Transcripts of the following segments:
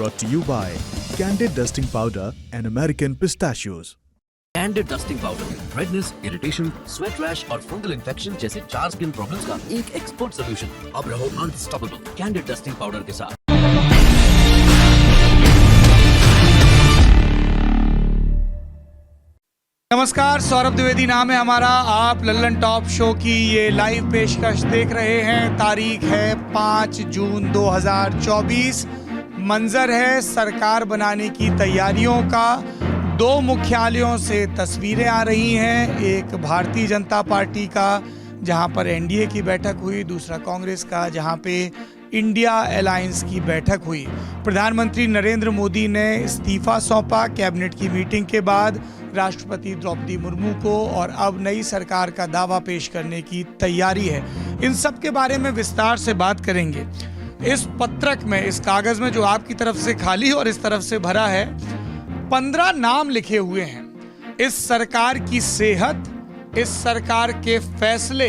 brought to you by Candid Dusting Powder and American Pistachios. Candid dusting powder redness, irritation, sweat rash और fungal infection जैसे 4 skin problems का एक expert solution. अब रहो unstoppable candid dusting powder के साथ। नमस्कार, सौरभ द्विवेदी नाम है हमारा। आप लल्लन टॉप शो की ये लाइव पेशकश देख रहे हैं। तारीख है 5 जून 2024। मंजर है सरकार बनाने की तैयारियों का। 2 मुख्यालयों से तस्वीरें आ रही हैं। एक भारतीय जनता पार्टी का जहां पर एनडीए की बैठक हुई, दूसरा कांग्रेस का जहां पे इंडिया अलायंस की बैठक हुई। प्रधानमंत्री नरेंद्र मोदी ने इस्तीफा सौंपा कैबिनेट की मीटिंग के बाद राष्ट्रपति द्रौपदी मुर्मू को, और अब नई सरकार का दावा पेश करने की तैयारी है। इन सब के बारे में विस्तार से बात करेंगे। इस पत्रक में, इस कागज में जो आपकी तरफ से खाली और इस तरफ से भरा है, 15 नाम लिखे हुए हैं। इस सरकार की सेहत, इस सरकार के फैसले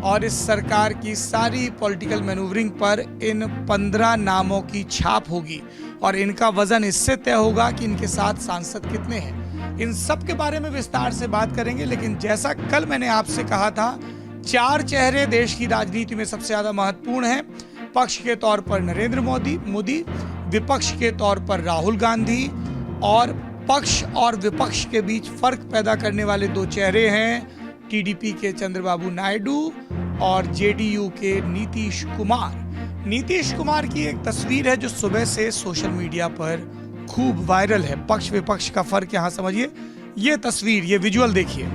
और इस सरकार की सारी पॉलिटिकल मैनूवरिंग पर इन 15 नामों की छाप होगी और इनका वजन इससे तय होगा कि इनके साथ सांसद कितने हैं। इन सब के बारे में विस्तार से बात करेंगे। लेकिन जैसा कल मैंने आपसे कहा था, 4 चेहरे देश की राजनीति में सबसे ज्यादा महत्वपूर्ण हैं। पक्ष के तौर पर नरेंद्र मोदी, विपक्ष के तौर पर राहुल गांधी, और पक्ष और विपक्ष के बीच फर्क पैदा करने वाले 2 चेहरे हैं, टीडीपी के चंद्रबाबू नायडू और जेडीयू के नीतीश कुमार। नीतीश कुमार की एक तस्वीर है जो सुबह से सोशल मीडिया पर खूब वायरल है। पक्ष विपक्ष का फर्क यहां समझिए। ये तस्वीर, ये विजुअल देखिए।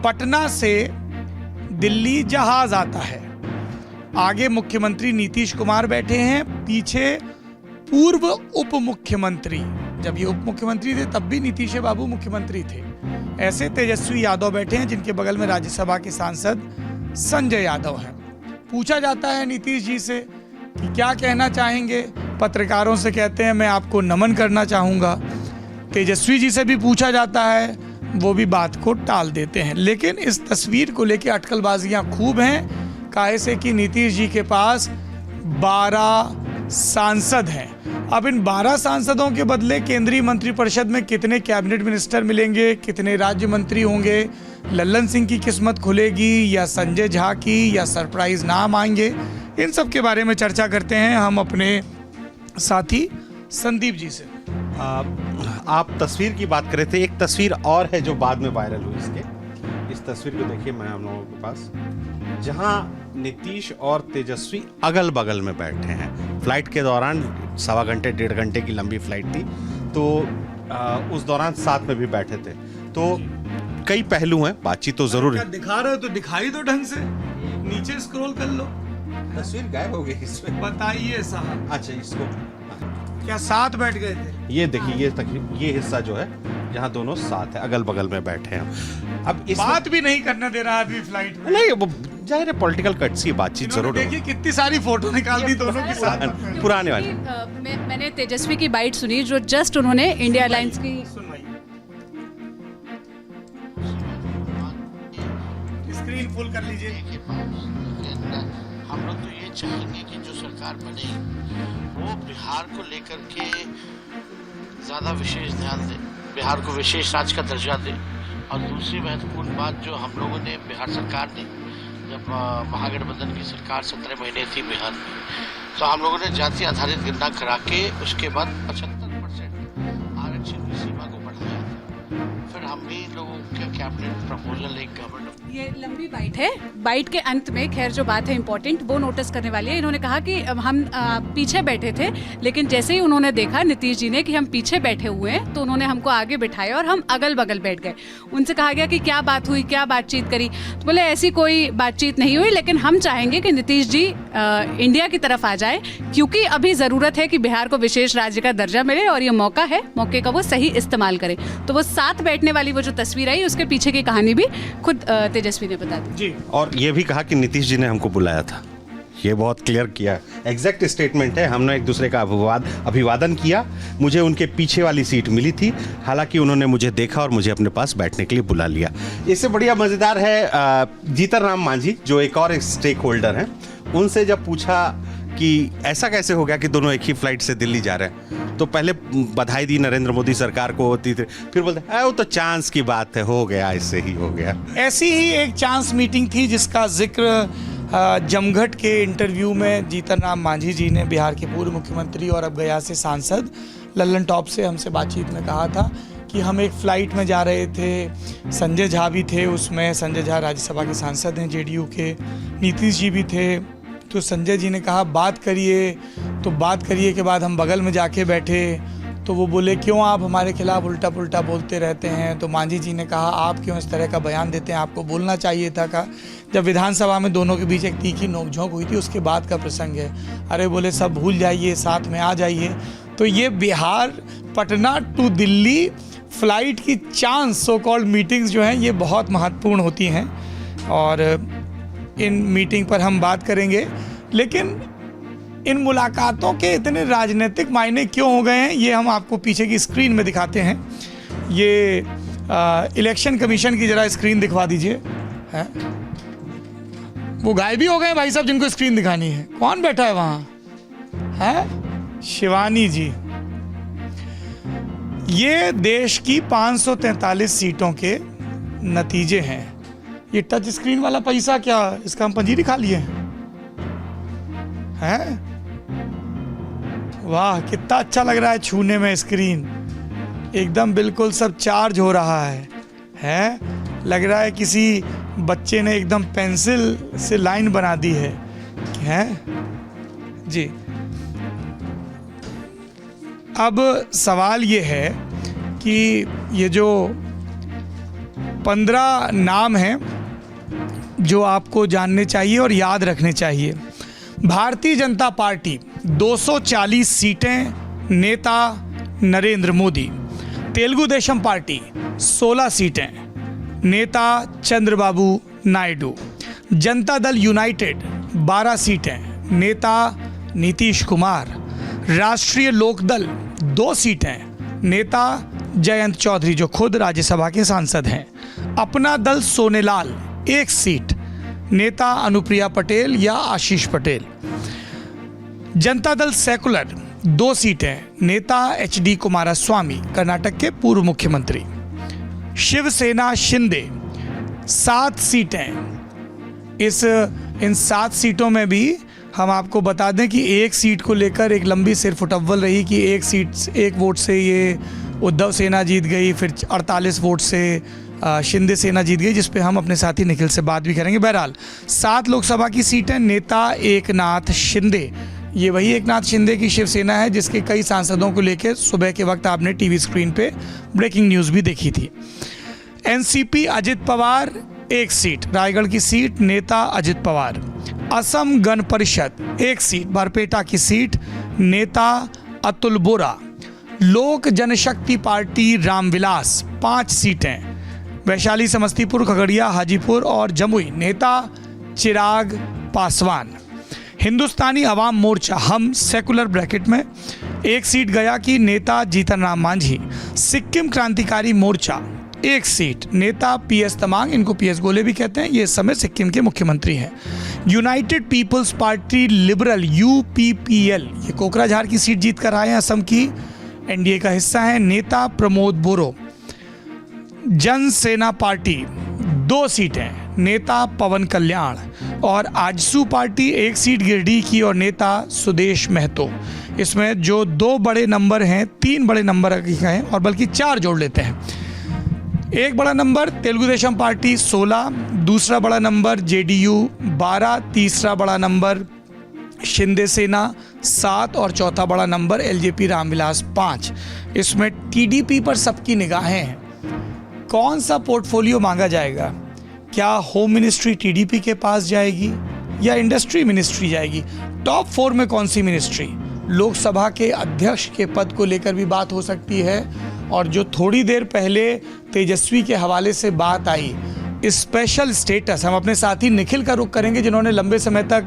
पटना से दिल्ली जहाज आता है। आगे मुख्यमंत्री नीतीश कुमार बैठे हैं, पीछे पूर्व उप मुख्यमंत्री, जब ये उप मुख्यमंत्री थे तब भी नीतीश बाबू मुख्यमंत्री थे, ऐसे तेजस्वी यादव बैठे हैं, जिनके बगल में राज्यसभा के सांसद संजय यादव हैं। पूछा जाता है नीतीश जी से कि क्या कहना चाहेंगे। पत्रकारों से कहते हैं मैं आपको नमन करना चाहूँगा। तेजस्वी जी से भी पूछा जाता है, वो भी बात को टाल देते हैं। लेकिन इस तस्वीर को लेकर अटकलबाजियाँ खूब हैं, काहे से कि नीतीश जी के पास 12 सांसद हैं। अब इन 12 सांसदों के बदले केंद्रीय मंत्रिपरिषद में कितने कैबिनेट मिनिस्टर मिलेंगे, कितने राज्य मंत्री होंगे, लल्लन सिंह की किस्मत खुलेगी या संजय झा की, या सरप्राइज नाम आएंगे, इन सब के बारे में चर्चा करते हैं हम अपने साथी संदीप जी से। आप तस्वीर की बात कर रहे थे, एक तस्वीर और है जो बाद में वायरल हुई इसके। इस तस्वीर को देखिए मैं हम लोगों के पास, जहां नीतीश और तेजस्वी अगल बगल में बैठे हैं। फ्लाइट के दौरान 1.25 घंटे 1.5 घंटे की लंबी फ्लाइट थी, तो उस दौरान साथ में भी बैठे थे। तो कई पहलू हैं, बातचीत तो जरूर है। दिखा रहे हो तो दिखाई दो ढंग से, नीचे स्क्रॉल कर लो। तस्वीर गायब हो गई इसमें, बताइए साहब। अच्छा, इसको क्या साथ बैठ गए थे? ये देखिए, ये हिस्सा जो है जहाँ दोनों साथ है, अगल बगल में बैठे हैं। अब इस बात भी नहीं करना दे रहा आदमी फ्लाइट में। नहीं, वो जाहिर है पॉलिटिकल कट्सी बातचीत जरूर है। देखिए कितनी सारी फोटो निकाल दी दोनों के साथ। पुराने वाले। मैंने तेजस्वी की बाइट सुनी जो जस्ट उन्होंने इंडिया अलायंस की। स्क्रीन फुल कर लीजिए। हम लोग तो ये चाहेंगे कि जो सरकार बने वो बिहार को लेकर के ज़्यादा विशेष ध्यान दे, बिहार को विशेष राज्य का दर्जा दे। और दूसरी महत्वपूर्ण बात जो हम लोगों ने, बिहार सरकार ने, जब महागठबंधन की सरकार 17 महीने थी बिहार में, तो हम लोगों ने जाति आधारित गणना करा के उसके बाद 75% आरक्षण की सीमा को बढ़ाया था। फिर हम भी लोगों के कैबिनेट प्रपोजल एक गवर्नमेंट। ये लंबी बाइट है। बाइट के अंत में खैर जो बात है इंपॉर्टेंट वो नोटिस करने वाली है। इन्होंने कहा कि हम पीछे बैठे थे, लेकिन जैसे ही उन्होंने देखा नीतीश जी ने कि हम पीछे बैठे हुए हैं, तो उन्होंने हमको आगे बिठाया और हम अगल बगल बैठ गए। उनसे कहा गया कि क्या बात हुई, क्या बातचीत करी, तो बोले ऐसी कोई बातचीत नहीं हुई, लेकिन हम चाहेंगे कि नीतीश जी इंडिया की तरफ आ जाए, क्योंकि अभी ज़रूरत है कि बिहार को विशेष राज्य का दर्जा मिले और ये मौका है, मौके का वो सही इस्तेमाल करें। तो वो साथ बैठने वाली वो जो तस्वीर आई, उसके पीछे की कहानी भी खुद तेजस्वी ने बता दी जी। और ये भी कहा कि नीतीश जी ने हमको बुलाया था, ये बहुत क्लियर किया। एग्जैक्ट स्टेटमेंट है, हमने एक दूसरे का अभिवादन किया। मुझे उनके पीछे वाली सीट मिली थी, हालांकि उन्होंने मुझे देखा और मुझे अपने पास बैठने के लिए बुला लिया। इससे बढ़िया मज़ेदार है जीतन राम मांझी, जो एक और स्टेक होल्डर हैं, उनसे जब पूछा कि ऐसा कैसे हो गया कि दोनों एक ही फ्लाइट से दिल्ली जा रहे हैं। तो पहले बधाई दी नरेंद्र मोदी सरकार को होती थी, फिर बोलते वो तो चांस की बात है, हो गया, इससे ही हो गया। ऐसी ही एक चांस मीटिंग थी जिसका जिक्र जमघट के इंटरव्यू में जीतन राम मांझी जी ने, बिहार के पूर्व मुख्यमंत्री और अब गया से सांसद लल्लन टॉप से हमसे बातचीत में कहा था कि हम एक फ़्लाइट में जा रहे थे, संजय झा भी थे उसमें। संजय झा राज्यसभा के सांसद हैं जेडीयू के, नीतीश जी भी थे। तो संजय जी ने कहा बात करिए, तो बात करिए के बाद हम बगल में जाके बैठे तो वो बोले क्यों आप हमारे खिलाफ उल्टा पुल्टा बोलते रहते हैं। तो मांझी जी ने कहा आप क्यों इस तरह का बयान देते हैं, आपको बोलना चाहिए था। का जब विधानसभा में दोनों के बीच एक तीखी नोकझोंक हुई थी उसके बाद का प्रसंग है। अरे बोले सब भूल जाइए, साथ में आ जाइए। तो ये बिहार पटना टू दिल्ली फ़्लाइट की चांस सो कॉल्ड मीटिंग्स जो हैं ये बहुत महत्वपूर्ण होती हैं और इन मीटिंग पर हम बात करेंगे। लेकिन इन मुलाकातों के इतने राजनीतिक मायने क्यों हो गए हैं ये हम आपको पीछे की स्क्रीन में दिखाते हैं। ये इलेक्शन कमीशन की ज़रा स्क्रीन दिखवा दीजिए। हैं वो गायब ही हो गए भाई साहब जिनको स्क्रीन दिखानी है। कौन बैठा है वहाँ? है शिवानी जी। ये देश की 543 सीटों के नतीजे हैं। ये टच स्क्रीन वाला पैसा क्या इसका हम पंजीरी खा लिए हैं? वाह कितना अच्छा लग रहा है छूने में स्क्रीन, एकदम बिल्कुल सब चार्ज हो रहा है? लग रहा है किसी बच्चे ने एकदम पेंसिल से लाइन बना दी है जी। अब सवाल ये है कि ये जो 15 नाम हैं जो आपको जानने चाहिए और याद रखने चाहिए। भारतीय जनता पार्टी 240 सीटें, नेता नरेंद्र मोदी। तेलुगु देशम पार्टी 16 सीटें, नेता चंद्रबाबू नायडू। जनता दल यूनाइटेड 12 सीटें, नेता नीतीश कुमार। राष्ट्रीय लोकदल 2 सीटें, नेता जयंत चौधरी जो खुद राज्यसभा के सांसद हैं। अपना दल सोनेलाल 1 सीट, नेता अनुप्रिया पटेल या आशीष पटेल। जनता दल सेकुलर 2 सीटें, नेता HD कुमारस्वामी कर्नाटक के पूर्व मुख्यमंत्री। शिवसेना शिंदे 7 सीटें। इन 7 सीटों में भी हम आपको बता दें कि एक सीट को लेकर एक लंबी सिरफुटअव्वल रही कि एक वोट से ये उद्धव सेना जीत गई, फिर 48 वोट से शिंदे सेना जीत गई, जिस पे हम अपने साथी निखिल से बात भी करेंगे। बहरहाल 7 लोकसभा की सीटें, नेता एकनाथ शिंदे। ये वही एकनाथ शिंदे की शिवसेना है जिसके कई सांसदों को लेकर सुबह के वक्त आपने टीवी स्क्रीन पे ब्रेकिंग न्यूज़ भी देखी थी। एनसीपी अजित पवार 1 सीट, रायगढ़ की सीट, नेता अजित पवार। असम गण परिषद 1 सीट, बारपेटा की सीट, नेता अतुल बोरा। लोक जनशक्ति पार्टी रामविलास 5 सीटें, वैशाली, समस्तीपुर, खगड़िया, हाजीपुर और जमुई, नेता चिराग पासवान। हिंदुस्तानी अवाम मोर्चा हम सेकुलर ब्रैकेट में 1 सीट गया कि नेता जीतन राम मांझी। सिक्किम क्रांतिकारी मोर्चा 1 सीट, नेता PS तमांग, इनको PS गोले भी कहते हैं, ये इस समय सिक्किम के मुख्यमंत्री हैं। United People's Party Liberal UPPL, ये कोकराझार की सीट जीत कर आए हैं, असम की NDA का हिस्सा है, नेता प्रमोद बोरो। जन सेना पार्टी 2 सीटें, नेता पवन कल्याण। और आजसू पार्टी 1 सीट गिरडीह की और नेता सुदेश महतो। इसमें जो 2 बड़े नंबर हैं, 3 बड़े नंबर हैं और बल्कि 4 जोड़ लेते हैं। एक बड़ा नंबर तेलुगु देशम पार्टी 16, दूसरा बड़ा नंबर JDU 12, तीसरा बड़ा नंबर शिंदे सेना 7 और चौथा बड़ा नंबर LJP रामविलास 5। इसमें TDP पर सबकी निगाहें हैं। कौन सा पोर्टफोलियो मांगा जाएगा? क्या होम मिनिस्ट्री TDP के पास जाएगी या इंडस्ट्री मिनिस्ट्री जाएगी? टॉप 4 में कौन सी मिनिस्ट्री? लोकसभा के अध्यक्ष के पद को लेकर भी बात हो सकती है। और जो थोड़ी देर पहले तेजस्वी के हवाले से बात आई, स्पेशल स्टेटस, हम अपने साथी निखिल का रुख करेंगे जिन्होंने लंबे समय तक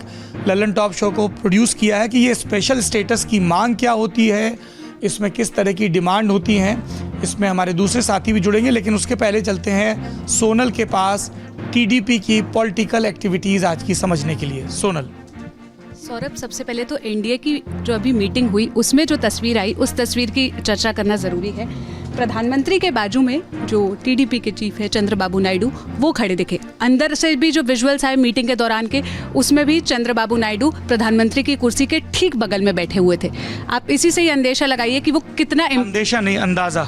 लल्लन टॉप शो को प्रोड्यूस किया है कि ये स्पेशल स्टेटस की मांग क्या होती है, इसमें किस तरह की डिमांड होती हैं। इसमें हमारे दूसरे साथी भी जुड़ेंगे, लेकिन उसके पहले चलते हैं सोनल के पास TDP की पॉलिटिकल एक्टिविटीज़ आज की समझने के लिए। सोनल। सौरभ, सबसे पहले तो एनडीए की जो अभी मीटिंग हुई उसमें जो तस्वीर आई उस तस्वीर की चर्चा करना ज़रूरी है। प्रधानमंत्री के बाजू में जो टीडीपी के चीफ है चंद्रबाबू नायडू वो खड़े दिखे। अंदर से भी जो विजुअल्स आए मीटिंग के दौरान के उसमें भी चंद्रबाबू नायडू प्रधानमंत्री की कुर्सी के ठीक बगल में बैठे हुए थे। आप इसी से ही अंदेशा लगाइए कि वो कितना अंदेशा नहीं, अंदाजा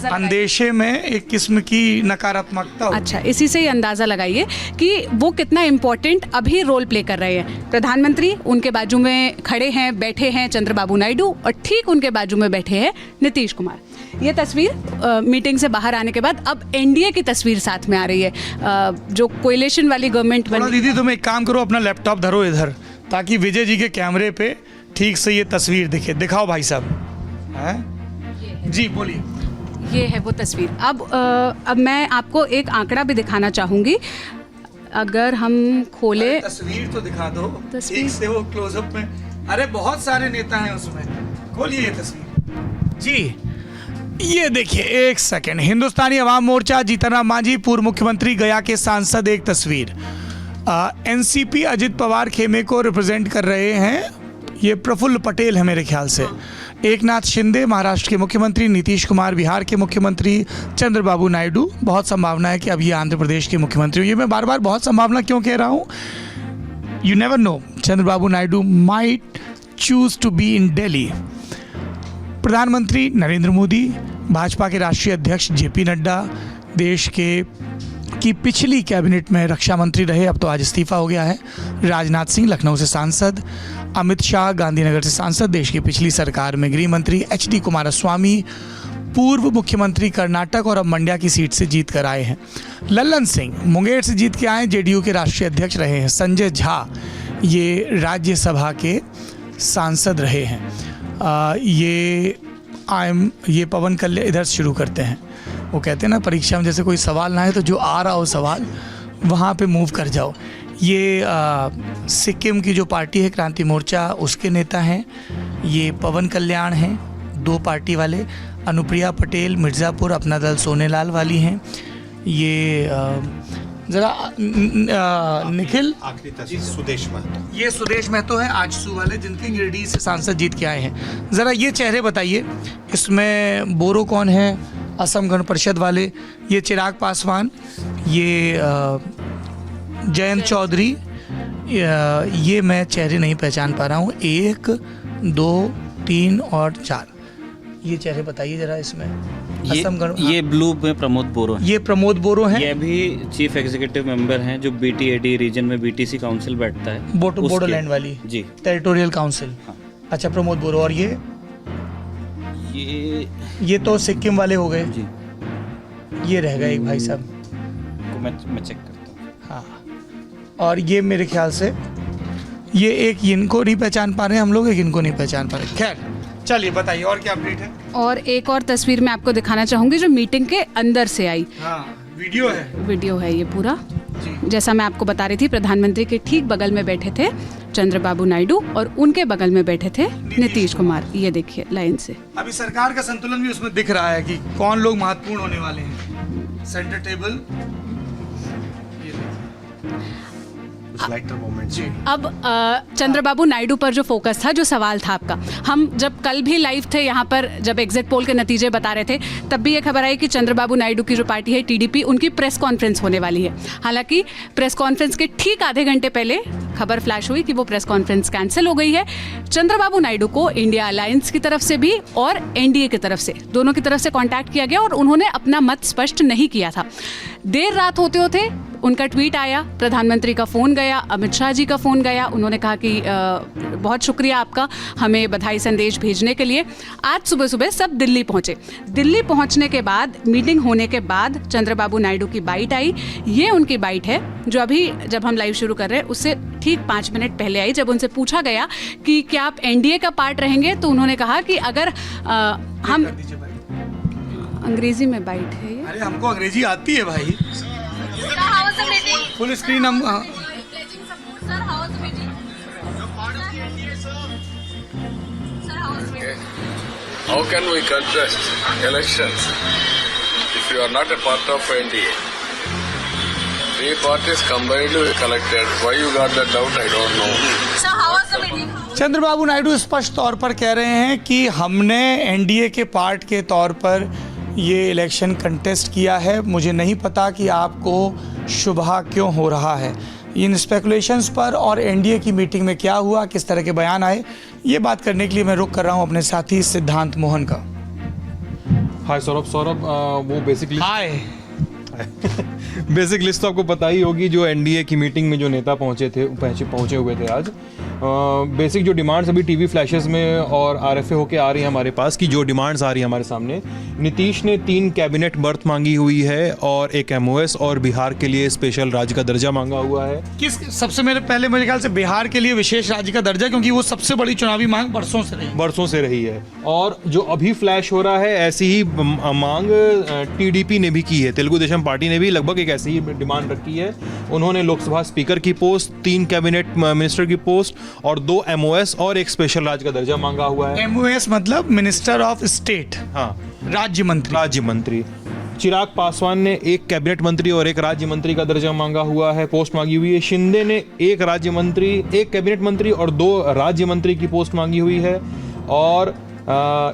अंदेशे में एक किस्म की नकारात्मकता होती है। अच्छा, इसी से ही अंदाजा लगाइए कि वो कितना इम्पोर्टेंट अभी रोल प्ले कर रहे हैं। प्रधानमंत्री उनके बाजू में खड़े हैं, बैठे हैं चंद्रबाबू नायडू, और ठीक उनके बाजू में बैठे हैं नीतीश कुमार। ये तस्वीर मीटिंग से बाहर आने के बाद अब एनडीए की तस्वीर साथ में आ रही है, जो कोएलिशन वाली गवर्नमेंट बनी। दीदी तुम एक काम करो, अपना लैपटॉप धरो इधर, ताकि विजय जी के कैमरे पे ठीक से ये तस्वीर दिखे। दिखाओ भाई साहब, हैं? जी बोलिए। ये है वो तस्वीर। अब मैं आपको एक आंकड़ा भी दिखाना चाहूँगी। अगर हम खोले तस्वीर तो दिखा दो तस्वीर। ठीक से, वो क्लोजअप में। अरे बहुत सारे नेता हैं उसमें, खोलिए ये तस्वीर जी। ये देखिए, एक सेकंड। हिंदुस्तानी अवाम मोर्चा, जीतन राम मांझी, पूर्व मुख्यमंत्री, गया के सांसद। एक तस्वीर। एनसीपी अजित पवार खेमे को रिप्रेजेंट कर रहे हैं, ये प्रफुल्ल पटेल है मेरे ख्याल से। एकनाथ शिंदे महाराष्ट्र के मुख्यमंत्री, नीतीश कुमार बिहार के मुख्यमंत्री, चंद्रबाबू नायडू, बहुत संभावना है कि अब ये आंध्र प्रदेश के मुख्यमंत्री हो। ये मैं बार बार बहुत संभावना क्यों कह रहा हूँ, you never know, Chandrababu Naidu might choose to be in Delhi. प्रधानमंत्री नरेंद्र मोदी, भाजपा के राष्ट्रीय अध्यक्ष जेपी नड्डा, देश की पिछली कैबिनेट में रक्षा मंत्री रहे, अब तो आज इस्तीफा हो गया है, राजनाथ सिंह लखनऊ से सांसद, अमित शाह गांधीनगर से सांसद, देश की पिछली सरकार में गृह मंत्री, एचडी कुमारस्वामी पूर्व मुख्यमंत्री कर्नाटक और अब मंड्या की सीट से जीत कर आए हैं, लल्लन सिंह मुंगेर से जीत के आए, जेडीयू के राष्ट्रीय अध्यक्ष रहे हैं, संजय झा ये राज्यसभा के सांसद रहे हैं, ये पवन कल्याण। इधर शुरू करते हैं, वो कहते हैं ना परीक्षा में जैसे कोई सवाल ना है तो जो आ रहा हो सवाल वहाँ पे मूव कर जाओ। ये सिक्किम की जो पार्टी है क्रांति मोर्चा, उसके नेता हैं, ये पवन कल्याण हैं, दो पार्टी वाले। अनुप्रिया पटेल मिर्ज़ापुर अपना दल सोनेलाल वाली हैं। ये जरा निखिल, आखिरी तस्वीर सुदेश महतो, ये सुदेश महतो है आजसू वाले, जिनके गिरिडीह से सांसद जीत के आए हैं। ज़रा ये चेहरे बताइए, इसमें बोरो कौन है, असम गण परिषद वाले, ये चिराग पासवान, ये जयंत चौधरी, ये मैं चेहरे नहीं पहचान पा रहा हूँ। 1 2 3 और 4 ये चेहरे बताइए जरा इसमें। ये ब्लू में प्रमोद बोरो हैं। ये प्रमोद बोरो हैं। ये भी चीफ एग्जीक्यूटिव मेंबर हैं जो बीटीएडी रीजन में बीटीसी काउंसिल बैठता है, बोडोलैंड वाली जी टेरिटोरियल काउंसिल। हाँ। अच्छा, प्रमोद बोरो। और ये तो सिक्किम वाले हो गए जी। ये रह गए एक भाई साहब को मैं चेक करता हूँ। हाँ, और ये मेरे ख्याल से ये एक इनको नहीं पहचान पा रहे हैं हम लोग, एक इनको नहीं पहचान पा रहे। खैर चलिए बताइए और क्या अपडेट है। और एक और तस्वीर मैं आपको दिखाना चाहूँगी जो मीटिंग के अंदर से आई। हाँ, वीडियो है ये पूरा जी। जैसा मैं आपको बता रही थी, प्रधानमंत्री के ठीक बगल में बैठे थे चंद्रबाबू नायडू और उनके बगल में बैठे थे नीतीश कुमार। ये देखिए लाइन से। अभी सरकार का संतुलन भी उसमें दिख रहा है कि कौन लोग महत्वपूर्ण होने वाले हैं। सेंटर टेबल, लाइटर मोमेंट जी। अब चंद्रबाबू नायडू पर जो फोकस था, जो सवाल था आपका, हम जब कल भी लाइव थे यहाँ पर, जब एग्जिट पोल के नतीजे बता रहे थे, तब भी ये खबर आई कि चंद्रबाबू नायडू की जो पार्टी है टीडीपी, उनकी प्रेस कॉन्फ्रेंस होने वाली है। हालांकि प्रेस कॉन्फ्रेंस के ठीक आधे घंटे पहले खबर फ्लैश हुई कि वो प्रेस कॉन्फ्रेंस कैंसिल हो गई है। चंद्रबाबू नायडू को इंडिया अलायंस की तरफ से भी और एनडीए की तरफ से, दोनों की तरफ से कॉन्टैक्ट किया गया और उन्होंने अपना मत स्पष्ट नहीं किया था। देर रात होते होते उनका ट्वीट आया, प्रधानमंत्री का फ़ोन गया, अमित शाह जी का फ़ोन गया। उन्होंने कहा कि बहुत शुक्रिया आपका हमें बधाई संदेश भेजने के लिए। आज सुबह सुबह सब दिल्ली पहुँचे। दिल्ली पहुँचने के बाद, मीटिंग होने के बाद चंद्रबाबू नायडू की बाइट आई। ये उनकी बाइट है जो अभी जब हम लाइव शुरू कर रहे हैं उससे ठीक 5 मिनट पहले आई। जब उनसे पूछा गया कि क्या आप एनडीए का पार्ट रहेंगे, तो उन्होंने कहा कि अगर हम, अंग्रेजी में बाइट है ये। अरे हमको अंग्रेजी आती है भाई। फुल स्क्रीन हम How can we contest elections if you are not a part of NDA? 3 parties combined we collected. Why you got that doubt, I don't know. So how was Chandrababu Naidu स्पष्ट तौर पर कह रहे हैं कि हमने एनडीए के पार्ट के तौर पर ये इलेक्शन कंटेस्ट किया है, मुझे नहीं पता कि आपको शुबहा क्यों हो रहा है। इन स्पेकुलेशंस पर और एनडीए की मीटिंग में क्या हुआ, किस तरह के बयान आए, ये बात करने के लिए मैं रुक कर रहा हूँ अपने साथी सिद्धांत मोहन का। हाय सौरभ, वो बेसिकली हाय बेसिक लिस्ट तो आपको पता ही होगी। जो एनडीए की मीटिंग में जो नेता पहुंचे हुए थे आज, बेसिक जो डिमांड्स अभी टीवी फ्लैशेस में और आरएफए होके आ रही हैं हमारे पास की, जो डिमांड्स आ रही हैं हमारे सामने, नीतीश ने 3 कैबिनेट बर्थ मांगी हुई है और एक एमओएस और बिहार के लिए स्पेशल राज्य का दर्जा मांगा हुआ है। किस सबसे पहले मेरे ख्याल से बिहार के लिए विशेष राज्य का दर्जा, क्योंकि वो सबसे बड़ी चुनावी मांग बरसों से रही है। और जो अभी फ्लैश हो रहा है, ऐसी ही मांग टीडीपी ने भी की है, तेलुगु देशम पार्टी ने भी लगभग एक ऐसी ही डिमांड रखी है। उन्होंने लोकसभा स्पीकर की पोस्ट, 3 कैबिनेट मिनिस्टर की पोस्ट और 2 एमओएस और एक स्पेशल राज्य का दर्जा मांगा हुआ है। एमओएस मतलब मिनिस्टर ऑफ स्टेट, हाँ, राज्य मंत्री। चिराग पासवान ने 1 कैबिनेट मंत्री और 1 राज्य मंत्री का दर्जा मांगा हुआ है, पोस्ट मांगी हुई है। शिंदे ने 1 राज्य मंत्री, 1 कैबिनेट मंत्री और 2 राज्य मंत्री की पोस्ट मांगी हुई है। और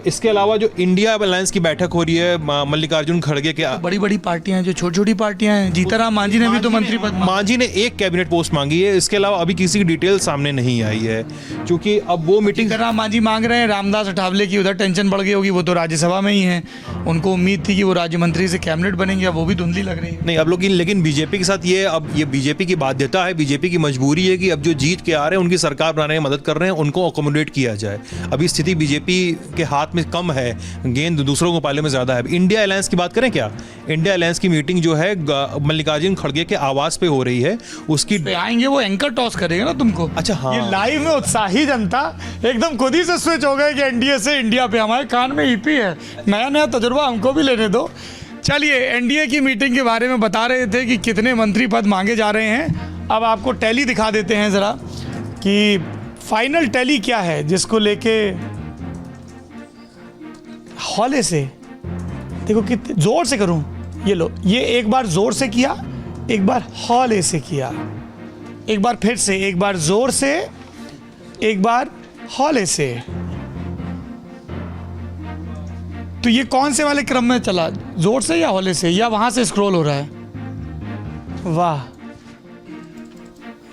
इसके अलावा जो इंडिया अलायंस की बैठक हो रही है मल्लिकार्जुन खड़गे के, बड़ी बड़ी पार्टियां हैं, जो छोटी छोटी पार्टियां हैं, जीतनराम मांझी ने भी तो मंत्री पद, मांझी ने 1 कैबिनेट पोस्ट मांगी है। इसके अलावा अभी किसी की डिटेल सामने नहीं आई है, क्योंकि अब वो मीटिंग जीतनराम मांझी मांग रहे हैं। रामदास अठावले की उधर टेंशन बढ़ गई होगी, वो तो राज्यसभा में ही हैं, उनको उम्मीद थी कि वो राज्य मंत्री से कैबिनेट बनेंगे, अब वो भी धुंधली लग रही है। नहीं, अब लोग लेकिन बीजेपी के साथ ये बीजेपी की बाध्यता है, बीजेपी की मजबूरी है कि अब जो जीत के आ रहे हैं, उनकी सरकार बनाने में मदद कर रहे हैं, उनको अकोमोडेट किया जाए। अभी स्थिति बीजेपी के हाथ में है, गेंद दूसरों को पाले में ज्यादा है। इंडिया अलायंस की बात करें क्या? इंडिया अलायंस की मीटिंग जो है मल्लिकार्जुन खड़गे के आवास पे हो रही है, उसकी आएंगे, वो एंकर टॉस करेगा ना तुमको। अच्छा, हाँ, ये लाइव में उत्साही जनता एकदम खुद ही से स्विच हो गए कि एनडीए से इंडिया पे। हमारे कान में ईपी है, नया तजुर्बा हमको भी लेने दो। चलिए, एनडीए की मीटिंग के बारे में बता रहे थे कि कितने मंत्री पद मांगे जा रहे हैं। अब आपको टैली दिखा देते हैं जरा कि फाइनल टैली क्या है, जिसको लेके हौले से देखो कितने जोर से करूं। ये लो, ये एक बार जोर से किया, एक बार हौले से किया, एक बार फिर से, एक बार जोर से, एक बार हौले से। तो ये कौन से वाले क्रम में चला, जोर से या हौले से, या वहां से स्क्रॉल हो रहा है? वाह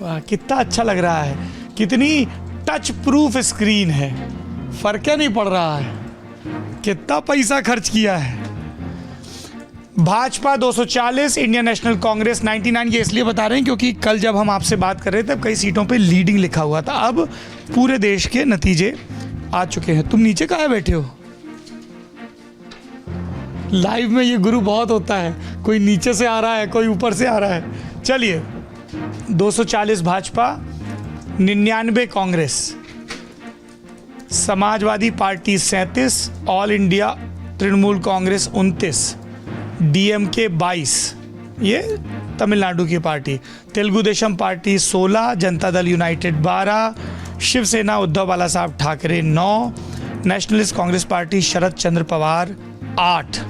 वाह, कितना अच्छा लग रहा है, कितनी टच प्रूफ स्क्रीन है, फर्क नहीं पड़ रहा है। कितना पैसा खर्च किया है। Bhajpa 240, Indian national Congress 99। ये इसलिए बता रहे हैं क्योंकि कल जब हम आपसे बात कर रहे थे तब कई सीटों पे लीडिंग लिखा हुआ था। अब पूरे देश के नतीजे आ चुके हैं। तुम नीचे कहाँ बैठे हो? लाइव में ये गुरु बहुत होता है, कोई नीचे से आ रहा है, कोई ऊपर से आ रहा है। चलिए, 240 Bhajpa, 99 Congress, Samajwadi party 37, all India Trinamool Congress 29, DMK 22, ये तमिलनाडु की party, Telugu Desam party 16, Janata Dal United 12, Shiv Sena Uddhav बाला साहब ठाकरे 9, नेशनलिस्ट कांग्रेस पार्टी शरद चंद्र पवार 8,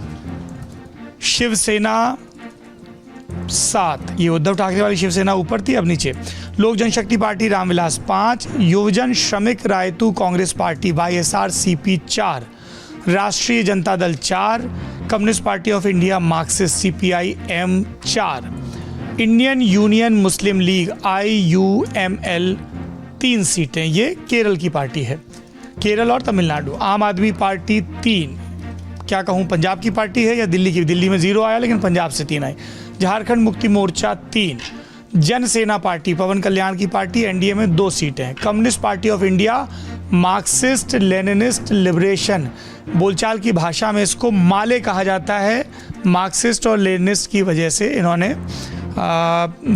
शिवसेना 7, ये उद्धव ठाकरे वाली शिवसेना ऊपर थी, अब नीचे। लोक जनशक्ति party Ramvilas 5, Yuvajana Sramika Rythu Congress party YSR CP 4, Rashtriya Janata Dal 4, Communist Party of India Marxist CPI M 4, Indian Union Muslim League IUML 3 सीटें। ये केरल की पार्टी है, केरल और तमिलनाडु। आम आदमी पार्टी 3, क्या कहूँ, पंजाब की पार्टी है या दिल्ली की? दिल्ली में 0 आया, लेकिन पंजाब से 3 आए। झारखंड मुक्ति मोर्चा 3, जनसेना पार्टी पवन कल्याण की पार्टी एनडीए में 2 सीटें हैं। Communist Party of India, Marxist Leninist liberation, बोलचाल की भाषा में इसको माले कहा जाता है, मार्क्सिस्ट और लेनिनिस्ट की वजह से इन्होंने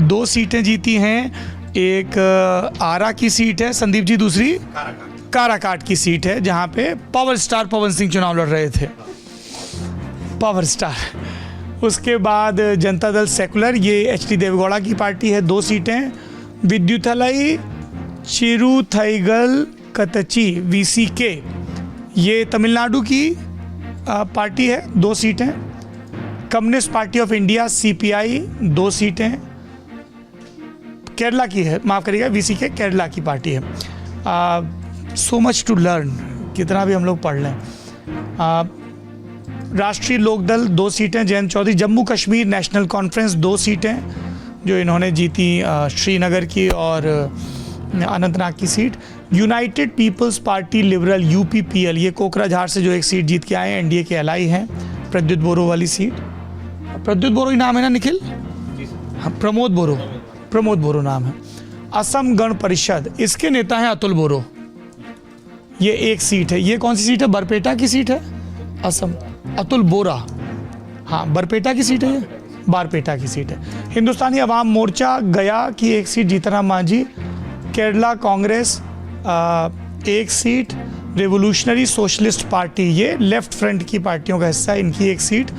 2 सीटें जीती हैं। एक आरा की सीट है संदीप जी, दूसरी काराकाट की सीट है, जहाँ पे पावर स्टार पवन सिंह चुनाव लड़ रहे थे, पावर स्टार। उसके बाद जनता दल सेकुलर, ये HD देवेगौड़ा की पार्टी है, 2 सीटें। विद्युतलाई चिरुथैगल कतची VCK, ये तमिलनाडु की पार्टी है, 2 सीटें। Communist Party of India CPI 2 सीटें, केरला की है, माफ़ करिएगा, VCK केरला की पार्टी है। सो मच टू लर्न, कितना भी हम लोग पढ़ लें। राष्ट्रीय लोकदल 2 सीटें, जयंत चौधरी। जम्मू कश्मीर नेशनल कॉन्फ्रेंस 2 सीटें जो इन्होंने जीती, श्रीनगर की और अनंतनाग की seat. United People's Party Liberal UPPL, ये कोकराझार से जो एक सीट जीत के आए हैं, NDA के एलाई हैं, प्रद्युत बोरो वाली सीट। प्रद्युत बोरो ही नाम है ना निखिल? हाँ, प्रमोद बोरो नाम है। असम गण परिषद, इसके नेता हैं अतुल बोरो, ये एक सीट है। ये कौन सी सीट है? बरपेटा की सीट है। असम, अतुल बोरा, हाँ बरपेटा की सीट है, ये बारपेटा की सीट है। हिंदुस्तानी अवाम मोर्चा गया की एक seat, Jitanram Manjhi. Kerala Congress 1 seat. Revolutionary Socialist Party, ये लेफ्ट फ्रंट की पार्टियों का हिस्सा है, इनकी 1 सीट।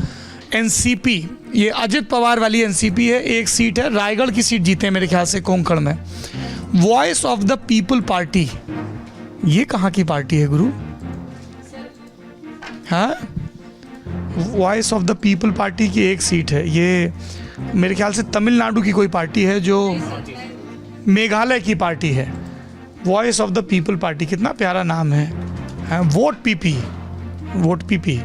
NCP, ये अजित पवार वाली NCP है, 1 सीट है। रायगढ़ की सीट जीते हैं मेरे ख्याल से, कोंकण में। Voice of the People party, ये कहाँ की पार्टी है गुरु? हाँ, voice of the People party की 1 सीट है। ये मेरे ख्याल से तमिलनाडु की कोई पार्टी है, जो मेघालय की पार्टी है। Voice of the People Party, कितना प्यारा नाम है। Vote PP.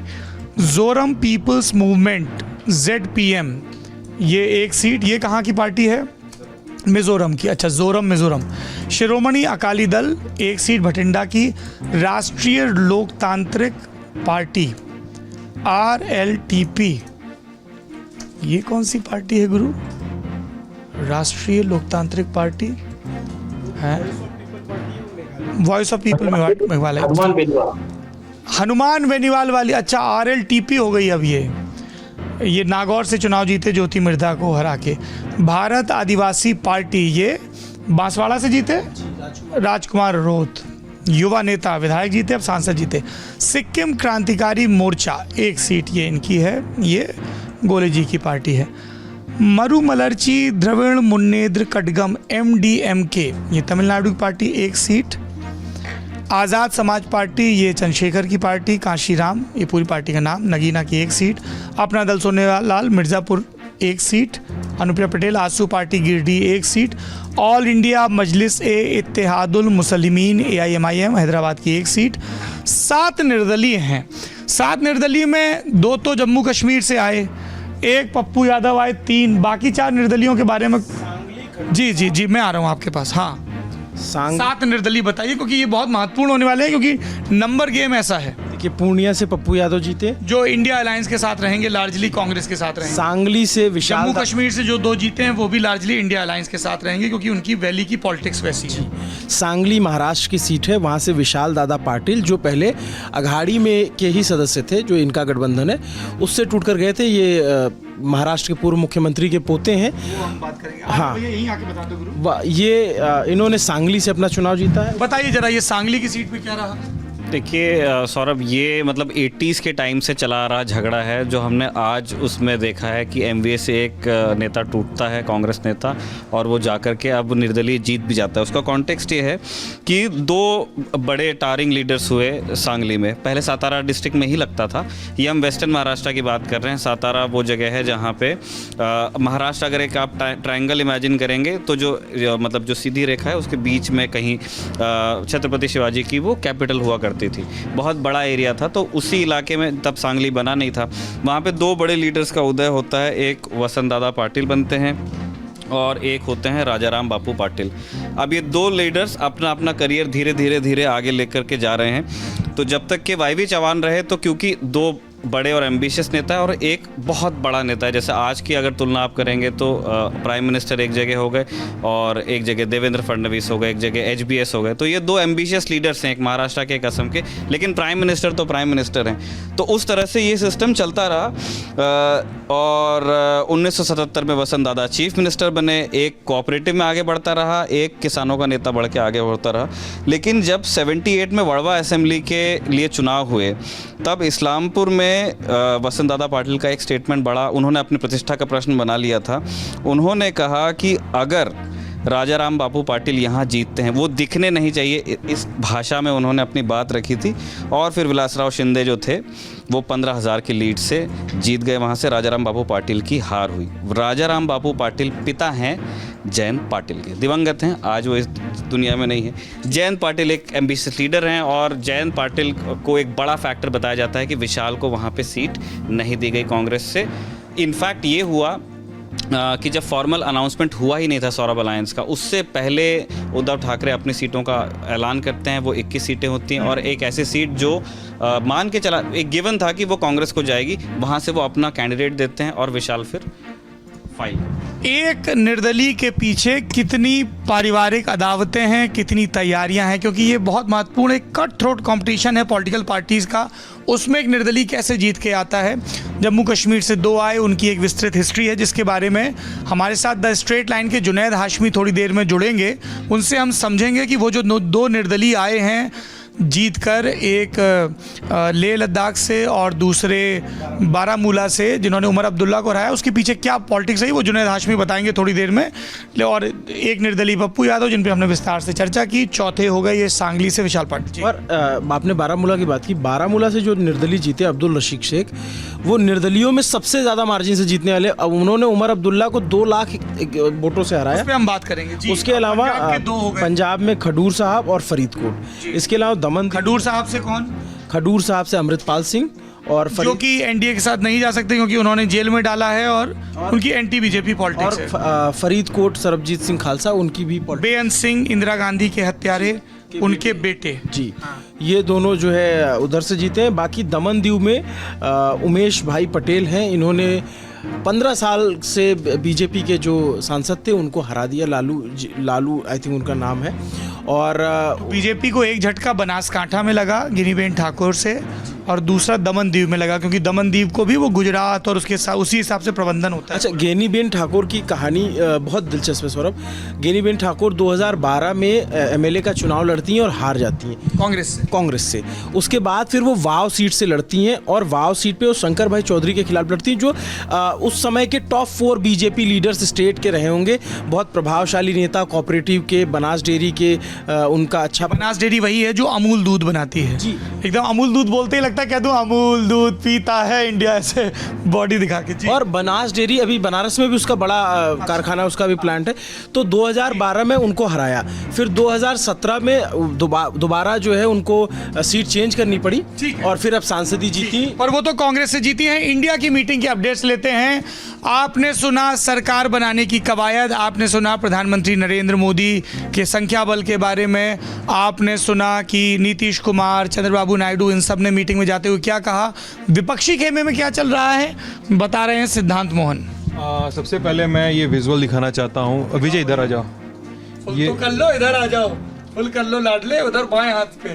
Zoram People's Movement ZPM, ये 1 सीट। ये कहाँ की पार्टी है? मिजोरम की। अच्छा, जोरम मिजोरम। शिरोमणि अकाली दल 1 सीट भटिंडा की। राष्ट्रीय लोकतांत्रिक पार्टी RLTP, ये कौन सी पार्टी है गुरु? राष्ट्रीय लोकतांत्रिक पार्टी है, Voice of people Meghalaya. Hanuman Beniwal वाली, अच्छा RLTP हो गई अब। ये नागौर से चुनाव जीते ज्योति मिर्धा को हरा के। भारत आदिवासी पार्टी, ये बांसवाड़ा से जीते राजकुमार रोत, युवा नेता, विधायक जीते, अब सांसद जीते। सिक्किम क्रांतिकारी मोर्चा 1 सीट, ये इनकी है, ये गोले जी की पार्टी है। मरुमलर्ची द्रविड़ मुन्नेत्र कटगम MDMK, ये तमिलनाडु की पार्टी, 1 सीट। आज़ाद समाज पार्टी, ये चंद्रशेखर की पार्टी, कांशीराम, ये पूरी पार्टी का नाम। नगीना की 1 seat. Apna Dal Sonelal Mirzapur 1 seat. Anupriya Patel AJSU party Giridih 1 seat. All India Majlis Ittehadul Muslimeen AIMIM Hyderabad की 1 सीट। 7 निर्दलीय हैं। 7 निर्दलीय में 2 तो जम्मू कश्मीर से आए, 1 पप्पू यादव आए, 3 बाकी 4 निर्दलियों के बारे में जी मैं आ रहा हूँ आपके पास। हाँ, 7 निर्दलीय बताइए, क्योंकि ये बहुत महत्वपूर्ण होने वाले हैं, क्योंकि नंबर गेम ऐसा है। देखिए, पूर्णिया से पप्पू यादव जीते, जो इंडिया अलायंस के साथ रहेंगे, लार्जली कांग्रेस के साथ रहेंगे। सांगली से विशाल, जम्मू कश्मीर से जो 2 जीते हैं वो भी लार्जली इंडिया अलायंस के साथ रहेंगे, क्योंकि उनकी वैली की पॉलिटिक्स वैसी है। सांगली महाराष्ट्र की सीट है, वहाँ से विशाल दादा पाटिल, जो पहले अघाड़ी में के ही सदस्य थे, जो इनका गठबंधन है उससे टूटकर गए थे। ये महाराष्ट्र के पूर्व मुख्यमंत्री के पोते हैं। वो हम बात करेंगे। हाँ, यहीं आके बता दो गुरु। ये इन्होंने सांगली से अपना चुनाव जीता है। बताइए जरा, ये सांगली की सीट पे क्या रहा? देखिए सौरभ, ये मतलब 80s के टाइम से चला आ रहा झगड़ा है, जो हमने आज उसमें देखा है कि MVA से एक नेता टूटता है, कांग्रेस नेता, और वो जाकर के अब निर्दलीय जीत भी जाता है। उसका कॉन्टेक्स्ट ये है कि 2 बड़े टारिंग लीडर्स हुए सांगली में। पहले सातारा डिस्ट्रिक्ट में ही लगता था, ये हम वेस्टर्न महाराष्ट्र की बात कर रहे हैं। सातारा वो जगह है जहाँ पे महाराष्ट्र, अगर एक आप ट्रायंगल इमेजिन करेंगे तो जो जो सीधी रेखा है उसके बीच में कहीं छत्रपति शिवाजी की वो कैपिटल हुआ करती थी। बहुत बड़ा एरिया था, तो उसी इलाके में तब सांगली बना नहीं था। वहाँ पे 2 बड़े लीडर्स का उदय होता है, एक वसंत दादा पाटिल बनते हैं और एक होते हैं राजाराम बापू पाटिल। अब ये 2 लीडर्स अपना अपना करियर धीरे धीरे आगे लेकर के जा रहे हैं। तो जब तक के YV चौहान रहे, तो क्योंकि 2 बड़े और एम्बिशियस नेता है और एक बहुत बड़ा नेता है, जैसे आज की अगर तुलना आप करेंगे तो प्राइम मिनिस्टर एक जगह हो गए और एक जगह देवेंद्र फडणवीस हो गए, एक जगह HBS हो गए। तो ये 2 एम्बिशियस लीडर्स हैं, एक महाराष्ट्र के, एक असम के, लेकिन प्राइम मिनिस्टर तो प्राइम मिनिस्टर हैं। तो उस तरह से ये सिस्टम चलता रहा और 1977 में वसंत दादा चीफ मिनिस्टर बने। एक कोऑपरेटिव में आगे बढ़ता रहा, एक किसानों का नेता बढ़ के आगे बढ़ता रहा। लेकिन जब 78 में वड़वा असेंबली के लिए चुनाव हुए, तब इस्लामपुर में वसंत दादा पाटिल का एक स्टेटमेंट बड़ा, उन्होंने अपनी प्रतिष्ठा का प्रश्न बना लिया था। उन्होंने कहा कि अगर राजाराम बापू पाटिल यहाँ जीतते हैं। वो दिखने नहीं चाहिए, इस भाषा में उन्होंने अपनी बात रखी थी। और फिर विलासराव शिंदे जो थे वो 15,000 की लीड से जीत गए। वहाँ से राजाराम बापू पाटिल की हार हुई। राजाराम बापू पाटिल पिता हैं जयंत पाटिल के, दिवंगत हैं, आज वो इस दुनिया में नहीं है। जयंत पाटिल एक एम्बिशियस लीडर हैं और जयंत पाटिल को एक बड़ा फैक्टर बताया जाता है कि विशाल को वहाँ पे सीट नहीं दी गई कांग्रेस से। इनफैक्ट ये हुआ कि जब फॉर्मल अनाउंसमेंट हुआ ही नहीं था सौरभ अलायंस का, उससे पहले उद्धव ठाकरे अपनी सीटों का ऐलान करते हैं। वो 21 सीटें होती हैं और एक ऐसी सीट जो मान के चला एक गिवन था कि वो कांग्रेस को जाएगी, वहाँ से वो अपना कैंडिडेट देते हैं और विशाल फिर फाइल। एक निर्दलीय के पीछे कितनी पारिवारिक अदावतें हैं, कितनी तैयारियां हैं, क्योंकि ये बहुत महत्वपूर्ण एक कट थ्रोट कंपटीशन है पॉलिटिकल पार्टीज़ का। उसमें एक निर्दलीय कैसे जीत के आता है। जम्मू कश्मीर से 2 आए, उनकी एक विस्तृत हिस्ट्री है जिसके बारे में हमारे साथ द स्ट्रेट लाइन के जुनैद हाशमी थोड़ी देर में जुड़ेंगे। उनसे हम समझेंगे कि वो जो 2 निर्दलीय आए हैं जीतकर, एक लेह लद्दाख से और दूसरे बारामूला से जिन्होंने उमर अब्दुल्ला को हराया, उसके पीछे क्या पॉलिटिक्स है वो जुनैद हाशमी बताएंगे थोड़ी देर में। और एक निर्दलीय पप्पू यादव जिन पे हमने विस्तार से चर्चा की। चौथे हो गए ये सांगली से विशाल पाटिल। और आपने बारामूला की बात की, बारामूला से जो निर्दलीय जीते अब्दुल रशीद शेख, वो निर्दलियों में सबसे ज़्यादा मार्जिन से जीतने वाले। अब उन्होंने उमर अब्दुल्ला को 2 लाख वोटों से हराया। उस पे हम बात करेंगे। उसके अलावा पंजाब में खडूर साहब और फरीदकोट, इसके अलावा दमन। खडूर साहब से कौन? खडूर साहब से अमृतपाल सिंह, और जो कि एनडीए के साथ नहीं जा सकते क्योंकि उन्होंने जेल में डाला है और उनकी एंटी बीजेपी पॉलिटिक्स है। फरीदकोट सरबजीत सिंह खालसा, उनकी भी बेअंत सिंह, इंदिरा गांधी के हत्यारे, उनके बेटे। जी ये दोनों जो है उधर से जीते हैं। बाकी दमन दीव में उमेश भाई पटेल हैं, इन्होंने 15 साल से बीजेपी के जो सांसद थे उनको हरा दिया। लालू आई थिंक उनका नाम है। और बीजेपी को एक झटका बनासकांठा में लगा गिनीबेन ठाकुर से, और दूसरा दमन दीव में लगा क्योंकि दमन दीव को भी वो गुजरात और उसके साथ उसी हिसाब से प्रबंधन होता है। अच्छा, गेनीबेन ठाकुर की कहानी बहुत दिलचस्प है सौरभ। गेनीबेन ठाकुर 2012 में एमएलए का चुनाव लड़ती हैं और हार जाती हैं कांग्रेस से। उसके बाद फिर वो वाव सीट से लड़ती हैं और वाव सीट पे वो शंकर भाई चौधरी के खिलाफ लड़ती हैं, जो उस समय के टॉप 4 बीजेपी लीडर्स स्टेट के रहे होंगे। बहुत प्रभावशाली नेता, कोऑपरेटिव के, बनास डेयरी के, उनका अच्छा। बनास डेयरी वही है जो अमूल दूध बनाती है जी। एकदम अमूल दूध बोलते ही लगता है क्या तू अमूल दूध पीता है इंडिया, ऐसे बॉडी दिखा के जी। और बनास डेयरी अभी बनारस में भी उसका बड़ा कारखाना, उसका भी प्लांट है। तो 2012 में उनको हराया, फिर 2017 में दोबारा जो है उनको सीट चेंज करनी पड़ी और फिर अब सांसदी जीती। पर वो तो कांग्रेस से जीती हैं। इंडिया की मीटिंग के अपडेट्स लेते हैं। आपने सुना सरकार बनाने की कवायद, आपने सुना प्रधानमंत्री नरेंद्र मोदी के संख्या बल के बारे में, आपने सुना कि नीतीश कुमार, चंद्रबाबू नायडू इन सब ने मीटिंग में जाते हुए क्या कहा। विपक्षी खेमे में क्या चल रहा है बता रहे हैं सिद्धांत मोहन। सबसे पहले मैं ये विजुअल दिखाना चाहता हूँ। विजय इधर आ जाओ, ये तो कर लो, इधर आ जाओ, फुल कर लो लाडले, उधर बाएं हाथ पे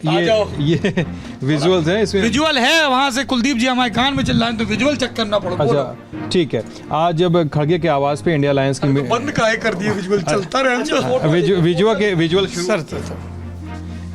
आ जाओ। ये विजुअल्स हैं, इसमें विजुअल है। वहां से कुलदीप जी हमारे कान में चिल्लाएं तो विजुअल चेक करना पड़ेगा। अच्छा ठीक है। आज जब खड़गे के आवाज पे इंडिया अलायंस की बंद काहे कर दिए, विजुअल चलता रहे। विजुअल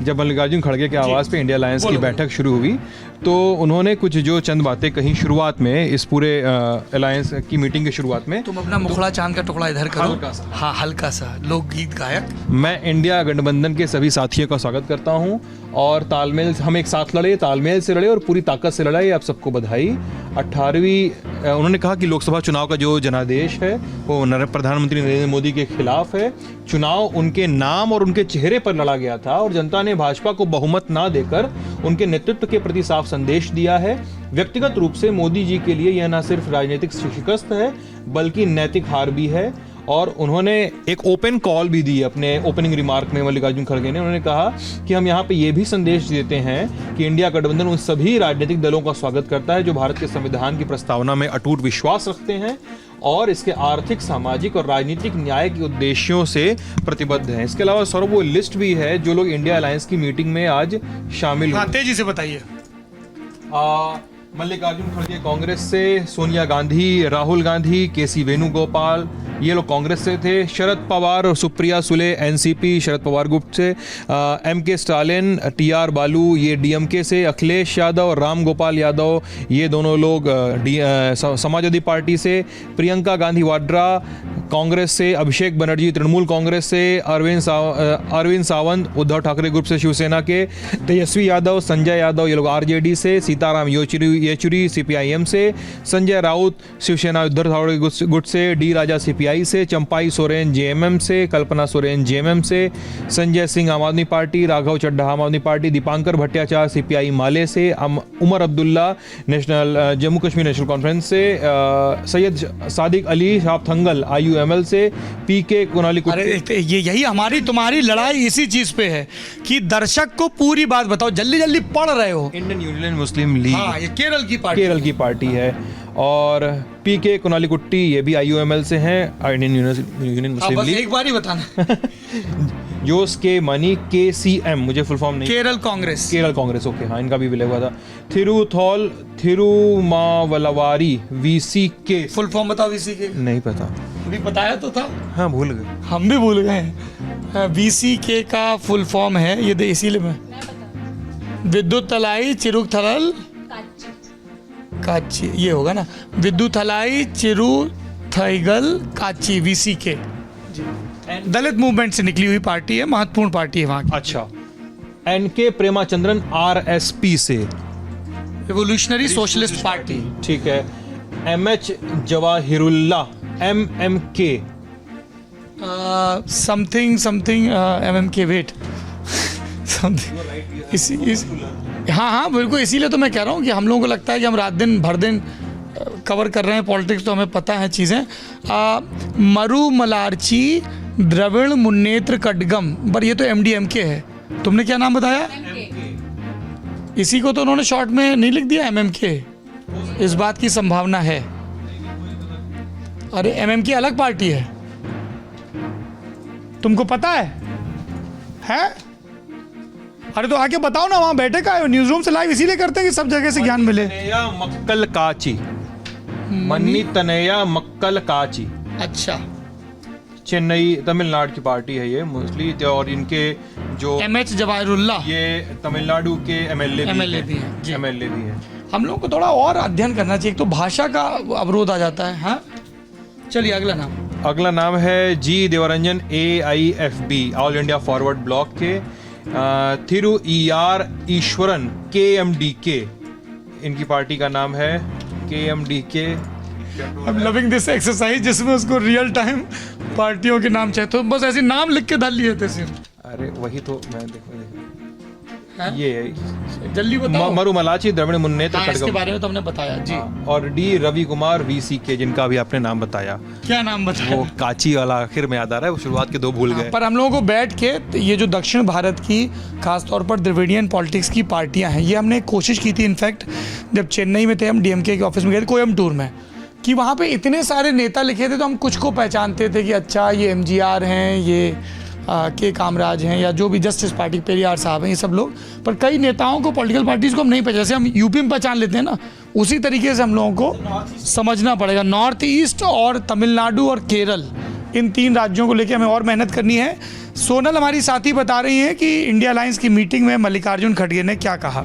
जब मल्लिकार्जुन खड़गे के आवाज पे इंडिया अलायंस की बैठक शुरू हुई तो उन्होंने कुछ जो चंद बातें कही शुरुआत में, इस पूरे अलायंस की मीटिंग की शुरुआत में। तुम अपना मुखड़ा चांद का टुकड़ा इधर करो, हाँ हल्का सा लोकगीत गायक। मैं इंडिया गठबंधन के सभी साथियों का स्वागत करता हूं और तालमेल, हम एक साथ लड़े, तालमेल से लड़े और पूरी ताकत से लड़ाई। आप सबको बधाई। 18वीं उन्होंने कहा कि लोकसभा चुनाव का जो जनादेश है वो प्रधानमंत्री नरेंद्र मोदी के खिलाफ है। चुनाव उनके नाम और उनके चेहरे पर लड़ा गया था और जनता ने भाजपा को बहुमत ना देकर उनके नेतृत्व के प्रति साफ संदेश दिया है। व्यक्तिगत रूप से मोदी जी के लिए यह न सिर्फ राजनीतिक शिकस्त है बल्कि नैतिक हार भी है। और उन्होंने एक ओपन कॉल भी दी अपने ओपनिंग रिमार्क में। मल्लिकार्जुन खड़गे ने उन्होंने कहा कि हम यहाँ पे ये भी संदेश देते हैं कि इंडिया गठबंधन उन सभी राजनीतिक दलों का स्वागत करता है जो भारत के संविधान की प्रस्तावना में अटूट विश्वास रखते हैं और इसके आर्थिक, सामाजिक और राजनीतिक न्याय के उद्देश्यों से प्रतिबद्ध हैं। इसके अलावा सौरभ वो लिस्ट भी है जो लोग इंडिया अलायंस की मीटिंग में आज शामिल हुए। तेजी से बताइए। मल्लिकार्जुन खड़गे कांग्रेस से, सोनिया गांधी, राहुल गांधी, केसी वेणुगोपाल, ये लोग कांग्रेस से थे। शरद पवार और सुप्रिया सुले एनसीपी, शरद पवार गुट से। एमके स्टालिन, टीआर बालू ये डीएमके से। अखिलेश यादव और राम गोपाल यादव ये दोनों लोग समाजवादी पार्टी से। प्रियंका गांधी वाड्रा कांग्रेस से अभिषेक बनर्जी, तृणमूल कांग्रेस से अरविंद सावंत, उद्धव ठाकरे ग्रुप से शिवसेना के तेजस्वी यादव, संजय यादव ये लोग आरजेडी से, सीताराम येचुरी सीपीआईएम से, संजय राउत शिवसेना उद्धव ठाकरे गुट से, डी राजा सीपीआई से, चंपाई सोरेन जेएमएम से, कल्पना सोरेन जेएमएम से, संजय सिंह आम Aadmi party, Raghav Chadha Aam Aadmi party, Dipankar Bhattacharya CPI Male से, Omar Abdullah National Jammu Kashmir National Conference से, सैयद सादिक अली शापथंगल आईयूएमएल से, पीके कुनाली अरे ये यही हमारी तुम्हारी लड़ाई इसी चीज पे है कि दर्शक को पूरी बात बताओ, जल्दी जल्दी पढ़ रहे हो। इंडियन यूनियन मुस्लिम लीग, हाँ, ये केरल की पार्टी है। और पीके कुनाली कुट्टी ये भी आईयूएमएल से हैं, इंडियन यूनियन मुस्लिम लीग। एक बार ही बताना। जोस के मनी केसीएम, मुझे फुल फॉर्म नहीं। केरल कांग्रेस, ओके, हाँ, इनका भी विलय हुआ था। थिरुमावलवारी वीसीके, फुल फॉर्म बताओ। वीसीके नहीं पता, अभी बताया तो था। हाँ, भूल गए, हम भी भूल गए। वीसीके का फुल फॉर्म है ये, इसीलिए मैं विद्युत तलाई चिरुक थरल काची, ये होगा ना, विद्युत थलाई चिरु थैगल काची, वीसीके दलित मूवमेंट से निकली हुई पार्टी है, महत्वपूर्ण पार्टी है वहाँ की। अच्छा। एनके प्रेमाचंद्रन आरएसपी से, रिवोल्यूशनरी सोशलिस्ट पार्टी, ठीक है। MH Jawahirullah MMK, something MMK, wait हाँ बिल्कुल, इसीलिए तो मैं कह रहा हूँ कि हम लोगों को लगता है कि हम रात दिन भर दिन कवर कर रहे हैं पॉलिटिक्स, तो हमें पता है चीज़ें। मरु मलारची द्रविड़ मुन्नेत्र कटगम, पर ये तो एमडीएमके है। तुमने क्या नाम बताया? इसी को तो उन्होंने शॉर्ट में नहीं लिख दिया एमएमके, इस बात की संभावना है। अरे एमएमके अलग पार्टी है, तुमको पता है? अरे तो आके बताओ ना, वहां बैठे का है, न्यूज रूम से लाइव इसीलिए करते हैं कि सब जगह से ज्ञान मिले। मक्कल काची, मन्नी तनया मक्कल काची, अच्छा, चेन्नई तमिलनाडु की पार्टी है ये मोस्टली, और इनके जो एमएच जवाहिरुल्ला ये तमिलनाडु के एमएलए भी हैं। हम लोग को थोड़ा और अध्ययन करना चाहिए, तो भाषा का अवरोध आ जाता है। हाँ, चलिए अगला नाम है जी Devaranjan AIFB, All India Forward Bloc के। थिरु ER ईश्वरन KMDK, इनकी पार्टी का नाम है KMDK। I'm loving this exercise जिसमें उसको रियल टाइम पार्टियों के नाम चाहिए, तो बस ऐसे नाम लिख के डाल लिए थे सिर्फ। अरे वही तो मैं देखो ये जल्दी बताओ। मरु मलाची द्रविड़ मुन्नेत्र कटगम, इसके बारे में तो हमने बताया जी। और डी रवि कुमार VCK, जिनका भी आपने नाम बताया। क्या नाम बताया? वो काची वाला आखिर में याद आ रहा है, वो शुरुआत के 2 भूल गए। पर हम लोगों को बैठ के ये जो दक्षिण भारत की खासतौर पर द्रविडियन पॉलिटिक्स की पार्टियां हैं, ये हमने कोशिश की थी। इनफैक्ट जब चेन्नई में थे, हम DMK के ऑफिस में गए थे कोयम्बटूर में, कि वहाँ पे इतने सारे नेता लिखे थे, तो हम कुछ को पहचानते थे कि अच्छा ये MGR हैं, ये के कामराज हैं, या जो भी जस्टिस पार्टी पेरियार साहब हैं, ये सब लोग। पर कई नेताओं को, पॉलिटिकल पार्टीज़ को हम नहीं पहचान, जैसे हम यूपी में पहचान लेते हैं ना, उसी तरीके से हम लोगों को समझना पड़ेगा। नॉर्थ ईस्ट और तमिलनाडु और केरल, इन 3 राज्यों को लेकर हमें और मेहनत करनी है। सोनल हमारी साथी बता रही हैं कि इंडिया अलायंस की मीटिंग में मल्लिकार्जुन खड़गे ने क्या कहा।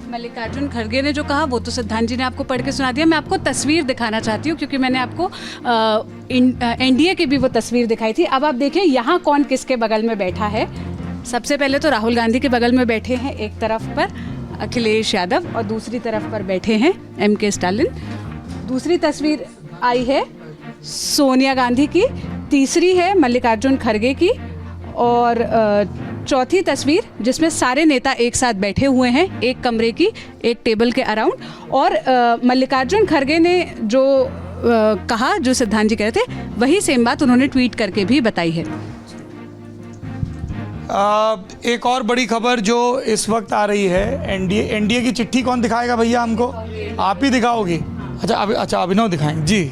मल्लिकार्जुन खड़गे ने जो कहा वो तो सिद्धांत जी ने आपको पढ़ के सुना दिया। मैं आपको तस्वीर दिखाना चाहती हूँ, क्योंकि मैंने आपको NDA की भी वो तस्वीर दिखाई थी। अब आप देखिए यहाँ कौन किसके बगल में बैठा है। सबसे पहले तो राहुल गांधी के बगल में बैठे हैं, एक तरफ पर अखिलेश यादव और दूसरी तरफ पर बैठे हैं MK स्टालिन। दूसरी तस्वीर आई है सोनिया गांधी की, तीसरी है मल्लिकार्जुन खड़गे की, और चौथी तस्वीर जिसमें सारे नेता एक साथ बैठे हुए हैं, एक कमरे की, एक टेबल के अराउंड। और मल्लिकार्जुन खड़गे ने जो कहा, जो सिद्धांत जी कह रहे थे, वही सेम बात उन्होंने ट्वीट करके भी बताई है। एक और बड़ी खबर जो इस वक्त आ रही है, NDA की चिट्ठी कौन दिखाएगा भैया हमको? आप ही दिखाओगे? अच्छा अभिनव दिखाएंगे जी,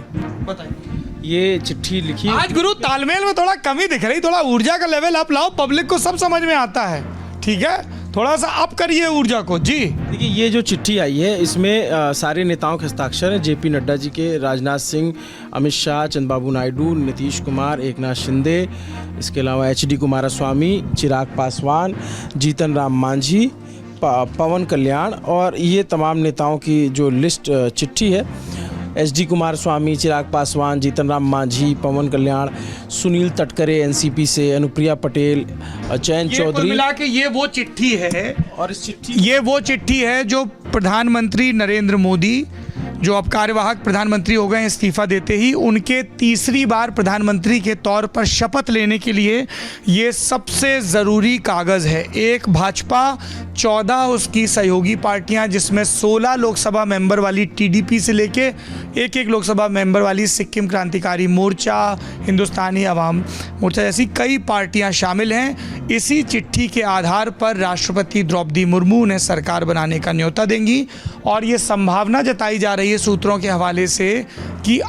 बताइए। ये चिट्ठी लिखी आज गुरु तालमेल में थोड़ा कमी दिख रही, थोड़ा ऊर्जा का लेवल अप लाओ, पब्लिक को सब समझ में आता है, ठीक है? थोड़ा सा अप करिए ऊर्जा को जी। देखिए, ये जो चिट्ठी आई है इसमें सारे नेताओं के हस्ताक्षर हैं। JP नड्डा जी के, राजनाथ सिंह, अमित शाह, चंद्रबाबू नायडू, नीतीश कुमार, एकनाथ शिंदे, इसके अलावा HD कुमारस्वामी, चिराग पासवान, जीतन राम मांझी, पवन कल्याण, और ये तमाम नेताओं की जो लिस्ट चिट्ठी है एचडी कुमारस्वामी, चिराग पासवान, जीतन राम मांझी, पवन कल्याण, सुनील तटकरे एनसीपी से, अनुप्रिया पटेल, चयन ये कुल चौधरी। मिला के ये वो चिट्ठी है, और इस चिट्ठी ये वो चिट्ठी है जो प्रधानमंत्री नरेंद्र मोदी, जो अब कार्यवाहक प्रधानमंत्री हो गए इस्तीफा देते ही, उनके तीसरी बार प्रधानमंत्री के तौर पर शपथ लेने के लिए ये सबसे ज़रूरी कागज़ है। एक भाजपा, 14 उसकी सहयोगी पार्टियां, जिसमें 16 लोकसभा मेंबर वाली टीडीपी से लेके एक लोकसभा मेंबर वाली सिक्किम क्रांतिकारी मोर्चा, हिंदुस्तानी अवाम मोर्चा जैसी कई पार्टियां शामिल हैं। इसी चिट्ठी के आधार पर राष्ट्रपति द्रौपदी मुर्मू उन्हें सरकार बनाने का न्योता देंगी और ये संभावना जताई जा रही है सूत्रों के हवाले से कि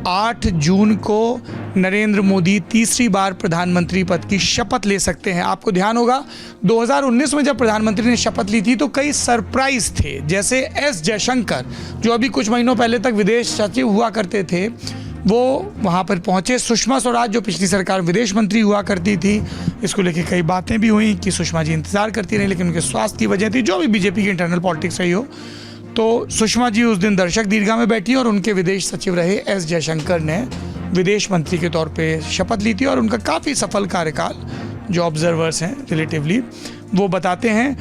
8 जून को नरेंद्र मोदी तीसरी बार प्रधानमंत्री पद की शपथ ले सकते हैं। आपको ध्यान होगा 2019 में जब प्रधानमंत्री ने शपथ ली थी तो कई सरप्राइज थे, जैसे एस जयशंकर जो अभी कुछ महीनों पहले तक विदेश सचिव हुआ करते थे, वो वहाँ पर पहुँचे। सुषमा स्वराज जो पिछली सरकार विदेश मंत्री हुआ करती थी, इसको लेके कई बातें भी हुई कि सुषमा जी इंतज़ार करती रही, लेकिन उनके स्वास्थ्य की वजह थी, जो भी बीजेपी की इंटरनल पॉलिटिक्स रही हो। तो सुषमा जी उस दिन दर्शक दीर्घा में बैठी और उनके विदेश सचिव रहे एस जयशंकर ने विदेश मंत्री के तौर पे शपथ ली थी और उनका काफ़ी सफल कार्यकाल, जो ऑब्जर्वर्स हैं रिलेटिवली वो बताते हैं।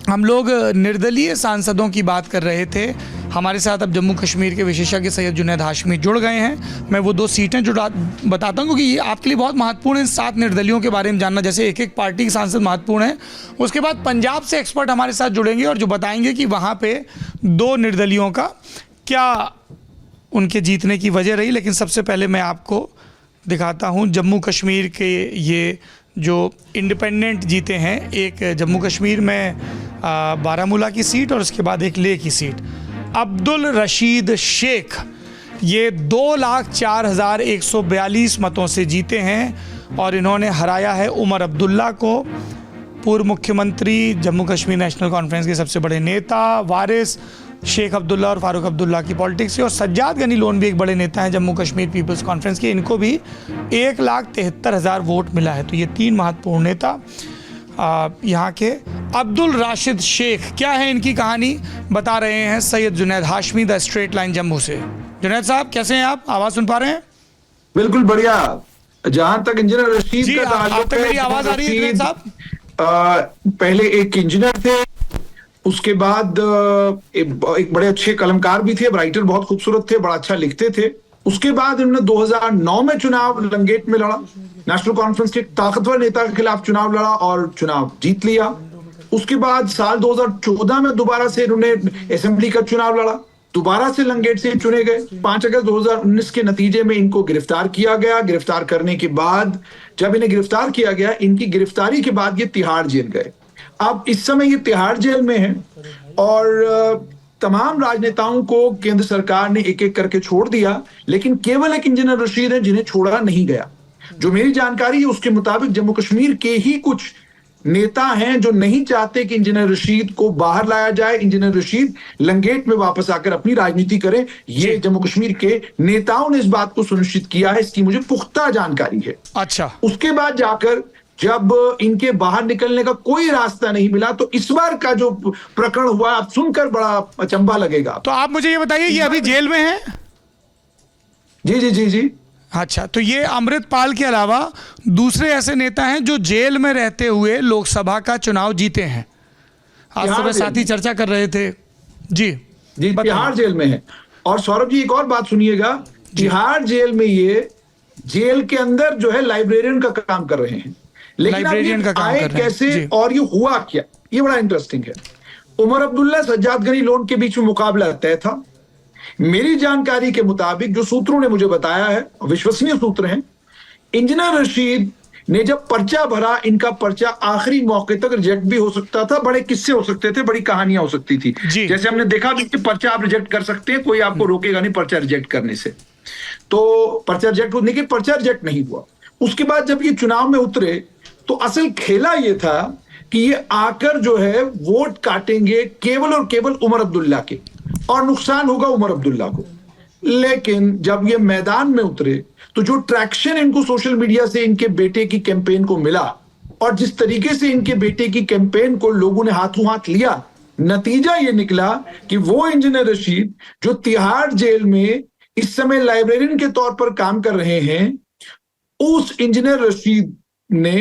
हम लोग निर्दलीय सांसदों की बात कर रहे थे। हमारे साथ अब जम्मू कश्मीर के विशेषज्ञ सैयद जुनैद हाशमी जुड़ गए हैं। मैं वो 2 सीटें बताता हूँ क्योंकि ये आपके लिए बहुत महत्वपूर्ण है, 7 निर्दलियों के बारे में जानना। जैसे एक पार्टी के सांसद महत्वपूर्ण है, उसके बाद पंजाब से एक्सपर्ट हमारे साथ जुड़ेंगे और जो बताएंगे कि वहाँ पे 2 निर्दलियों का क्या उनके जीतने की वजह रही। लेकिन सबसे पहले मैं आपको दिखाता हूँ जम्मू कश्मीर के ये जो इंडिपेंडेंट जीते हैं, एक जम्मू कश्मीर में बारामूला की सीट और उसके बाद एक लेह की सीट। अब्दुल रशीद शेख ये 2,04,142 मतों से जीते हैं और इन्होंने हराया है उमर अब्दुल्ला को, पूर्व मुख्यमंत्री, जम्मू कश्मीर नेशनल कॉन्फ्रेंस के सबसे बड़े नेता, वारिस शेख अब्दुल्ला और फारूक अब्दुल्ला की पॉलिटिक्स से, और सज्जाद गनी लोन भी एक बड़े नेता हैं जम्मू कश्मीर पीपल्स कॉन्फ्रेंस के, इनको भी 1,73,000 वोट मिला है। तो ये 3 महत्वपूर्ण नेता यहाँ के। अब्दुल राशिद शेख, क्या है इनकी कहानी, बता रहे हैं Syed Junaid Hashmi the straight line Jammu से। जुनैद साहब कैसे हैं आप, आवाज़ सुन पा रहे हैं? बिल्कुल बढ़िया। जहां तक इंजीनियर रशीद जी, का आप तक मेरी आवाज़ आ रही है जुनैद साहब? पहले एक इंजीनियर थे, उसके बाद एक बड़े अच्छे कलमकार भी थे, राइटर बहुत खूबसूरत थे, बड़ा अच्छा लिखते थे। उसके बाद इन्होंने 2009 में चुनाव लंगेट में लड़ा, नेशनल कॉन्फ्रेंस के ताकतवर नेता के खिलाफ चुनाव लड़ा और चुनाव जीत लिया। उसके बाद साल 2014 में दोबारा से इन्होंने असेंबली का चुनाव लड़ा, दोबारा से लंगेट से चुने गए। 5 अगस्त 2019 के नतीजे में इनको गिरफ्तार किया गया। गिरफ्तार करने के बाद जब इन्हें गिरफ्तार किया गया, इनकी गिरफ्तारी के बाद ये तिहाड़ जेल गए। अब इस समय ये तिहाड़ जेल में है और तमाम राजनेताओं को केंद्र सरकार ने एक एक करके छोड़ दिया, लेकिन केवल एक इंजीनियर रशीद है जिन्हें छोड़ा नहीं गया। जो मेरी जानकारी है उसके मुताबिक जम्मू कश्मीर के ही कुछ नेता हैं जो नहीं चाहते कि इंजीनियर रशीद को बाहर लाया जाए, इंजीनियर रशीद लंगेट में वापस आकर अपनी राजनीति करें। ये जम्मू कश्मीर के नेताओं ने इस बात को सुनिश्चित किया है, इसकी मुझे पुख्ता जानकारी है। अच्छा, उसके बाद जाकर जब इनके बाहर निकलने का कोई रास्ता नहीं मिला तो इस बार का जो प्रकरण हुआ आप सुनकर बड़ा अचंभा लगेगा। तो आप मुझे ये बताइए, ये अभी जेल में है? जी जी जी जी। अच्छा, तो ये अमृतपाल के अलावा दूसरे ऐसे नेता हैं जो जेल में रहते हुए लोकसभा का चुनाव जीते हैं। आज सुबह साथी चर्चा कर रहे थे। जी जी, तिहाड़ जेल में है। और सौरभ जी एक और बात सुनिएगा, तिहाड़ जेल में ये जेल के अंदर जो है लाइब्रेरियन का काम कर रहे हैं, लेकिन लाइब्रेरियन का काम कर रहे हैं कैसे और ये हुआ क्या, ये बड़ा इंटरेस्टिंग है। उमर अब्दुल्ला सज्जाद गनी लोन के बीच में मुकाबला तय था। मेरी जानकारी के मुताबिक जो सूत्रों ने मुझे बताया है, विश्वसनीय सूत्र हैं, इंजीनियर रशीद ने जब पर्चा भरा, इनका पर्चा आखिरी मौके तक रिजेक्ट भी हो सकता था, बड़े किस्से हो सकते थे, बड़ी कहानियां हो सकती थी। जैसे हमने देखा कि पर्चा आप रिजेक्ट कर सकते हैं, कोई आपको रोकेगा नहीं पर्चा रिजेक्ट करने से। तो पर्चा रिजेक्ट होने के पर्चा रिजेक्ट नहीं हुआ। उसके बाद जब ये चुनाव में उतरे तो असल खेला ये था कि ये आकर जो है वोट काटेंगे केवल और केवल उमर अब्दुल्ला के, और नुकसान होगा उमर अब्दुल्ला को। लेकिन जब ये मैदान में उतरे तो जो ट्रैक्शन इनको सोशल मीडिया से इनके बेटे की कैंपेन को मिला और जिस तरीके से इनके बेटे की कैंपेन को लोगों ने हाथों हाथ लिया, नतीजा ये निकला कि वो इंजीनियर रशीद जो तिहाड़ जेल में इस समय लाइब्रेरियन के तौर पर काम कर रहे हैं, उस इंजीनियर रशीद ने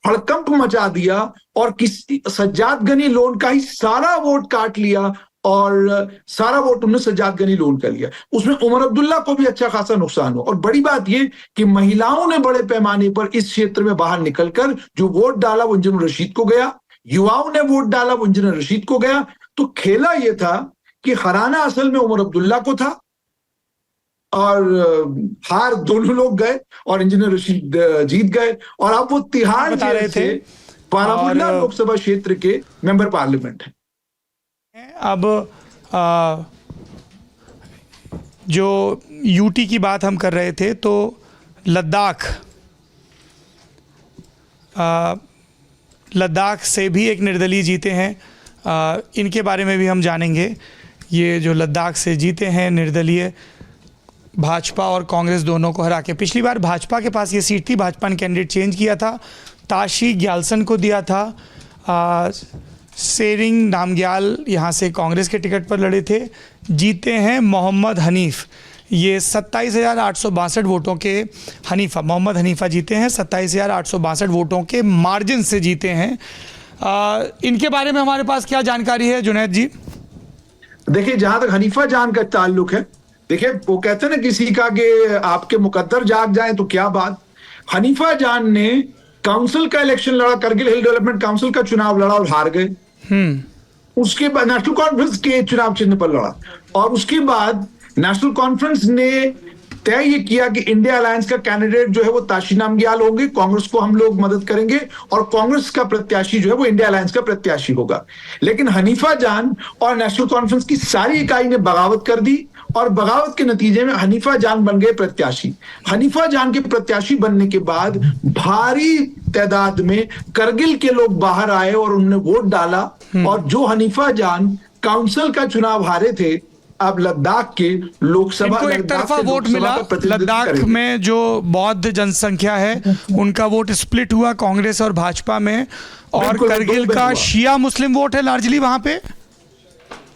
हड़कंप मचा दिया और किसी सज्जाद गनी लोन का ही सारा वोट काट लिया और सारा वोट उन्होंने सज्जाद गनी लोन कर लिया। उसमें उमर अब्दुल्ला को भी अच्छा खासा नुकसान हुआ। और बड़ी बात यह कि महिलाओं ने बड़े पैमाने पर इस क्षेत्र में बाहर निकलकर जो वोट डाला वो इंजीनियर रशीद को गया, युवाओं ने वोट डाला वो इंजीनियर रशीद को गया। तो खेला यह था कि हराना असल में उमर अब्दुल्ला को था और हार दोनों लोग गए और इंजीनियर रशीद जीत गए। और अब वो तिहाड़ जेल से बारामूला लोकसभा क्षेत्र के मेंबर पार्लियामेंट हैं। अब जो यूटी की बात हम कर रहे थे, तो लद्दाख से भी एक निर्दलीय जीते हैं। इनके बारे में भी हम जानेंगे। ये जो लद्दाख से जीते हैं निर्दलीय, भाजपा और कांग्रेस दोनों को हरा के। पिछली बार भाजपा के पास ये सीट थी, भाजपा ने कैंडिडेट चेंज किया था, ताशी ग्यालसन को दिया था। सेरिंग नामग्याल यहाँ से कांग्रेस के टिकट पर लड़े थे, जीते हैं मोहम्मद हनीफ। ये 27,862 वोटों के मोहम्मद हनीफा जीते हैं, 27,862 वोटों के मार्जिन से जीते हैं। इनके बारे में हमारे पास क्या जानकारी है जुनैद जी? देखिए, जहां तक हनीफा जान का ताल्लुक है, देखिए वो कहते हैं ना किसी का कि आपके मुकद्दर जाग जाए तो क्या बात। हनीफा जान ने काउंसिल का इलेक्शन लड़ा, करगिल हिल डेवलपमेंट काउंसिल का चुनाव लड़ा और हार गए। उसके बाद नेशनल कॉन्फ्रेंस के चुनाव चिन्ह पर लड़ा और उसके बाद नेशनल कॉन्फ्रेंस ने तय ये किया कि इंडिया अलायंस का कैंडिडेट जो है वो ताशी नामग्याल होंगे, कांग्रेस को हम लोग मदद करेंगे और कांग्रेस का प्रत्याशी जो है वो इंडिया अलायंस का प्रत्याशी होगा। लेकिन हनीफा जान और नेशनल कॉन्फ्रेंस की सारी इकाई ने बगावत कर दी और बगावत के नतीजे में हनीफा जान बन गए प्रत्याशी। हनीफा जान के प्रत्याशी बनने के बाद भारी तादाद में करगिल के लोग बाहर आए और उन्होंने वोट डाला और जो हनीफा जान काउंसिल का चुनाव हारे थे, अब लद्दाख के लोकसभा इनको एक तरफा वोट मिला। लद्दाख में जो बौद्ध जनसंख्या है उनका वोट स्प्लिट हुआ कांग्रेस और भाजपा में, और करगिल का शिया मुस्लिम वोट है लार्जली वहां पे।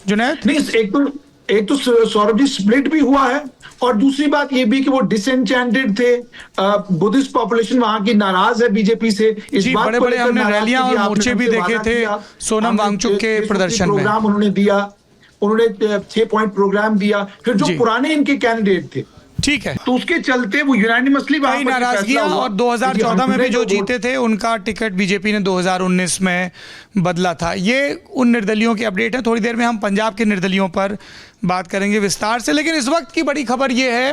जुनैद, नहीं, एक तो सौरभ जी स्प्लिट भी हुआ है और दूसरी बात ये भी कि वो डिसएंचेंटेड थे। बुद्धिस्ट पॉपुलेशन वहां की नाराज है बीजेपी से। इस बात बड़े बड़े हमने रैलियां और मोर्चे भी देखे थे सोनम वांगचुक के प्रदर्शन में। प्रोग्राम उन्होंने दिया, उन्होंने 6 पॉइंट प्रोग्राम दिया। फिर जो पुराने इनके कैंडिडेट थे, ठीक है, तो उसके चलते वो यूनानिमसली नाराजगियां, और 2014 में भी जो जीते थे उनका टिकट बीजेपी ने 2019 में बदला था। ये उन निर्दलियों के अपडेट हैं। थोड़ी देर में हम पंजाब के निर्दलियों पर बात करेंगे विस्तार से, लेकिन इस वक्त की बड़ी खबर ये है,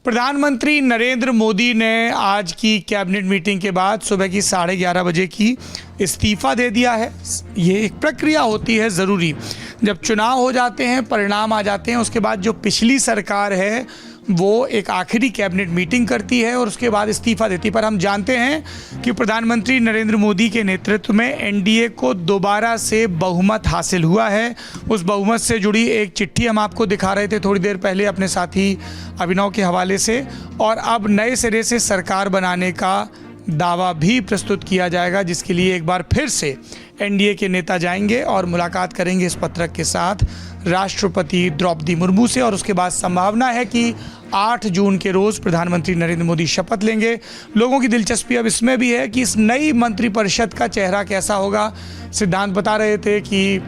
प्रधानमंत्री नरेंद्र मोदी ने आज की कैबिनेट मीटिंग के बाद सुबह की 11:30 बजे की इस्तीफा दे दिया है। ये एक प्रक्रिया होती है ज़रूरी, जब चुनाव हो जाते हैं, परिणाम आ जाते हैं, उसके बाद जो पिछली सरकार है वो एक आखिरी कैबिनेट मीटिंग करती है और उसके बाद इस्तीफा देती है। पर हम जानते हैं कि प्रधानमंत्री नरेंद्र मोदी के नेतृत्व में एनडीए को दोबारा से बहुमत हासिल हुआ है। उस बहुमत से जुड़ी एक चिट्ठी हम आपको दिखा रहे थे थोड़ी देर पहले अपने साथी अभिनव के हवाले से, और अब नए सिरे से सरकार बनाने का दावा भी प्रस्तुत किया जाएगा, जिसके लिए एक बार फिर से एनडीए के नेता जाएंगे और मुलाकात करेंगे इस पत्रक के साथ राष्ट्रपति द्रौपदी मुर्मू से, और उसके बाद संभावना है कि 8 जून के रोज़ प्रधानमंत्री नरेंद्र मोदी शपथ लेंगे। लोगों की दिलचस्पी अब इसमें भी है कि इस नई मंत्रिपरिषद का चेहरा कैसा होगा। सिद्धांत बता रहे थे कि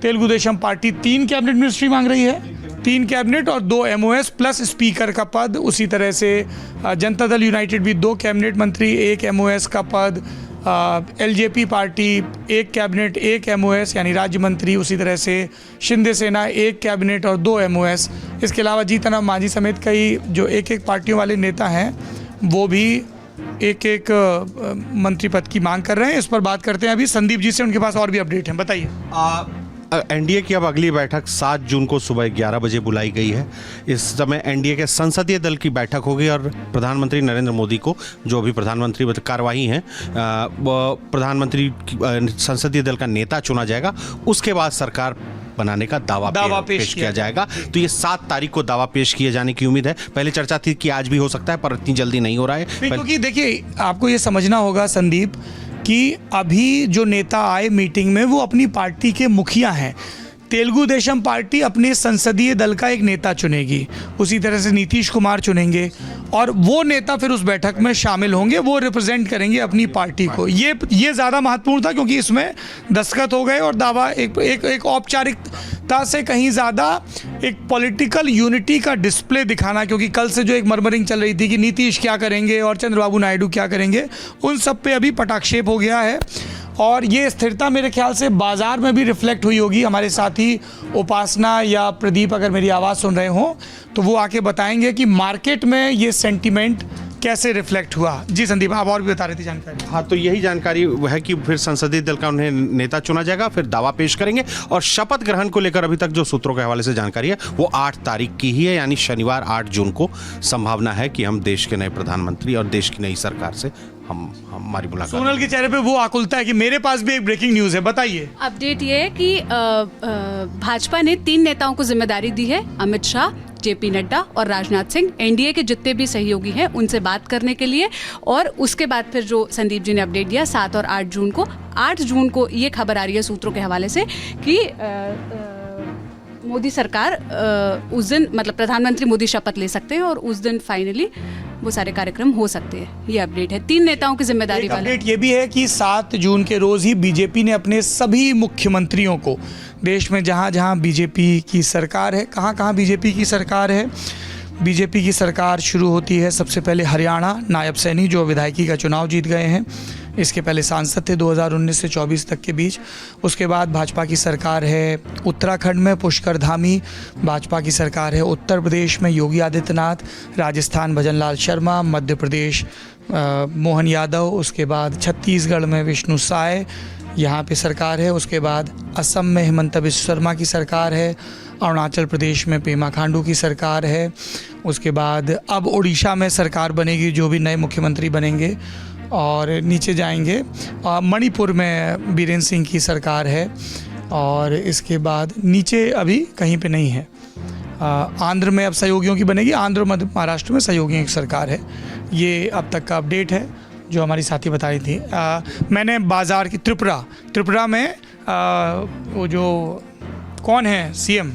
Telugu Desam party 3 cabinet ministry मांग रही है, 3 कैबिनेट और 2 MOS प्लस स्पीकर का पद। उसी तरह से जनता दल यूनाइटेड भी 2 कैबिनेट मंत्री, 1 MOS का पद। LJP पार्टी 1 कैबिनेट 1 MOS यानी राज्य मंत्री। उसी तरह से शिंदे सेना 1 कैबिनेट और 2 MOS। इसके अलावा जीतन राम मांझी समेत कई जो एक पार्टियों वाले नेता हैं वो भी एक मंत्री पद की मांग कर रहे हैं। इस पर बात करते हैं अभी संदीप जी से, उनके पास और भी अपडेट हैं, बताइए। एनडीए की अब अगली बैठक 7 जून को सुबह 11 बजे बुलाई गई है। इस समय एनडीए के संसदीय दल की बैठक होगी और प्रधानमंत्री नरेंद्र मोदी को, जो भी प्रधानमंत्री कार्यवाही हैं, प्रधानमंत्री संसदीय दल का नेता चुना जाएगा। उसके बाद सरकार बनाने का दावा पेश किया जाएगा। तो ये 7 तारीख को दावा पेश किए जाने की उम्मीद है। पहले चर्चा थी कि आज भी हो सकता है, पर इतनी जल्दी नहीं हो रहा है, क्योंकि देखिए आपको ये समझना होगा संदीप कि अभी जो नेता आए मीटिंग में वो अपनी पार्टी के मुखिया हैं। तेलुगु देशम पार्टी अपने संसदीय दल का एक नेता चुनेगी, उसी तरह से नीतीश कुमार चुनेंगे और वो नेता फिर उस बैठक में शामिल होंगे, वो रिप्रेजेंट करेंगे अपनी पार्टी को। ये ज़्यादा महत्वपूर्ण था क्योंकि इसमें दस्तखत हो गए और दावा एक औपचारिकता से कहीं ज़्यादा एक पॉलिटिकल यूनिटी का डिस्प्ले दिखाना, क्योंकि कल से जो एक मरमरिंग चल रही थी कि नीतीश क्या करेंगे और चंद्रबाबू नायडू क्या करेंगे, उन सब पे अभी पटाक्षेप हो गया है। और ये स्थिरता मेरे ख्याल से बाज़ार में भी रिफ्लेक्ट हुई होगी। हमारे साथी उपासना या प्रदीप अगर मेरी आवाज़ सुन रहे हों तो वो आके बताएंगे कि मार्केट में ये सेंटीमेंट कैसे रिफ्लेक्ट हुआ। जी संदीप, आप और भी बता रहे थे जानकारी। हाँ, तो यही जानकारी है कि फिर संसदीय दल का उन्हें नेता चुना जाएगा, फिर दावा पेश करेंगे और शपथ ग्रहण को लेकर अभी तक जो सूत्रों के हवाले से जानकारी है वो 8 तारीख की ही है, यानी शनिवार 8 जून को संभावना है कि हम देश के नए प्रधानमंत्री और देश की नई सरकार से हमारी मुलाकात। सोनल के चेहरे पे वो आकुलता है कि मेरे पास भी एक ब्रेकिंग न्यूज़ है, बताइए। अपडेट ये है कि भाजपा ने 3 नेताओं को जिम्मेदारी दी है, अमित शाह, जेपी नड्डा और राजनाथ सिंह, एनडीए के जितने भी सहयोगी हैं उनसे बात करने के लिए। और उसके बाद फिर जो संदीप जी ने अपडेट दिया 7 और 8 जून को, 8 जून को ये खबर आ रही है सूत्रों के हवाले से कि मोदी सरकार उस दिन, मतलब प्रधानमंत्री मोदी शपथ ले सकते हैं और उस दिन फाइनली वो सारे कार्यक्रम हो सकते हैं। ये अपडेट है 3 नेताओं की जिम्मेदारी वाला। अपडेट ये भी है कि 7 जून के रोज ही बीजेपी ने अपने सभी मुख्यमंत्रियों को, देश में जहाँ जहाँ बीजेपी की सरकार है, कहाँ बीजेपी की सरकार है, बीजेपी की सरकार शुरू होती है सबसे पहले हरियाणा, नायब सैनी जो विधायकी का चुनाव जीत गए हैं, इसके पहले सांसद थे 2019 से 24 तक के बीच। उसके बाद भाजपा की सरकार है उत्तराखंड में पुष्कर धामी, भाजपा की सरकार है उत्तर प्रदेश में योगी आदित्यनाथ, राजस्थान भजनलाल शर्मा, मध्य प्रदेश मोहन यादव, उसके बाद छत्तीसगढ़ में विष्णु साय यहाँ पे सरकार है, उसके बाद असम में हिमंत बिस्व शर्मा की सरकार है, अरुणाचल प्रदेश में पेमा खांडू की सरकार है, उसके बाद अब उड़ीसा में सरकार बनेगी, जो भी नए मुख्यमंत्री बनेंगे, और नीचे जाएंगे मणिपुर में बीरेंद्र सिंह की सरकार है, और इसके बाद नीचे अभी कहीं पे नहीं है। आंध्र में अब सहयोगियों की बनेगी, आंध्र मध्य महाराष्ट्र में सहयोगियों की सरकार है। ये अब तक का अपडेट है जो हमारी साथी बता रही थी। मैंने बाज़ार की त्रिपुरा में वो जो कौन है सीएम,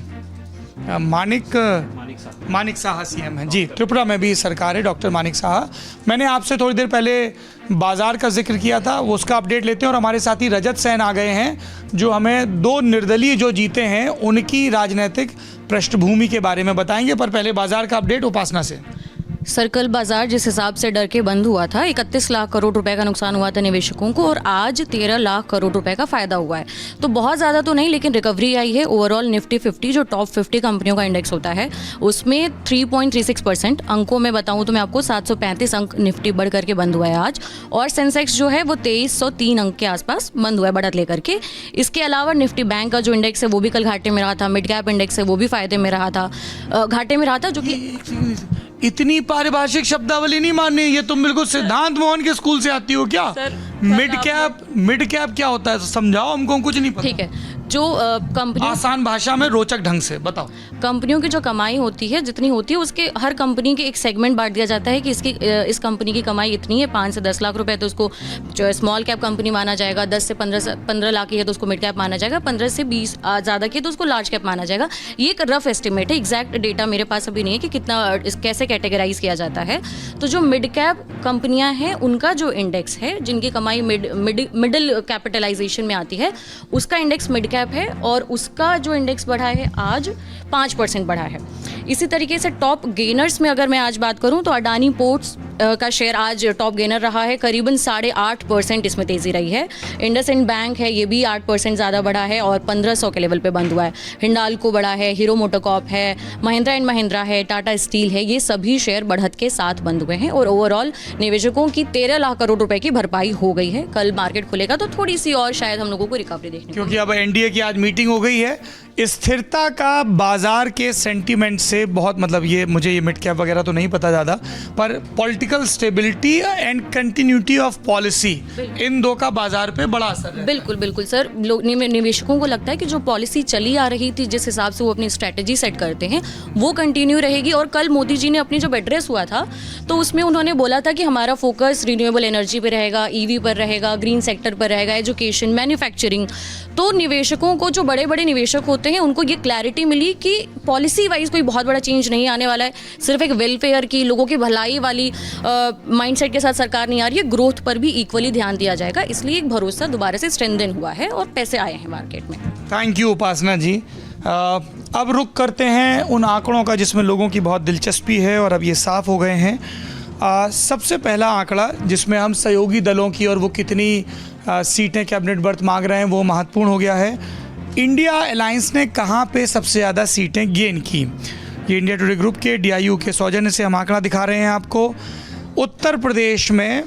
मानिक साहा सीएम है जी, त्रिपुरा में भी सरकार है, डॉक्टर मानिक साहा। मैंने आपसे थोड़ी देर पहले बाजार का जिक्र किया था, वो उसका अपडेट लेते हैं और हमारे साथी रजत सेन आ गए हैं जो हमें 2 निर्दलीय जो जीते हैं उनकी राजनीतिक पृष्ठभूमि के बारे में बताएंगे। पर पहले बाजार का अपडेट उपासना से। सर्कल बाजार जिस हिसाब से डर के बंद हुआ था, 31 लाख करोड़ रुपए का नुकसान हुआ था निवेशकों को और आज 13 लाख करोड़ रुपए का फायदा हुआ है। तो बहुत ज़्यादा तो नहीं, लेकिन रिकवरी आई है। ओवरऑल निफ्टी 50 जो टॉप 50 कंपनियों का इंडेक्स होता है उसमें 3.36%, अंकों में बताऊं तो मैं आपको 735 अंक निफ्टी बढ़ करके बंद हुआ है आज, और सेंसेक्स जो है वो 2303 अंक के आसपास बंद हुआ है बढ़त लेकर के। इसके अलावा निफ्टी बैंक का जो इंडेक्स है वो भी कल घाटे में रहा था, मिड कैप इंडेक्स है वो भी फायदे में रहा था, घाटे में रहा था, जो कि इतनी पारिभाषिक शब्दावली नहीं माननी, ये तुम बिल्कुल सिद्धांत मोहन के स्कूल से आती हो क्या? मिड कैप क्या होता है समझाओ हमको, कुछ नहीं पता। ठीक है, जो कंपनी आसान भाषा में रोचक ढंग से बताओ। कंपनियों की जो कमाई होती है जितनी होती है उसके हर कंपनी के एक सेगमेंट बांट दिया जाता है कि इस कंपनी की कमाई इतनी है, 5 से 10 लाख रुपए तो उसको जो स्मॉल कैप कंपनी माना जाएगा, 10 से 15 लाख की है तो उसको मिड कैप माना जाएगा, 15 से 20 ज़्यादा की है तो उसको लार्ज कैप माना जाएगा। ये एक रफ एस्टिमेट है, एग्जैक्ट डेटा मेरे पास अभी नहीं है कि कितना कैसे कैटेगराइज किया जाता है। तो जो मिड कैप कंपनियां हैं उनका जो इंडेक्स है, जिनकी कमाई मिडिल कैपिटलाइजेशन में आती है, उसका इंडेक्स मिड कैप है और उसका जो इंडेक्स बढ़ा है आज 5% बढ़ा है। इसी तरीके से टॉप गेनर्स में अगर मैं आज बात करूं तो अडानी पोर्ट्स का शेयर आज टॉप गेनर रहा है, करीबन 8.5% इसमें तेजी रही है। इंडसइंड बैंक है, ये भी 8% ज़्यादा बढ़ा है और 1500 के लेवल पे बंद हुआ है। हिंडाल्को बढ़ा है, हीरो मोटोकॉर्प है, महिंद्रा एंड महिंद्रा है, टाटा स्टील है, ये सभी शेयर बढ़त के साथ बंद हुए हैं और ओवरऑल निवेशकों की 13 लाख करोड़ रुपए की भरपाई हो गई है। कल मार्केट खुलेगा तो थोड़ी सी और शायद हम लोगों को रिकवरी देखने, क्योंकि अब एनडीए की आज मीटिंग हो गई है। स्थिरता का बाजार के सेंटीमेंट से बहुत, मतलब ये मुझे ये मिड कैप वगैरह तो नहीं पता ज़्यादा, पर political stability and continuity of policy, इन दो का बाजार पे बड़ा असर है। बिल्कुल सर, निवेशकों को लगता है कि जो पॉलिसी चली आ रही थी, जिस हिसाब से वो अपनी स्ट्रेटेजी सेट करते हैं वो कंटिन्यू रहेगी। और कल मोदी जी ने अपनी जब एड्रेस हुआ था तो उसमें उन्होंने बोला था कि हमारा फोकस रिन्यूएबल एनर्जी पर रहेगा, ईवी पर रहेगा, ग्रीन सेक्टर पर रहेगा, एजुकेशन, मैन्युफैक्चरिंग। तो निवेशकों को, जो बड़े बड़े निवेशक होते होते हैं उनको ये क्लैरिटी मिली कि पॉलिसी वाइज कोई बहुत बड़ा चेंज नहीं आने वाला है, सिर्फ एक वेलफेयर की, लोगों की भलाई वाली माइंडसेट के साथ सरकार नहीं आ रही है, ग्रोथ पर भी इक्वली ध्यान दिया जाएगा, इसलिए एक भरोसा दोबारा से स्ट्रेंथन हुआ है और पैसे आए हैं मार्केट में। थैंक यू उपासना जी। अब रुक करते हैं उन आंकड़ों का जिसमें लोगों की बहुत दिलचस्पी है और अब ये साफ हो गए हैं। सबसे पहला आंकड़ा जिसमें हम सहयोगी दलों की और वो कितनी सीटें कैबिनेट बर्थ मांग रहे हैं वो महत्वपूर्ण हो गया है। इंडिया अलायंस ने कहाँ पे सबसे ज़्यादा सीटें गेन की, ये इंडिया टुडे ग्रुप के DIU के सौजन्य से हम आंकड़ा दिखा रहे हैं आपको। उत्तर प्रदेश में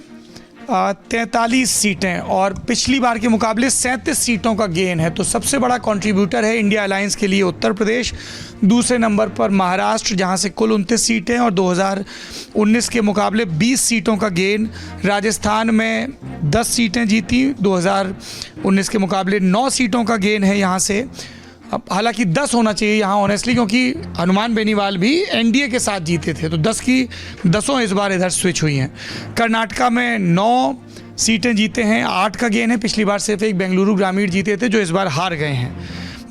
43 सीटें और पिछली बार के मुकाबले 37 सीटों का गेन है, तो सबसे बड़ा कंट्रीब्यूटर है इंडिया अलायंस के लिए उत्तर प्रदेश। दूसरे नंबर पर महाराष्ट्र जहां से कुल 29 सीटें और 2019 के मुकाबले 20 सीटों का गेन। राजस्थान में 10 सीटें जीती, 2019 के मुकाबले 9 सीटों का गेन है यहाँ से। अब हालांकि 10 होना चाहिए यहाँ ऑनेस्टली, क्योंकि हनुमान बेनीवाल भी NDA के साथ जीते थे, तो 10 की 10 इस बार इधर स्विच हुई हैं। कर्नाटका में 9 सीटें जीते हैं, 8 का गेन है, पिछली बार सिर्फ एक बेंगलुरु ग्रामीण जीते थे जो इस बार हार गए हैं।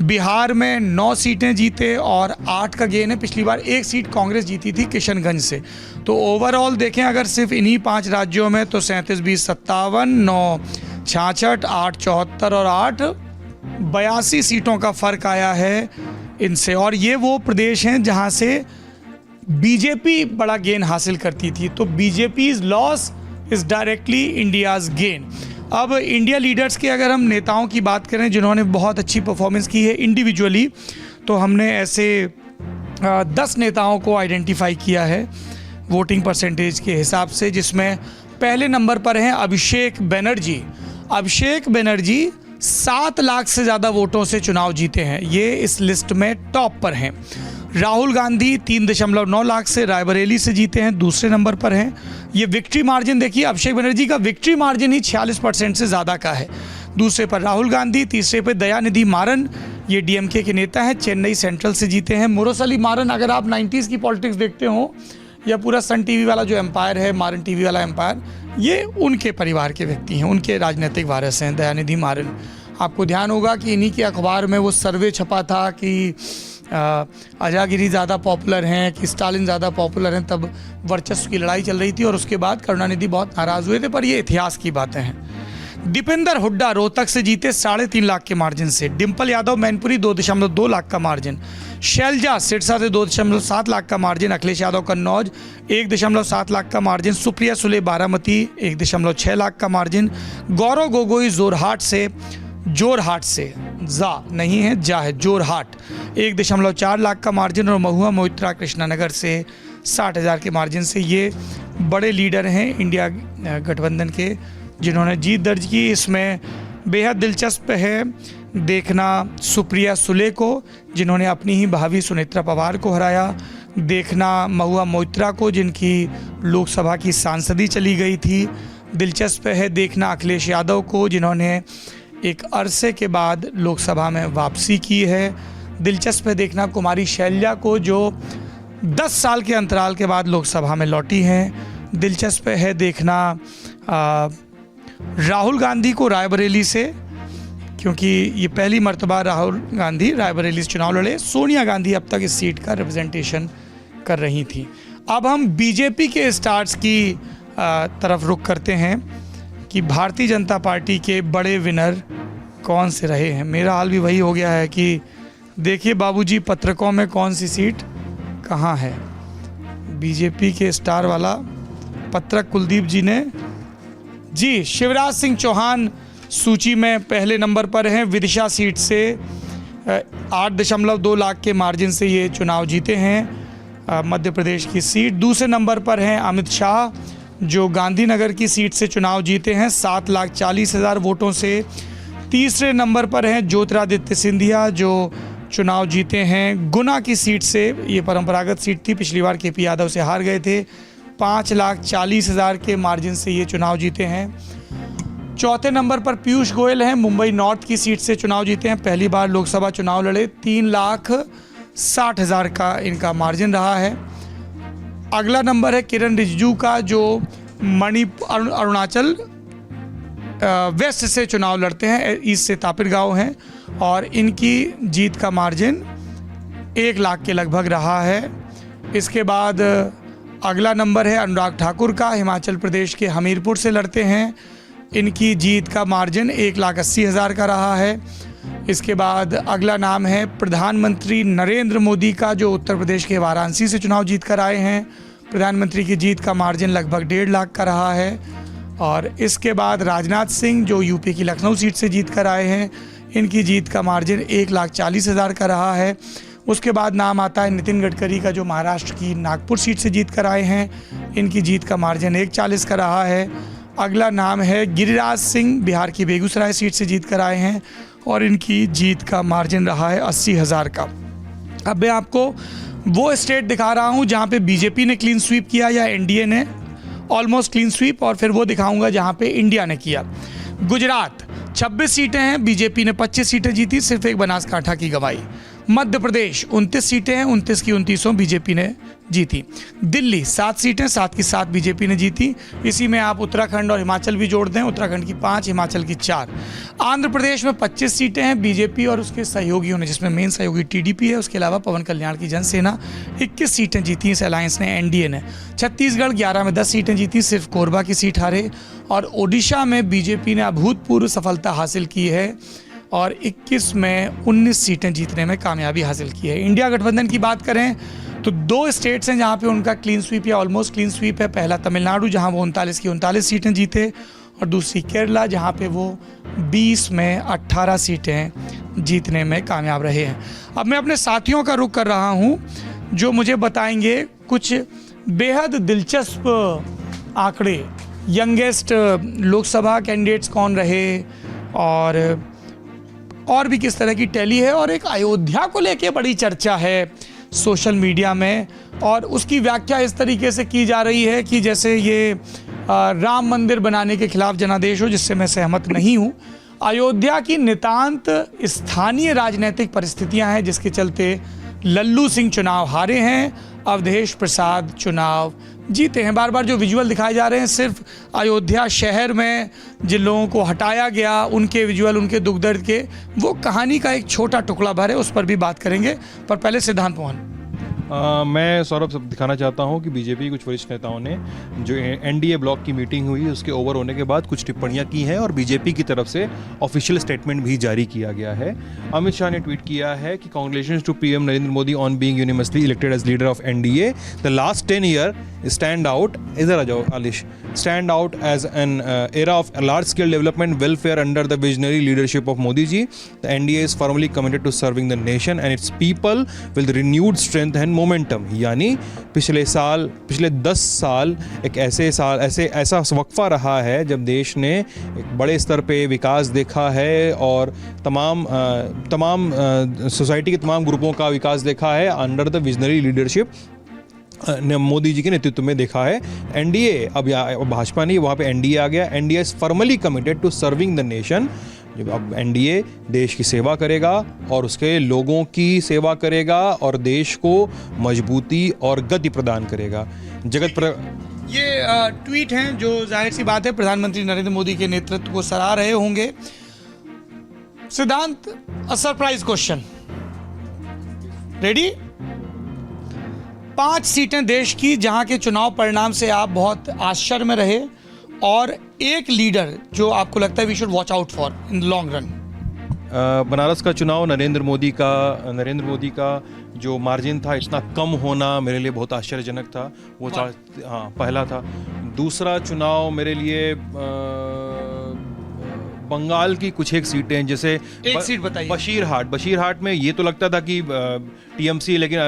बिहार में 9 सीटें जीते और 8 का गेन है, पिछली बार 1 सीट कांग्रेस जीती थी किशनगंज से। तो ओवरऑल देखें अगर सिर्फ इन्हीं 5 राज्यों में तो 37, 20, 57, 9, 66, 8, 74 और 8 82 सीटों का फर्क आया है इनसे। और ये वो प्रदेश हैं जहां से बीजेपी बड़ा गेन हासिल करती थी, तो BJP's loss is directly India's gain. अब इंडिया लीडर्स के अगर हम नेताओं की बात करें जिन्होंने बहुत अच्छी परफॉर्मेंस की है इंडिविजुअली, तो हमने ऐसे 10 नेताओं को आइडेंटिफाई किया है वोटिंग परसेंटेज के हिसाब से, जिसमें पहले नंबर पर हैं अभिषेक बनर्जी। अभिषेक बनर्जी 7 लाख से ज़्यादा वोटों से चुनाव जीते हैं, ये इस लिस्ट में टॉप पर हैं। राहुल गांधी 3.9 लाख से रायबरेली से जीते हैं, दूसरे नंबर पर हैं। ये विक्ट्री मार्जिन देखिए, अभिषेक बनर्जी का विक्ट्री मार्जिन ही 46% से ज़्यादा का है। दूसरे पर राहुल गांधी, तीसरे पर दयानिधि मारन, ये DMK के नेता हैं, चेन्नई सेंट्रल से जीते हैं। मुरसली मारन, अगर आप 90s की पॉलिटिक्स देखते हो या पूरा सन TV वाला जो एम्पायर है, मारन TV वाला एम्पायर, ये उनके परिवार के व्यक्ति हैं, उनके राजनीतिक वारिस हैं दयानिधि मारन। आपको ध्यान होगा कि इन्हीं के अखबार में वो सर्वे छपा था कि आजागिरी ज़्यादा पॉपुलर हैं कि स्टालिन ज़्यादा पॉपुलर हैं, तब वर्चस्व की लड़ाई चल रही थी और उसके बाद करुणानिधि बहुत नाराज़ हुए थे, पर ये इतिहास की बातें हैं। दीपेंद्र हुड्डा रोहतक से जीते 3.5 लाख के मार्जिन से। डिम्पल यादव मैनपुरी 2.2 लाख का मार्जिन। शैलजा सिरसा से 2.7 लाख का मार्जिन। अखिलेश यादव कन्नौज 1.7 लाख का मार्जिन। सुप्रिया सुले बारामती 1.6 लाख का मार्जिन। गौरव गोगोई जोरहाट से जा नहीं है, जा है, जोरहाट 1.4 लाख का मार्जिन। और महुआ मोइत्रा कृष्णानगर से 60,000 के मार्जिन से। ये बड़े लीडर हैं इंडिया गठबंधन के जिन्होंने जीत दर्ज की। इसमें बेहद दिलचस्प है देखना सुप्रिया सुले को, जिन्होंने अपनी ही भाभी सुनेत्रा पवार को हराया। देखना महुआ मोइत्रा को, जिनकी लोकसभा की सांसदी चली गई थी। दिलचस्प है देखना अखिलेश यादव को, जिन्होंने एक अरसे के बाद लोकसभा में वापसी की है। दिलचस्प है देखना कुमारी शैलजा को, जो 10 साल के अंतराल के बाद लोकसभा में लौटी हैं। दिलचस्प है देखना राहुल गांधी को रायबरेली से, क्योंकि ये पहली मर्तबा राहुल गांधी रायबरेली से चुनाव लड़े। सोनिया गांधी अब तक इस सीट का रिप्रेजेंटेशन कर रही थी। अब हम बीजेपी के स्टार्स की तरफ रुख करते हैं कि भारतीय जनता पार्टी के बड़े विनर कौन से रहे हैं। मेरा हाल भी वही हो गया है कि देखिए बाबूजी पत्रकों में कौन सी सीट कहाँ है। बीजेपी के स्टार वाला पत्रक कुलदीप जी ने जी शिवराज सिंह चौहान सूची में पहले नंबर पर हैं। विदिशा सीट से 8.2 लाख के मार्जिन से ये चुनाव जीते हैं, मध्य प्रदेश की सीट। दूसरे नंबर पर हैं अमित शाह, जो गांधीनगर की सीट से चुनाव जीते हैं 7,40,000 वोटों से। तीसरे नंबर पर हैं ज्योतिरादित्य सिंधिया, जो चुनाव जीते हैं गुना की सीट से। ये परंपरागत सीट थी, पिछली बार KP यादव से हार गए थे। 5,40,000 के मार्जिन से ये चुनाव जीते हैं। चौथे नंबर पर पीयूष गोयल हैं, मुंबई नॉर्थ की सीट से चुनाव जीते हैं, पहली बार लोकसभा चुनाव लड़े। 3,60,000 का इनका मार्जिन रहा है। अगला नंबर है किरण रिजिजू का, जो अरुणाचल वेस्ट से चुनाव लड़ते हैं, ईस्ट से तापिर गांव हैं। और इनकी जीत का मार्जिन 1 लाख के लगभग रहा है। इसके बाद अगला नंबर है अनुराग ठाकुर का, हिमाचल प्रदेश के हमीरपुर से लड़ते हैं। इनकी जीत का मार्जिन 1,80,000 का रहा है। इसके बाद अगला नाम है प्रधानमंत्री नरेंद्र मोदी का, जो उत्तर प्रदेश के वाराणसी से चुनाव जीत कर आए हैं। प्रधानमंत्री की जीत का मार्जिन लगभग 1.5 लाख का रहा है। और इसके बाद राजनाथ सिंह, जो यूपी की लखनऊ सीट से जीत कर आए हैं, इनकी जीत का मार्जिन 1,40,000 का रहा है। उसके बाद नाम आता है नितिन गडकरी का, जो महाराष्ट्र की नागपुर सीट से जीत कर आए हैं। इनकी जीत का मार्जिन 1,40,000 का रहा है। अगला नाम है गिरिराज सिंह, बिहार की बेगूसराय सीट से जीत कर आए हैं और इनकी जीत का मार्जिन रहा है 80,000 का। अब मैं आपको वो स्टेट दिखा रहा हूँ जहाँ पे बीजेपी ने क्लीन स्वीप किया या एनडीए ने ऑलमोस्ट क्लीन स्वीप, और फिर वो दिखाऊंगा जहाँ पे इंडिया ने किया। गुजरात 26 सीटें हैं, बीजेपी ने 25 सीटें जीती, सिर्फ एक बनासकांठा की गवाई। मध्य प्रदेश 29 सीटें हैं, 29 की 29 बीजेपी ने जीती। दिल्ली 7 सीटें, 7 की 7 बीजेपी ने जीती। इसी में आप उत्तराखंड और हिमाचल भी जोड़ दें, उत्तराखंड की 5, हिमाचल की 4। आंध्र प्रदेश में 25 सीटें हैं, बीजेपी और उसके सहयोगियों ने, जिसमें मेन सहयोगी टीडीपी है, उसके अलावा पवन कल्याण की जनसेना 21 सीटें जीती इस अलायंस ने, एनडीए ने। छत्तीसगढ़ 11 में 10 सीटें जीती, सिर्फ कोरबा की सीट हारे। और ओडिशा में बीजेपी ने अभूतपूर्व सफलता हासिल की है और 21 में 19 सीटें जीतने में कामयाबी हासिल की है। इंडिया गठबंधन की बात करें तो 2 स्टेट्स हैं जहां पे उनका क्लीन स्वीप या ऑलमोस्ट क्लीन स्वीप है। पहला तमिलनाडु, जहां वो 39 की 39 सीटें जीते, और दूसरी केरला, जहां पे वो 20 में 18 सीटें जीतने में कामयाब रहे हैं। अब मैं अपने साथियों का रुख कर रहा हूं जो मुझे बताएंगे कुछ बेहद दिलचस्प आंकड़े, यंगेस्ट लोकसभा कैंडिडेट्स कौन रहे और भी किस तरह की टैली है। और एक अयोध्या को लेके बड़ी चर्चा है सोशल मीडिया में, और उसकी व्याख्या इस तरीके से की जा रही है कि जैसे ये राम मंदिर बनाने के खिलाफ जनादेश हो, जिससे मैं सहमत नहीं हूँ। अयोध्या की नितांत स्थानीय राजनीतिक परिस्थितियां हैं, जिसके चलते लल्लू सिंह चुनाव हारे हैं, अवधेश प्रसाद चुनाव जीते हैं। बार बार जो विजुअल दिखाए जा रहे हैं, सिर्फ अयोध्या शहर में जिन लोगों को हटाया गया उनके विजुअल, उनके दुख दर्द के, वो कहानी का एक छोटा टुकड़ा भर है, उस पर भी बात करेंगे। पर पहले सिद्धांत मोहन। मैं सौरभ सब दिखाना चाहता हूं कि बीजेपी कुछ वरिष्ठ नेताओं ने जो एनडीए ब्लॉक की मीटिंग हुई उसके ओवर होने के बाद कुछ टिप्पणियां की हैं और बीजेपी की तरफ से ऑफिशियल स्टेटमेंट भी जारी किया गया है। अमित शाह ने ट्वीट किया है कि congratulations to PM Narendra Modi on being universally elected as leader of NDA. The last 10 year stand out, इधर आ जाओ आलिश, stand out as an era of large scale development welfare under the visionary leadership of Modi ji. The NDA is firmly committed to serving the nation and its people with renewed strength and momentum. यानी पिछले 10 साल एक ऐसा वक्फा रहा है जब देश ने एक बड़े स्तर पे विकास देखा है और तमाम सोसाइटी के तमाम ग्रुपों का विकास देखा है under the visionary leadership Modi ji के नेतृत्व में देखा है। एनडीए अब भाजपा नहीं, वहाँ पे एनडीए आ गया। NDA is formally committed to serving the nation. अब एनडीए देश की सेवा करेगा और उसके लोगों की सेवा करेगा और देश को मजबूती और गति प्रदान करेगा। ये ट्वीट हैं जो जाहिर सी बात है प्रधानमंत्री नरेंद्र मोदी के नेतृत्व को सराह रहे होंगे। सिद्धांत, अ सरप्राइज क्वेश्चन, रेडी? 5 सीटें देश की जहां के चुनाव परिणाम से आप बहुत आश्चर्य में रहे, और एक लीडर जो आपको लगता है we should watch out for in the long run. Banaras का चुनाव नरेंद्र मोदी का जो मार्जिन था इतना कम होना मेरे लिए बहुत आश्चर्यजनक था। वो पहला था। दूसरा चुनाव मेरे लिए बंगाल की कुछ एक सीटें, जैसे एक सीट बताइए। बशीरहाट में ये तो लगता था कि टीएमसी लेकिन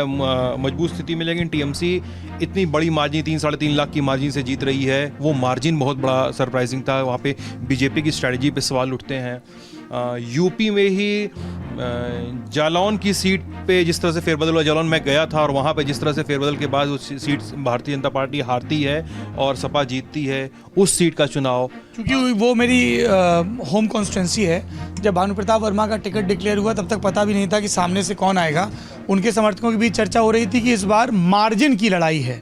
मजबूत स्थिति में, लेकिन टीएमसी इतनी बड़ी मार्जिन 3-3.5 लाख की मार्जिन से जीत रही है, वो मार्जिन बहुत बड़ा सरप्राइजिंग था। वहाँ पे बीजेपी की स्ट्रेटजी पे सवाल उठते हैं। यूपी में ही जालौन की सीट पे जिस तरह से फेरबदल हुआ, जालौन में गया था और वहाँ पे जिस तरह से फेरबदल के बाद उस सीट भारतीय जनता पार्टी हारती है और सपा जीतती है, उस सीट का चुनाव, क्योंकि वो मेरी होम कॉन्स्टिट्यूंसी है। जब भानु प्रताप वर्मा का टिकट डिक्लेयर हुआ तब तक पता भी नहीं था कि सामने से कौन आएगा। उनके समर्थकों के बीच चर्चा हो रही थी कि इस बार मार्जिन की लड़ाई है,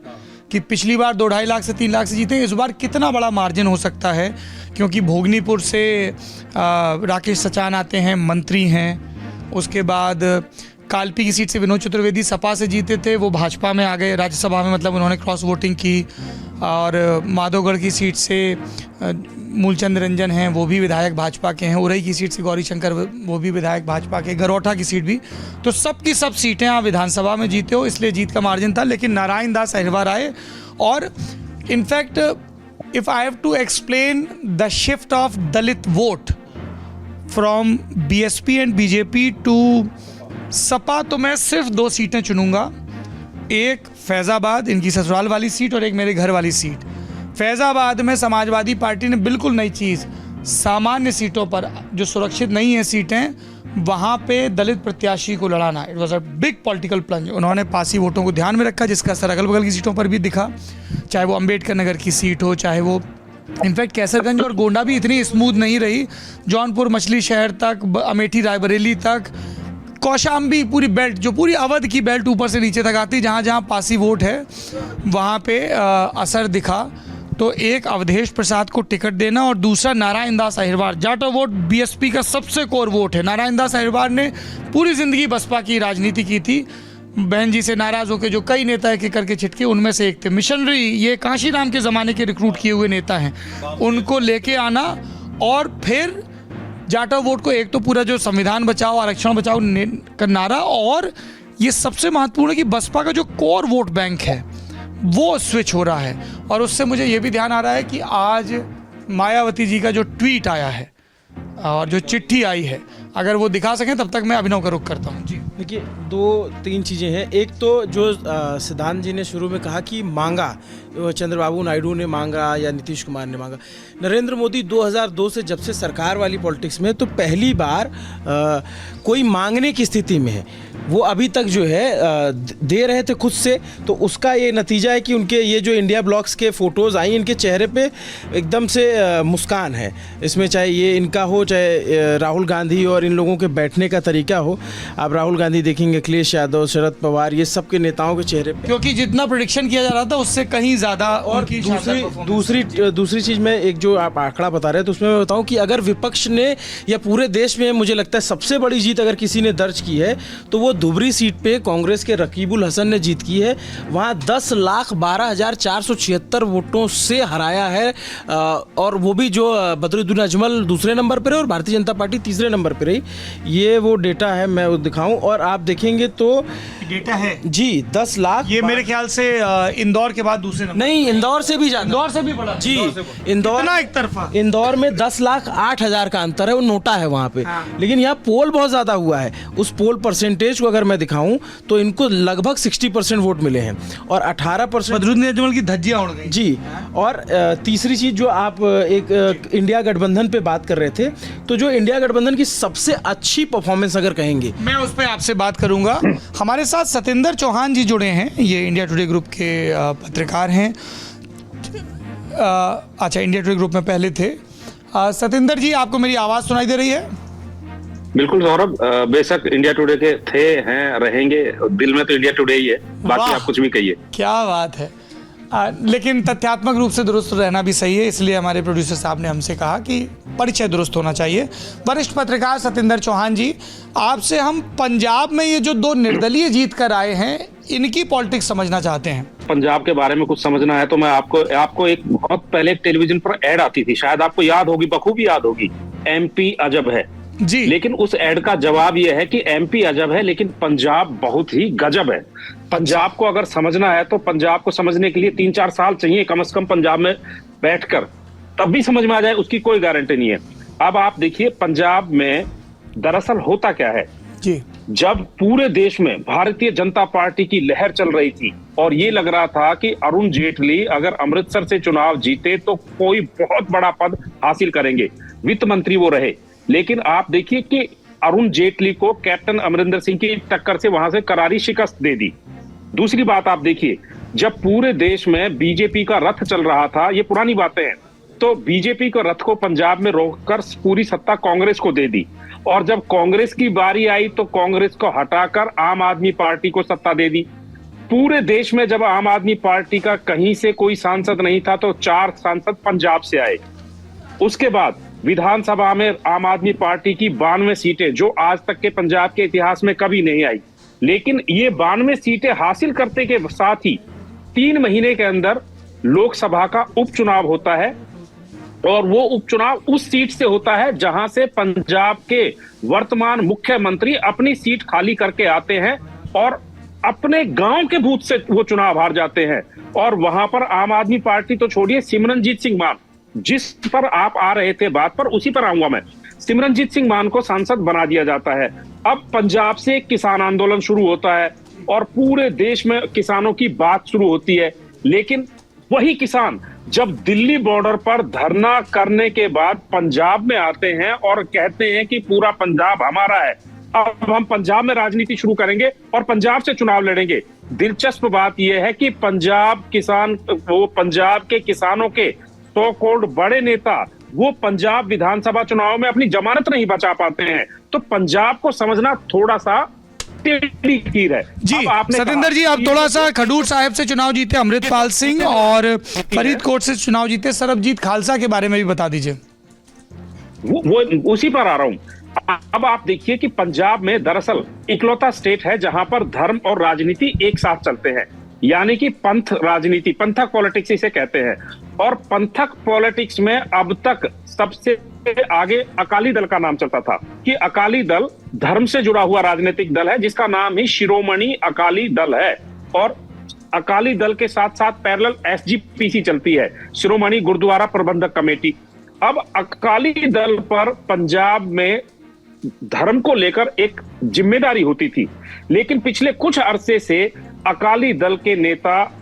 कि पिछली बार 2-2.5 लाख से 3 लाख से जीते, इस बार कितना बड़ा मार्जिन हो सकता है, क्योंकि भोगनीपुर से राकेश सचान आते हैं, मंत्री हैं, उसके बाद कालपी की सीट से विनोद चतुर्वेदी सपा से जीते थे, वो भाजपा में आ गए राज्यसभा में, मतलब उन्होंने क्रॉस वोटिंग की। और माधोगढ़ की सीट से मूलचंद रंजन हैं, वो भी विधायक भाजपा के हैं। उरई की सीट से गौरी शंकर, वो भी विधायक भाजपा के। गरोठा की सीट भी। तो सब की सब सीटें आप विधानसभा में जीते हो, इसलिए जीत का मार्जिन था। लेकिन नारायण दास अहिरवार आए और in fact if I have to explain the shift of Dalit vote from BSP and BJP to Sapa, तो मैं सिर्फ 2 सीटें चुनूंगा। एक फैज़ाबाद, इनकी ससुराल वाली सीट, और एक मेरे घर वाली सीट। फैज़ाबाद में समाजवादी पार्टी ने बिल्कुल नई चीज़, सामान्य सीटों पर जो सुरक्षित नहीं है सीटें, वहाँ पे दलित प्रत्याशी को लड़ाना। It was a big political plunge. उन्होंने पासी वोटों को ध्यान में रखा, जिसका असर अगल बगल की सीटों पर भी दिखा, चाहे वो अम्बेडकर नगर की सीट हो, चाहे वो इनफैक्ट कैसरगंज और गोंडा भी इतनी स्मूथ नहीं रही। जौनपुर मछली शहर तक, अमेठी रायबरेली तक, कौशाम्बी, पूरी बेल्ट, जो पूरी अवध की बेल्ट ऊपर से नीचे तक आती, जहाँ जहाँ पासी वोट है वहाँ पे असर दिखा। तो एक अवधेश प्रसाद को टिकट देना और दूसरा नारायण दास अहिरवार। जाटो वोट बीएसपी का सबसे कोर वोट है। नारायण दास अहिरवार ने पूरी ज़िंदगी बसपा की राजनीति की थी। बहन जी से नाराज़ होकर जो कई नेता एक करके छिटके, उनमें से एक थे मिशनरी, ये काशीराम के ज़माने के रिक्रूट किए हुए नेता हैं, उनको लेके आना और फिर जाटो वोट को, एक तो पूरा जो संविधान बचाओ आरक्षण बचाओ का नारा, और ये सबसे महत्वपूर्ण है कि बसपा का जो कोर वोट बैंक है वो स्विच हो रहा है। और उससे मुझे ये भी ध्यान आ रहा है कि आज मायावती जी का जो ट्वीट आया है और जो चिट्ठी आई है, अगर वो दिखा सकें तब तक मैं अभिनव का रुख करता हूँ। जी देखिए, 2-3 चीज़ें हैं। एक तो जो सिद्धांत जी ने शुरू में कहा कि मांगा, चंद्रबाबू नायडू ने मांगा या नीतीश कुमार ने मांगा। नरेंद्र मोदी 2002 से जब से सरकार वाली पॉलिटिक्स में, तो पहली बार कोई मांगने की स्थिति में है। वो अभी तक जो है दे रहे थे खुद से। तो उसका ये नतीजा है कि उनके ये जो इंडिया ब्लॉक्स के फ़ोटोज़ आई, इनके चेहरे पे एकदम से मुस्कान है। इसमें चाहे ये इनका हो, चाहे राहुल गांधी और इन लोगों के बैठने का तरीका हो। आप राहुल गांधी देखेंगे, अखिलेश यादव, शरद पवार, ये सब के नेताओं के चेहरे पे, क्योंकि जितना प्रेडिक्शन किया जा रहा था उससे कहीं ज़्यादा। और दूसरी चीज़ में, एक जो आप आंकड़ा बता रहे हैं, तो उसमें मैं बताऊं कि अगर विपक्ष ने या पूरे देश में, मुझे लगता है सबसे बड़ी जीत अगर किसी ने दर्ज की है तो वो धुबरी सीट पे कांग्रेस के रकीबुल हसन ने जीत की है। वहाँ 10,12,476 वोटों से हराया है। और वो भी जो बदरुद्दीन अजमल दूसरे नंबर पर है और भारतीय जनता पार्टी तीसरे नंबर पर रही। ये वो डेटा है, मैं वो दिखाऊं और आप देखेंगे तो डेटा है जी 10 लाख। ये मेरे ख्याल से इंदौर के बाद दूसरे नंबर। नहीं, इंदौर से भी ज्यादा, इंदौर से भी बड़ा जी। इंदौर एक तरफा, इंदौर में 10,08,000 का अंतर है, वो नोटा है वहाँ पे। लेकिन यहाँ पोल बहुत ज़्यादा हुआ है। उस पोल परसेंटेज को अगर मैं दिखाऊं तो इनको लगभग 60% वोट मिले हैं और 18% बदरुद्दीन अजमल की धज्जियां उड़ गई जी। और तीसरी चीज़ जो आप एक इंडिया गठबंधन पे बात कर रहे थे, तो जो इंडिया गठबंधन की सबसे अच्छी परफॉर्मेंस अगर कहेंगे, मैं उस पर आपसे बात करूंगा। हमारे साथ सतेंद्र चौहान जी जुड़े हैं, ये इंडिया टुडे ग्रुप के पत्रकार हैं। अच्छा, इंडिया टुडे ग्रुप में पहले थे। सतेंद्र जी, आपको मेरी आवाज़ सुनाई दे रही है? बिल्कुल सौरभ, बेशक इंडिया टुडे के थे, हैं, रहेंगे। दिल में तो इंडिया टुडे ही है, बाकी आप कुछ भी कहिए। क्या बात है। लेकिन तथ्यात्मक रूप से दुरुस्त रहना भी सही है, इसलिए हमारे प्रोड्यूसर साहब ने हमसे कहा कि परिचय दुरुस्त होना चाहिए। वरिष्ठ पत्रकार सतेंद्र चौहान जी, आपसे हम पंजाब में ये जो 2 निर्दलीय जीत कर आए हैं, इनकी पॉलिटिक्स समझना चाहते हैं। पंजाब के बारे में कुछ समझना है तो मैं आपको एक बहुत पहले टेलीविजन पर ऐड आती थी, शायद आपको याद होगी, बखूबी याद होगी, एमपी अजब है जी। लेकिन उस ऐड का जवाब यह है कि एमपी अजब है लेकिन पंजाब बहुत ही गजब है। पंजाब को अगर समझना है तो पंजाब को समझने के लिए 3-4 साल चाहिए कम से कम पंजाब में बैठकर, तब भी समझ में आ जाए, उसकी कोई गारंटी नहीं है। अब आप देखिए पंजाब में दरअसल होता क्या है जी। जब पूरे देश में भारतीय जनता पार्टी की लहर चल रही थी और ये लग रहा था कि अरुण जेटली अगर अमृतसर से चुनाव जीते तो कोई बहुत बड़ा पद हासिल करेंगे, वित्त मंत्री वो रहे, लेकिन आप देखिए कि अरुण जेटली को कैप्टन अमरिंदर सिंह की टक्कर से वहां से करारी शिकस्त दे दी। दूसरी बात आप देखिए, जब पूरे देश में बीजेपी का रथ चल रहा था, ये पुरानी बातें हैं, तो बीजेपी के रथ को पंजाब में रोककर पूरी सत्ता कांग्रेस को दे दी और जब कांग्रेस की बारी आई तो कांग्रेस को हटाकर आम आदमी पार्टी को सत्ता दे दी। पूरे देश में जब आम आदमी पार्टी का कहीं से कोई सांसद नहीं था तो 4 सांसद पंजाब से आए। उसके बाद विधानसभा में आम आदमी पार्टी की 92 सीटें, जो आज तक के पंजाब के इतिहास में कभी नहीं आई। लेकिन ये 92 सीटें हासिल करते के साथ ही 3 महीने के अंदर लोकसभा का उपचुनाव होता है, और वो उपचुनाव उस सीट से होता है जहां से पंजाब के वर्तमान मुख्यमंत्री अपनी सीट खाली करके आते हैं और अपने गांव के बूथ से वो चुनाव हार जाते हैं। और वहां पर आम आदमी पार्टी तो छोड़िए, सिमरनजीत सिंह मान, जिस पर आप आ रहे थे बात पर, उसी पर आऊंगा मैं। सिमरनजीत सिंह मान को सांसद बना दिया जाता है। अब पंजाब से एक किसान आंदोलन शुरू होता है और पूरे देश में किसानों की बात शुरू होती है। लेकिन वही किसान जब दिल्ली बॉर्डर पर धरना करने के बाद पंजाब में आते हैं और कहते हैं कि पूरा पंजाब हमारा है, अब हम पंजाब में राजनीति शुरू करेंगे और पंजाब से चुनाव लड़ेंगे। दिलचस्प बात यह है कि पंजाब के किसानों के सो कॉल्ड बड़े नेता वो पंजाब विधानसभा चुनाव में अपनी जमानत नहीं बचा पाते हैं। तो पंजाब को समझना थोड़ा सा टेढ़ी कीर है जी। सतेंद्र जी, आप थोड़ा सा खडूर साहिब से चुनाव जीते अमृतपाल सिंह और फरीदकोट से चुनाव जीते सरबजीत खालसा के बारे में भी बता दीजिए। वो उसी पर आ रहा हूं। अब आप देखिए कि पंजाब में दरअसल इकलौता स्टेट है जहां पर धर्म और राजनीति एक साथ चलते हैं, यानी कि पंथ राजनीति, पंथक पॉलिटिक्स इसे कहते हैं। और पंथक पॉलिटिक्स में अब तक सबसे आगे अकाली दल का नाम चलता था कि अकाली दल धर्म से जुड़ा हुआ राजनीतिक दल है, जिसका नाम ही शिरोमणि अकाली दल है। और अकाली दल के साथ साथ पैरेलल SGPC चलती है, शिरोमणि गुरुद्वारा प्रबंधक कमेटी। अब अकाली दल पर पंजाब में धर्म को लेकर एक जिम्मेदारी होती थी, लेकिन पिछले कुछ अरसे से अकाली दल के नेता,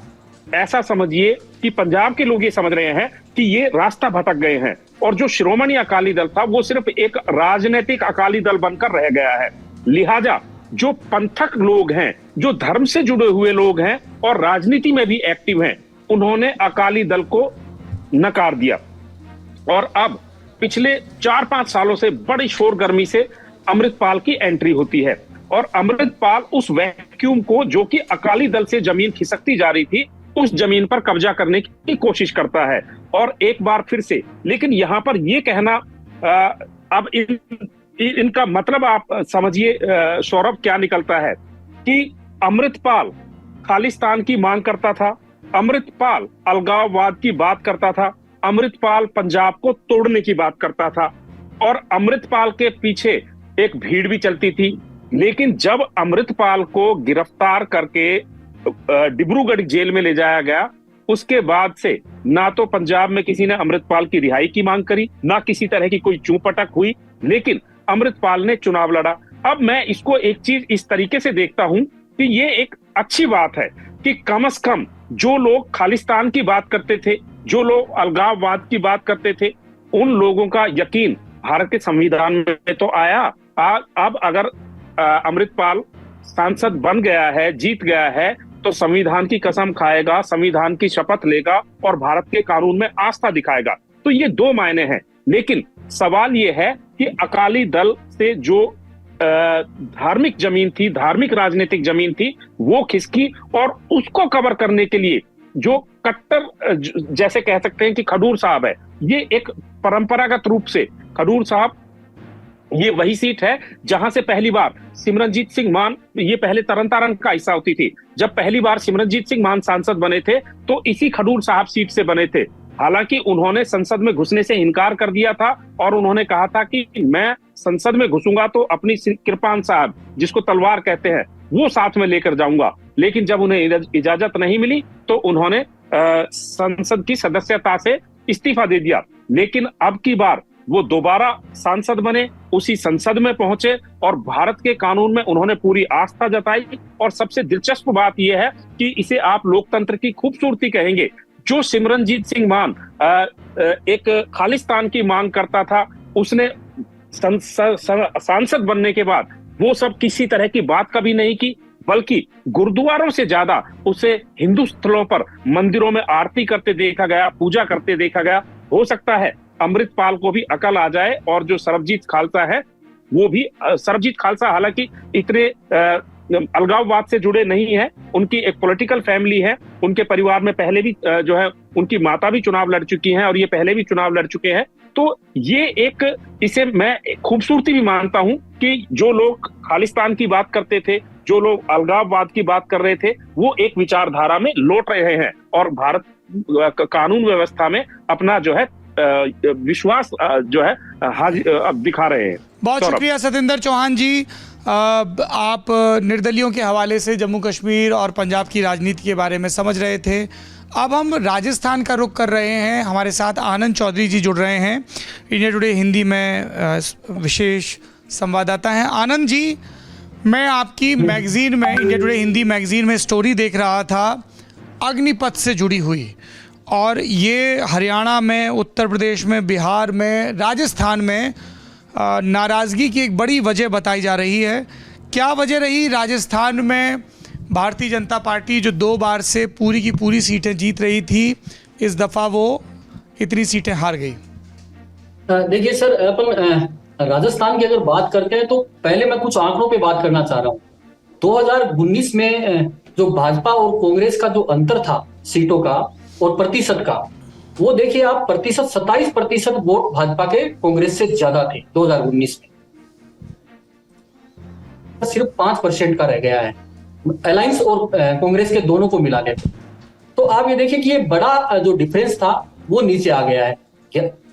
ऐसा समझिए कि पंजाब के लोग ये समझ रहे हैं कि ये रास्ता भटक गए हैं और जो शिरोमणि अकाली दल था वो सिर्फ एक राजनीतिक अकाली दल बनकर रह गया है। लिहाजा जो पंथक लोग हैं, जो धर्म से जुड़े हुए लोग हैं और राजनीति में भी एक्टिव हैं, उन्होंने अकाली दल को नकार दिया। और अब पिछले 4-5 सालों से बड़ी शोरगर्मी से अमृतपाल की एंट्री होती है और अमृतपाल उस वैक्यूम को, जो कि अकाली दल से जमीन खिसकती जा रही थी, उस जमीन पर कब्जा करने की कोशिश करता है। और एक बार फिर से, लेकिन यहां पर यह कहना, अब इनका मतलब आप समझिए सौरभ क्या निकलता है कि अमृतपाल खालिस्तान की मांग करता था, अमृतपाल अलगाववाद की बात करता था, अमृतपाल पंजाब को तोड़ने की बात करता था और अमृतपाल के पीछे एक भीड़ भी चलती थी। लेकिन जब अमृतपाल को गिरफ्तार करके डिब्रूगढ़ जेल में ले जाया गया, उसके बाद से ना तो पंजाब में किसी ने अमृतपाल की रिहाई की मांग करी, ना किसी तरह की कोई चूपटक हुई, लेकिन अमृतपाल ने चुनाव लड़ा। अब मैं इसको एक चीज इस तरीके से देखता हूं कि ये एक अच्छी बात है कि कम से कम जो लोग खालिस्तान की बात करते थे, जो लोग अलगाववाद की बात करते थे, उन लोगों का यकीन भारत के संविधान में तो आया। अब अगर अमृतपाल सांसद बन गया है, जीत गया है, तो संविधान की कसम खाएगा, संविधान की शपथ लेगा और भारत के कानून में आस्था दिखाएगा। तो ये दो मायने हैं। लेकिन सवाल ये है कि अकाली दल से जो धार्मिक जमीन थी, धार्मिक राजनीतिक जमीन थी, वो खिसकी और उसको कवर करने के लिए जो कट्टर, जैसे कह सकते हैं कि खडूर साहब है, ये एक परंपरागत रूप से खडूर साहब, ये वही सीट है जहां से पहली बार सिमरनजीत सिंह मान, ये पहले तरन तारण का हिस्सा होती थी, जब पहली बार सिमरनजीत सिंह मान सांसद बने थे तो इसी खडूर साहब सीट से बने थे। हालांकि उन्होंने संसद में घुसने से इनकार कर दिया था और उन्होंने कहा था कि मैं संसद में घुसूंगा तो अपनी कृपान साहब, जिसको तलवार कहते हैं, वो साथ में लेकर जाऊंगा। लेकिन जब उन्हें इजाजत नहीं मिली तो उन्होंने संसद की सदस्यता से इस्तीफा दे दिया। लेकिन अब की बार वो दोबारा सांसद बने, उसी संसद में पहुंचे और भारत के कानून में उन्होंने पूरी आस्था जताई। और सबसे दिलचस्प बात यह है कि इसे आप लोकतंत्र की खूबसूरती कहेंगे। जो सिमरनजीत सिंह मान एक खालिस्तान की मांग करता था, उसने सांसद बनने के बाद वो सब किसी तरह की बात कभी नहीं की, बल्कि गुरुद्वारों से ज्यादा उसे हिंदू स्थलों पर, मंदिरों में आरती करते देखा गया, पूजा करते देखा गया। हो सकता है अमृतपाल को भी अकल आ जाए और जो सरबजीत खालसा है वो भी, सरबजीत खालसा हालांकि इतने अलगाववाद से जुड़े नहीं है, उनकी एक पॉलिटिकल फैमिली है, उनके परिवार में पहले भी जो है उनकी माता भी चुनाव लड़ चुकी हैं और ये पहले भी चुनाव लड़ चुके हैं। तो ये एक, इसे मैं खूबसूरती भी मानता हूं कि जो लोग खालिस्तान की बात करते थे, जो लोग अलगाववाद की बात कर रहे थे, वो एक विचारधारा में लौट रहे हैं और भारत कानून व्यवस्था में अपना जो है विश्वास जो है दिखा रहे हैं। बहुत शुक्रिया सतेंद्र चौहान जी। आप निर्दलियों के हवाले से जम्मू कश्मीर और पंजाब की राजनीति के बारे में समझ रहे थे। अब हम राजस्थान का रुख कर रहे हैं। हमारे साथ आनंद चौधरी जी जुड़ रहे हैं, इंडिया टुडे हिंदी में विशेष संवाददाता हैं। आनंद जी, मैं आपकी मैगजीन में, इंडिया टुडे हिंदी मैगजीन में स्टोरी देख रहा था अग्निपथ से जुड़ी हुई, और ये हरियाणा में, उत्तर प्रदेश में, बिहार में, राजस्थान में नाराज़गी की एक बड़ी वजह बताई जा रही है। क्या वजह रही राजस्थान में भारतीय जनता पार्टी जो 2 बार से पूरी की पूरी सीटें जीत रही थी, इस दफ़ा वो इतनी सीटें हार गई? देखिए सर, अपन राजस्थान की अगर बात करते हैं तो पहले मैं कुछ आंकड़ों पे बात करना चाह रहा हूँ। 2019 में जो भाजपा और कांग्रेस का जो अंतर था सीटों का और प्रतिशत का, वो देखिए आप, 27% वोट भाजपा के कांग्रेस से ज्यादा थे 2019 में, सिर्फ 5% का रह गया है अलायंस और कांग्रेस के दोनों को मिला लेते। तो आप ये देखिए कि ये बड़ा जो डिफरेंस था वो नीचे आ गया है।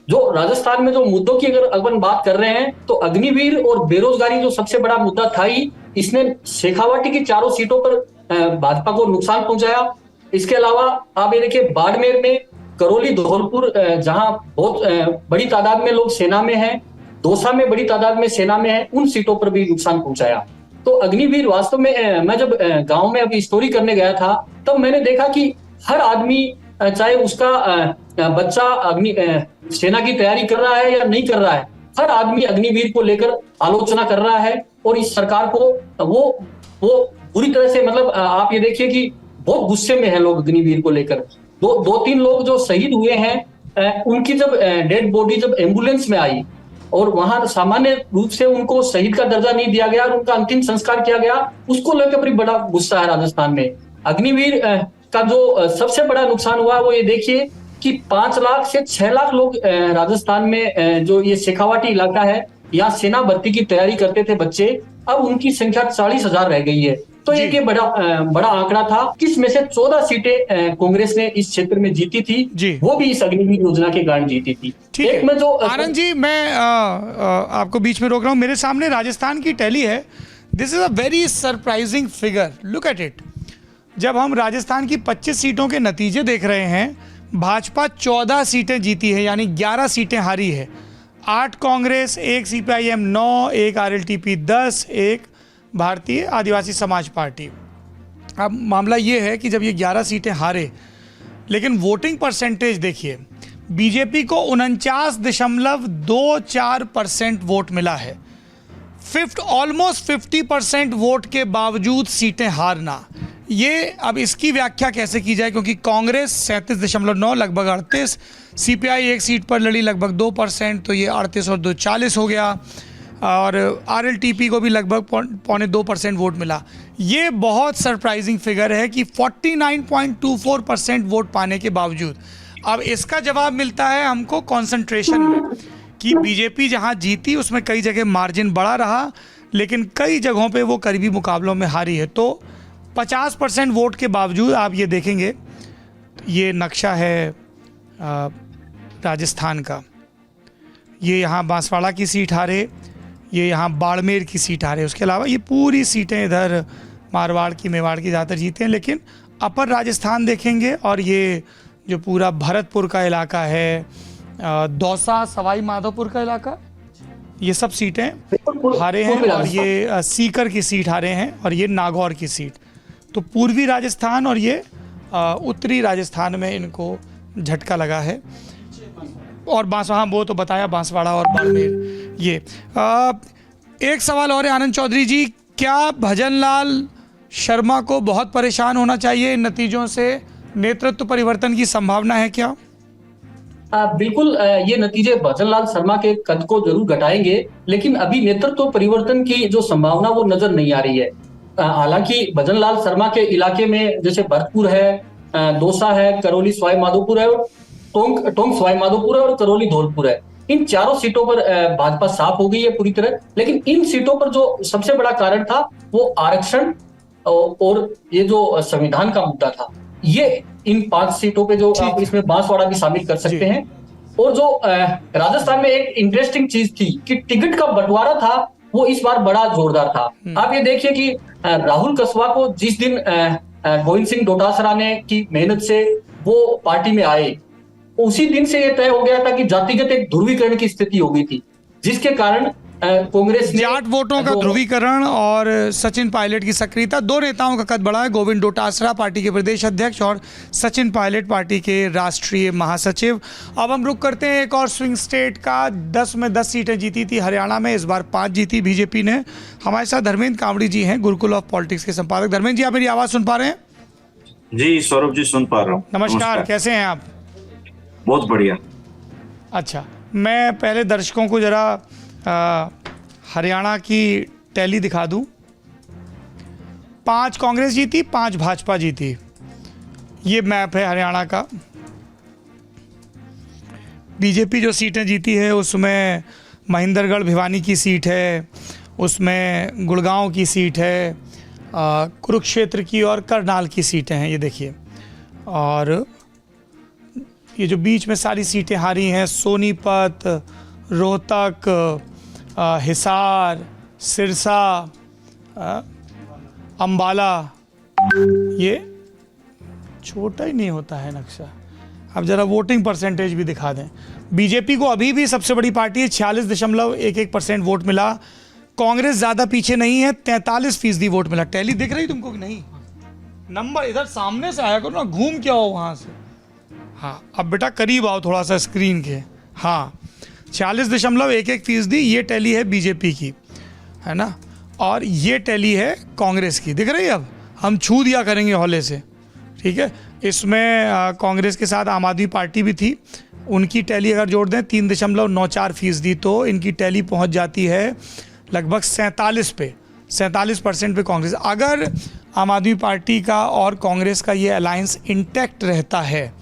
जो राजस्थान में जो मुद्दों की अगर अपन बात कर रहे हैं तो अग्निवीर और बेरोजगारी जो सबसे बड़ा मुद्दा था ही, इसने शेखावाटी की 4 सीटों पर भाजपा को नुकसान पहुंचाया। इसके अलावा आप ये देखिए बाड़मेर में, करौली, धौलपुर, जहां बहुत बड़ी तादाद में लोग सेना में हैं, दौसा में बड़ी तादाद में सेना में है, उन सीटों पर भी नुकसान पहुंचाया। तो अग्निवीर वास्तव में, मैं जब गांव में अभी स्टोरी करने गया था तब मैंने देखा कि हर आदमी, चाहे उसका बच्चा सेना की तैयारी कर रहा है या नहीं कर रहा है, हर आदमी अग्निवीर को लेकर आलोचना कर रहा है और इस सरकार को वो पूरी तरह से, मतलब आप ये देखिए कि बहुत गुस्से में है लोग अग्निवीर को लेकर। 2-3 लोग जो शहीद हुए हैं, उनकी जब डेड बॉडी जब एम्बुलेंस में आई और वहां सामान्य रूप से उनको शहीद का दर्जा नहीं दिया गया और उनका अंतिम संस्कार किया गया, उसको लेकर बड़ी बड़ा गुस्सा है राजस्थान में। अग्निवीर का जो सबसे बड़ा नुकसान हुआ वो ये देखिए कि 5 लाख से 6 लाख लोग राजस्थान में, जो ये शेखावाटी इलाका है, यहाँ सेना भर्ती की तैयारी करते थे बच्चे, अब उनकी संख्या 40,000 रह गई है। तो एक ये बड़ा आंकड़ा था। किसमें से 14 सीटें कांग्रेस ने इस क्षेत्र में जीती थी, वो भी इस अग्निवीर योजना के कारण जीती थी। ठीक है, जो आनंद जी, मैं आपको बीच में रोक रहा हूँ। मेरे सामने राजस्थान की टैली है। This is a very surprising figure, look at it. जब हम राजस्थान की 25 सीटों के नतीजे देख रहे हैं, भाजपा 14 सीटें जीती है, यानी 11 सीटें हारी है। 8 कांग्रेस, 1 CPIM 9, 1 RLTP 10, 1 भारतीय आदिवासी समाज पार्टी। अब मामला ये है कि जब ये 11 सीटें हारे, लेकिन वोटिंग परसेंटेज देखिए, बीजेपी को 49.24% वोट मिला है। ऑलमोस्ट 50% वोट के बावजूद सीटें हारना, ये अब इसकी व्याख्या कैसे की जाए? क्योंकि कांग्रेस 37.9, लगभग 38, CPI 1 सीट पर लड़ी, लगभग 2%, तो ये 38 और 2 40 हो गया, और RLTP को भी लगभग 0.25% वोट मिला। ये बहुत सरप्राइजिंग फिगर है कि 49.24% वोट पाने के बावजूद। अब इसका जवाब मिलता है हमको कंसंट्रेशन में, कि बीजेपी जहां जीती उसमें कई जगह मार्जिन बड़ा रहा, लेकिन कई जगहों पे वो करीबी मुकाबलों में हारी है। तो 50% वोट के बावजूद आप ये देखेंगे, ये नक्शा है राजस्थान का। ये यहाँ बांसवाड़ा की सीट हारे, ये यहाँ बाड़मेर की सीट हारे, उसके अलावा ये पूरी सीटें इधर मारवाड़ की, मेवाड़ की ज़्यादातर जीते हैं। लेकिन अपर राजस्थान देखेंगे और ये जो पूरा भरतपुर का इलाका है, दौसा, सवाई माधोपुर का इलाका, ये सब सीटें हारे हैं, और ये सीकर की सीट हारे हैं, और ये नागौर की सीट। तो पूर्वी राजस्थान और ये उत्तरी राजस्थान में इनको झटका लगा है। और हाँ, वो तो बताया, बांसवाड़ा और बाड़मेर। ये एक सवाल और है आनंद चौधरी जी, क्या भजनलाल शर्मा को बहुत परेशान होना चाहिए इन नतीजों से? नेतृत्व परिवर्तन की संभावना है क्या? बिल्कुल, ये नतीजे भजनलाल शर्मा के कद को जरूर घटाएंगे, लेकिन अभी नेतृत्व परिवर्तन की जो संभावना वो नजर नहीं आ रही है। हालांकि भजनलाल शर्मा के इलाके में जैसे भरतपुर है, दौसा है, करौली सवाई माधोपुर है, और टोंक सवाई माधोपुर है और करौली धौलपुर है। इन चारों सीटों पर भाजपा साफ हो गई है पूरी तरह। लेकिन इन सीटों पर जो सबसे बड़ा कारण था वो आरक्षण और ये जो संविधान का मुद्दा था, ये इन 5 सीटों पे जो आप इसमें बांसवाड़ा भी शामिल कर सकते हैं। और जो राजस्थान में एक इंटरेस्टिंग चीज थी कि टिकट का बंटवारा था वो इस बार बड़ा जोरदार था। आप ये देखिए कि राहुल कसवा को जिस दिन गोविंद सिंह डोटासरा ने की मेहनत से वो पार्टी में आए, उसी दिन से ये तय हो गया था कि जातिगत एक ध्रुवीकरण की स्थिति हो गई थी, जिसके कारण कांग्रेस ने जाट वोटों का ध्रुवीकरण और सचिन पायलट की सक्रियता, 2 नेताओं का कद बढ़ा है। गोविंद डोटासरा पार्टी के प्रदेश अध्यक्ष और सचिन पायलट पार्टी के राष्ट्रीय महासचिव। अब हम रुक करते हैं एक और स्विंग स्टेट का। 10 में 10 सीटें जीती थी हरियाणा में, इस बार 5 जीती बीजेपी ने। हमारे साथ धर्मेंद्र कांवड़ी जी हैं, गुरुकुल ऑफ पॉलिटिक्स के संपादक। धर्मेंद्र जी, आप मेरी आवाज सुन पा रहे हैं? जी सौरभ जी, सुन पा रहा हूँ। नमस्कार, कैसे हैं आप? बहुत बढ़िया। अच्छा, मैं पहले दर्शकों को जरा हरियाणा की टैली दिखा दूं। 5 कांग्रेस जीती, 5 भाजपा जीती। ये मैप है हरियाणा का। बीजेपी जो सीटें जीती है उसमें महेंद्रगढ़ भिवानी की सीट है, उसमें गुड़गांव की सीट है, कुरुक्षेत्र की और करनाल की सीटें हैं, ये देखिए। और ये जो बीच में सारी सीटें हारी हैं, सोनीपत, रोहतक, हिसार, सिरसा, अंबाला, ये छोटा ही नहीं होता है नक्शा। अब जरा वोटिंग परसेंटेज भी दिखा दें। बीजेपी को अभी भी सबसे बड़ी पार्टी है, 46.11% वोट मिला। कांग्रेस ज़्यादा पीछे नहीं है, 43% वोट मिला। टैली दिख रही तुमको कि नहीं? नंबर इधर सामने से आया करो ना, घूम के आओ वहाँ से। हाँ, अब बेटा करीब आओ थोड़ा सा स्क्रीन के। हाँ, 46.11% ये टैली है बीजेपी की, है ना, और ये टैली है कांग्रेस की। दिख रही है? अब हम छू दिया करेंगे हौले से, ठीक है। इसमें कांग्रेस के साथ आम आदमी पार्टी भी थी, उनकी टैली अगर जोड़ दें 3.94%, तो इनकी टैली पहुंच जाती है लगभग 47% पे कांग्रेस। अगर आम आदमी पार्टी का और कांग्रेस का ये अलायंस इंटैक्ट रहता है,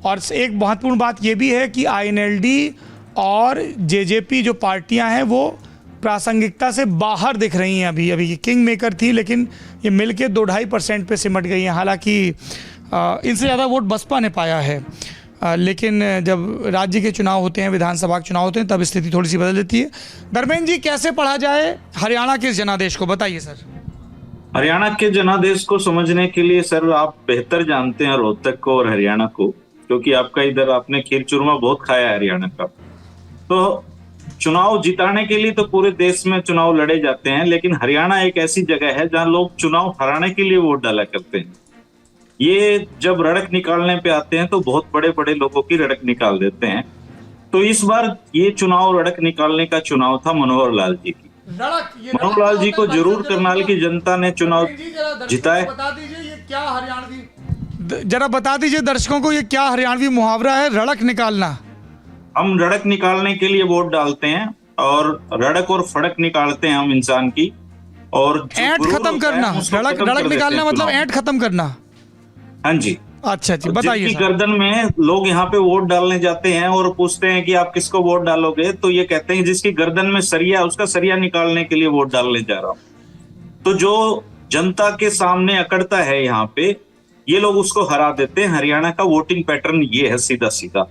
और एक महत्वपूर्ण बात ये भी है कि INLD और JJP जो पार्टियां हैं वो प्रासंगिकता से बाहर दिख रही हैं। अभी ये किंग मेकर थी, लेकिन ये मिलके 2-2.5% पे सिमट गई हैं। हालांकि इनसे ज़्यादा वोट बसपा ने पाया है, लेकिन जब राज्य के चुनाव होते हैं, विधानसभा के चुनाव होते हैं, तब स्थिति थोड़ी सी बदल जाती है। धर्मेंद्र जी, कैसे पढ़ा जाए हरियाणा के जनादेश को, बताइए सर। हरियाणा के जनादेश को समझने के लिए सर आप बेहतर जानते हैं रोहतक को और हरियाणा को, क्योंकि आपका इधर आपने खीर चूरमा बहुत खाया है हरियाणा का। तो चुनाव जिताने के लिए तो पूरे देश में चुनाव लड़े जाते हैं, लेकिन हरियाणा एक ऐसी जगह है जहां लोग चुनाव हराने के लिए वोट डाला करते हैं। ये जब रड़क निकालने पे आते हैं तो बहुत बड़े बड़े लोगों की रड़क निकाल देते हैं। तो इस बार ये चुनाव रड़क निकालने का चुनाव था मनोहर लाल जी की। मनोहर लाल जी को जरूर करनाल की जनता ने चुनाव जिताए। जरा बता दीजिए दर्शकों को, ये क्या हरियाणवी मुहावरा है, रड़क निकालना? हम रड़क निकालने के लिए वोट डालते हैं, और रड़क और फड़क निकालते हैं हम इंसान की, और ऐंठ खत्म करना। रड़क निकालना मतलब ऐंठ खत्म करना। हाँ जी। अच्छा जी, बताइए। जिसकी गर्दन में लोग यहाँ पे वोट डालने जाते हैं और पूछते हैं कि आप किसको वोट डालोगे, तो ये कहते हैं जिसकी गर्दन में सरिया, उसका सरिया निकालने के लिए वोट डालने जा रहा हूँ। तो जो जनता के सामने अकड़ता है यहाँ पे, ये लोग उसको हरा देते हैं। हरियाणा का वोटिंग पैटर्न ये है, सीधा सीधा।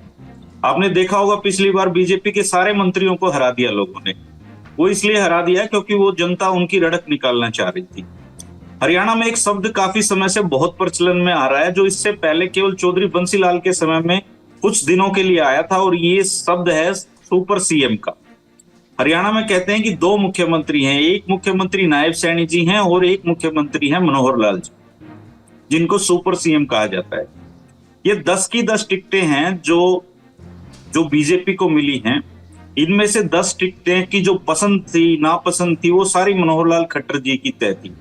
आपने देखा होगा पिछली बार बीजेपी के सारे मंत्रियों को हरा दिया लोगों ने। वो इसलिए हरा दिया क्योंकि वो जनता उनकी रड़क निकालना चाह रही थी। हरियाणा में एक शब्द काफी समय से बहुत प्रचलन में आ रहा है, जो इससे पहले केवल चौधरी बंसीलाल के समय में कुछ दिनों के लिए आया था, और ये शब्द है सुपर सीएम का। हरियाणा में कहते हैं कि 2 मुख्यमंत्री हैं, एक मुख्यमंत्री नायब सैनी जी हैं और एक मुख्यमंत्री हैं मनोहर लाल जी, जिनको सुपर सीएम कहा जाता है। ये 10 की 10 टिकटें हैं जो बीजेपी को मिली हैं। इनमें से 10 टिकटें की जो पसंद थी, नापसंद थी, वो सारी मनोहर लाल खट्टर जी की तय थी।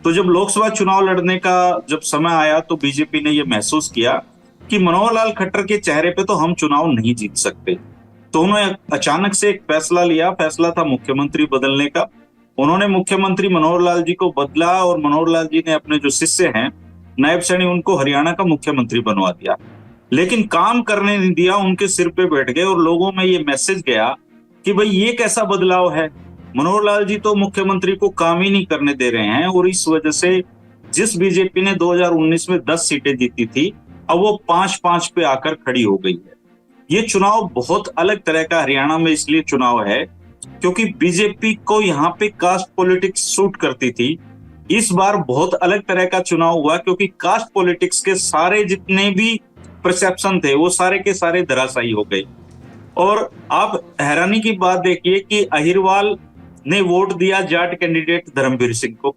तो जब लोकसभा चुनाव लड़ने का जब समय आया तो बीजेपी ने यह महसूस किया कि मनोहर लाल खट्टर के चेहरे पे तो हम चुनाव नहीं जीत सकते। तो उन्होंने अचानक से एक फैसला लिया। फैसला था मुख्यमंत्री बदलने का। उन्होंने मुख्यमंत्री मनोहर लाल जी को बदला, और मनोहर लाल जी ने अपने जो शिष्य हैं नायब सैनी उनको हरियाणा का मुख्यमंत्री बनवा दिया, लेकिन काम करने नहीं दिया, उनके सिर पे बैठ गए और लोगों में ये मैसेज गया कि भाई ये कैसा बदलाव है, मनोहर लाल जी तो मुख्यमंत्री को काम ही नहीं करने दे रहे हैं। और इस वजह से जिस बीजेपी ने 2019 में 10 सीटें जीती थी, अब वो 5-5 पे आकर खड़ी हो गई है। ये चुनाव बहुत अलग तरह का हरियाणा में इसलिए चुनाव है क्योंकि बीजेपी को यहाँ पे कास्ट पॉलिटिक्स सूट करती थी। इस बार बहुत अलग तरह का चुनाव हुआ क्योंकि कास्ट पॉलिटिक्स के सारे जितने भी परसेप्शन थे वो सारे के सारे धराशायी हो गए। और आप हैरानी की बात देखिए कि अहिरवाल ने वोट दिया जाट कैंडिडेट धर्मवीर सिंह को,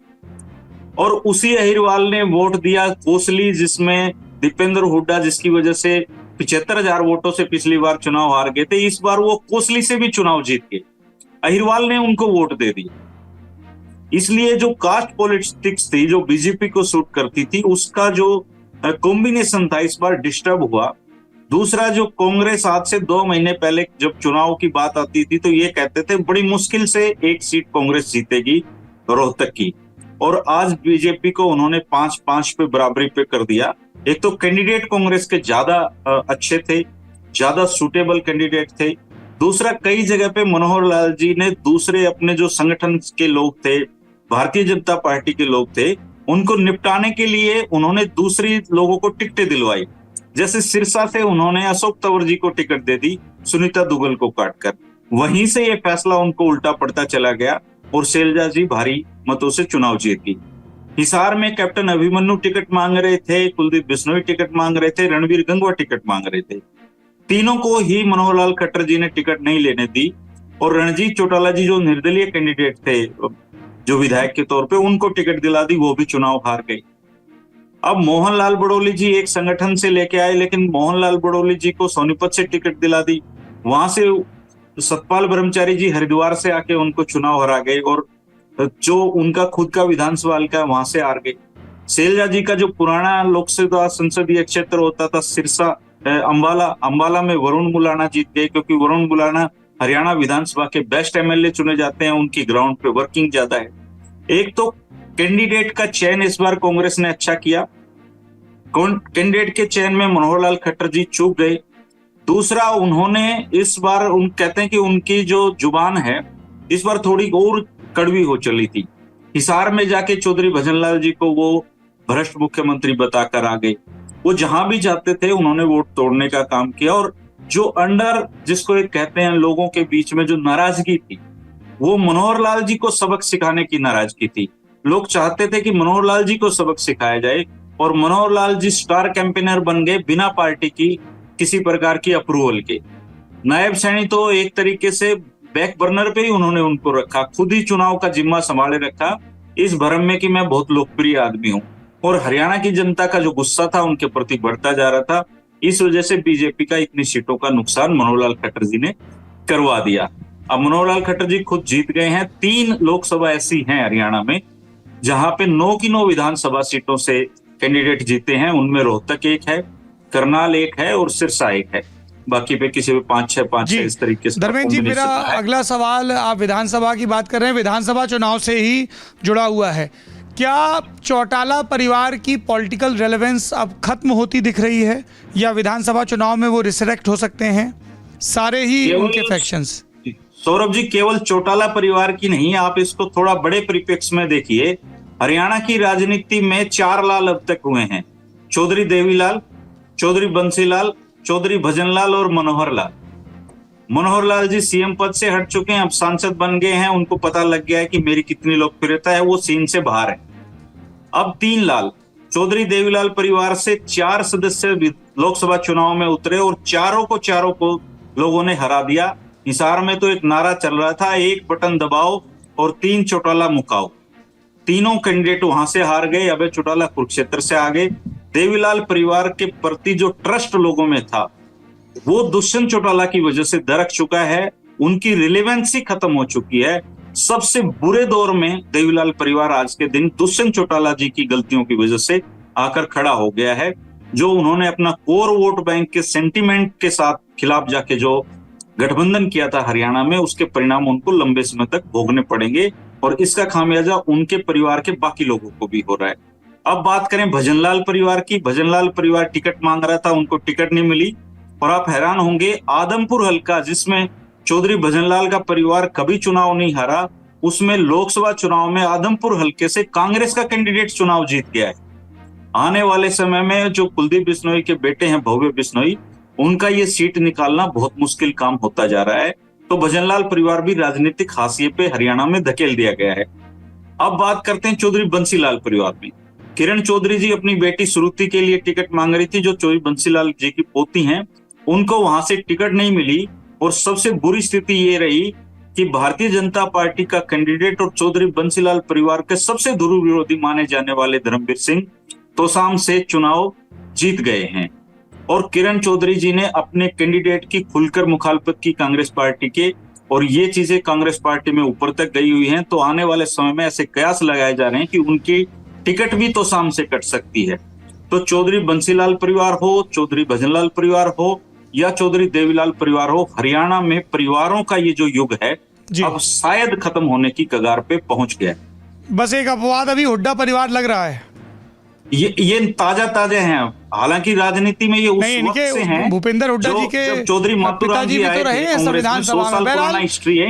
और उसी अहिरवाल ने वोट दिया कोसली जिसमें दीपेंद्र हुड्डा, जिसकी वजह से 75,000 वोटों से पिछली बार चुनाव हार गए थे, इस बार वो कोसली से भी चुनाव जीत गए, अहिरवाल ने उनको वोट दे दिया। इसलिए जो कास्ट पॉलिटिक्स थी जो बीजेपी को सूट करती थी उसका जो कॉम्बिनेशन था इस बार डिस्टर्ब हुआ। दूसरा, जो कांग्रेस आज से 2 महीने पहले जब चुनाव की बात आती थी तो ये कहते थे बड़ी मुश्किल से 1 सीट कांग्रेस जीतेगी रोहतक की, और आज बीजेपी को उन्होंने 5-5 पे बराबरी पे कर दिया। एक तो कैंडिडेट कांग्रेस के ज्यादा अच्छे थे, ज्यादा सुटेबल कैंडिडेट थे। दूसरा, कई जगह पे मनोहर लाल जी ने दूसरे अपने जो संगठन के लोग थे, भारतीय जनता पार्टी के लोग थे, उनको निपटाने के लिए उन्होंने दूसरी लोगों को टिकटें दिलवाई। जैसे सिरसा से उन्होंने अशोक तंवर जी को टिकट दे दी सुनीता दुग्गल को काटकर, वहीं से ये फैसला उनको उल्टा पड़ता चला गया और शैलजा जी भारी मतों से चुनाव जीत गई। हिसार में कैप्टन अभिमन्यु टिकट मांग रहे थे, कुलदीप बिश्नोई टिकट मांग रहे थे, रणवीर गंगवा टिकट मांग रहे थे। तीनों को ही मनोहर लाल खट्टर जी ने टिकट नहीं लेने दी, और रणजीत चौटाला जी जो निर्दलीय कैंडिडेट थे जो विधायक के तौर पे, उनको टिकट दिला दी, वो भी चुनाव हार गए। अब मोहनलाल बड़ोली जी एक संगठन से लेके आए, लेकिन मोहनलाल बड़ोली जी को सोनीपत से टिकट दिला दी, वहां से सतपाल ब्रह्मचारी जी हरिद्वार से आके उनको चुनाव हरा गए, और जो उनका खुद का विधानसभा हल्का है वहां से हार गए। शैलजा जी का जो पुराना लोकसभा संसदीय क्षेत्र होता था सिरसा अंबाला में वरुण मुलाना जीत गए, क्योंकि वरुण मुलाना हरियाणा विधानसभा के बेस्ट एमएलए चुने जाते हैं, उनकी ग्राउंड पे वर्किंग ज्यादा है। एक तो कैंडिडेट का चयन इस बार कांग्रेस ने अच्छा किया, कैंडिडेट के चयन में मनोहर लाल खट्टर जी चूक गए। दूसरा, उन्होंने इस बार कहते हैं कि उनकी जो जुबान है इस बार थोड़ी और कड़वी हो चली थी। हिसार में जाके चौधरी भजनलाल जी को वो भ्रष्ट मुख्यमंत्री बताकर आ गए। वो जहां भी जाते थे उन्होंने वोट तोड़ने का काम किया, और जो अंडर जिसको एक कहते हैं लोगों के बीच में जो नाराजगी थी वो मनोहर लाल जी को सबक सिखाने की नाराजगी थी। लोग चाहते थे कि मनोहर लाल जी को सबक सिखाया जाए, और मनोहर लाल जी स्टार कैंपेनर बन गए बिना पार्टी की किसी प्रकार की अप्रूवल के। नायब सैनी तो एक तरीके से बैक बर्नर पे ही उन्होंने उनको रखा, खुद ही चुनाव का जिम्मा संभाले रखा, इस भरम में कि मैं बहुत लोकप्रिय आदमी हूं। और हरियाणा की जनता का जो गुस्सा था उनके प्रति बढ़ता जा रहा था, इस वजह से बीजेपी का इतनी सीटों का नुकसान मनोहर लाल खट्टर जी ने करवा दिया। अब मनोहर लाल खट्टर जी खुद जीत गए हैं। 3 लोकसभा ऐसी हैं हरियाणा में जहां पे 9 की 9 विधानसभा सीटों से कैंडिडेट जीते हैं। उनमें रोहतक एक है, करनाल एक है और सिरसा एक है, बाकी पे किसी पे 5-6 इस तरीके से। धर्मेंद्र जी, मेरा अगला सवाल, आप विधानसभा की बात कर रहे हैं, विधानसभा चुनाव से ही जुड़ा हुआ है। क्या चौटाला परिवार की पॉलिटिकल रेलेवेंस अब खत्म होती दिख रही है, या विधानसभा चुनाव में वो रिसरेक्ट हो सकते हैं सारे ही उनके फैक्शंस? सौरभ जी, केवल चौटाला परिवार की नहीं, आप इसको थोड़ा बड़े परिप्रेक्ष्य में देखिए। हरियाणा की राजनीति में 4 लाल अब तक हुए हैं, चौधरी देवीलाल, चौधरी बंसीलाल, चौधरी भजनलाल और मनोहर लाल। मनोहर लाल जी सीएम पद से हट चुके हैं, अब सांसद बन गए हैं, उनको पता लग गया है कि मेरी कितनी लोकप्रियता है, वो सीन से बाहर है। अब 3 लाल, चौधरी देवीलाल परिवार से 4 सदस्य लोकसभा चुनाव में उतरे और चारों को लोगों ने हरा दिया। हिसार में तो एक नारा चल रहा था, 1 बटन दबाओ और 3 चौटाला मुकाओ। तीनों कैंडिडेट वहां से हार गए। अभय चौटाला कुरुक्षेत्र से आ गए। देवीलाल परिवार के प्रति जो ट्रस्ट लोगों में था वो दुष्यंत चौटाला की वजह से दरक चुका है, उनकी रिलेवेंसी खत्म हो चुकी है। सबसे बुरे दौर में देवीलाल परिवार आज के दिन दुष्यंत चौटाला जी की गलतियों की वजह से आकर खड़ा हो गया है। जो उन्होंने अपना कोर वोट बैंक के सेंटीमेंट के साथ खिलाफ जाके जो गठबंधन किया था हरियाणा में, उसके परिणाम उनको लंबे समय तक भोगने पड़ेंगे, और इसका खामियाजा उनके परिवार के बाकी लोगों को भी हो रहा है। अब बात करें भजनलाल परिवार की, भजनलाल परिवार टिकट मांग रहा था, उनको टिकट नहीं मिली। और आप हैरान होंगे, आदमपुर हल्का जिसमें चौधरी भजनलाल का परिवार कभी चुनाव नहीं हारा, उसमें लोकसभा चुनाव में आदमपुर हल्के से कांग्रेस का कैंडिडेट चुनाव जीत गया है। आने वाले समय में जो कुलदीप बिश्नोई के बेटे हैं भव्य बिश्नोई, उनका ये सीट निकालना बहुत मुश्किल काम होता जा रहा है। तो भजनलाल परिवार भी राजनीतिक हाशिए पे हरियाणा में धकेल दिया गया है। अब बात करते हैं चौधरी बंसीलाल परिवार में। किरण चौधरी जी अपनी बेटी श्रुति के लिए टिकट मांग रही थी, जो चौधरी बंसीलाल जी की पोती हैं, उनको वहां से टिकट नहीं मिली। और सबसे बुरी स्थिति ये रही कि भारतीय जनता पार्टी का कैंडिडेट और चौधरी बंसीलाल परिवार के सबसे ध्रुव विरोधी माने जाने वाले धर्मवीर सिंह तोसाम से चुनाव जीत गए हैं। और किरण चौधरी जी ने अपने कैंडिडेट की खुलकर मुखालफत की कांग्रेस पार्टी के, और ये चीजें कांग्रेस पार्टी में ऊपर तक गई हुई हैं। तो आने वाले समय में ऐसे कयास लगाए जा रहे हैं कि उनकी टिकट भी तोसाम से कट सकती है। तो चौधरी बंसीलाल परिवार हो, चौधरी भजनलाल परिवार हो या चौधरी देवीलाल परिवार हो, हरियाणा में परिवारों का ये जो युग है अब शायद खत्म होने की कगार पे पहुंच गया। बस एक अपवाद अभी हुड्डा परिवार लग रहा है। ये ताजा हैं, हालांकि राजनीति में ये उस वक्त से हैं। भूपेंद्र हुड्डा जी के चौधरी मातुराम जी भी तो रहे हैं संविधान सभा में। बहरहाल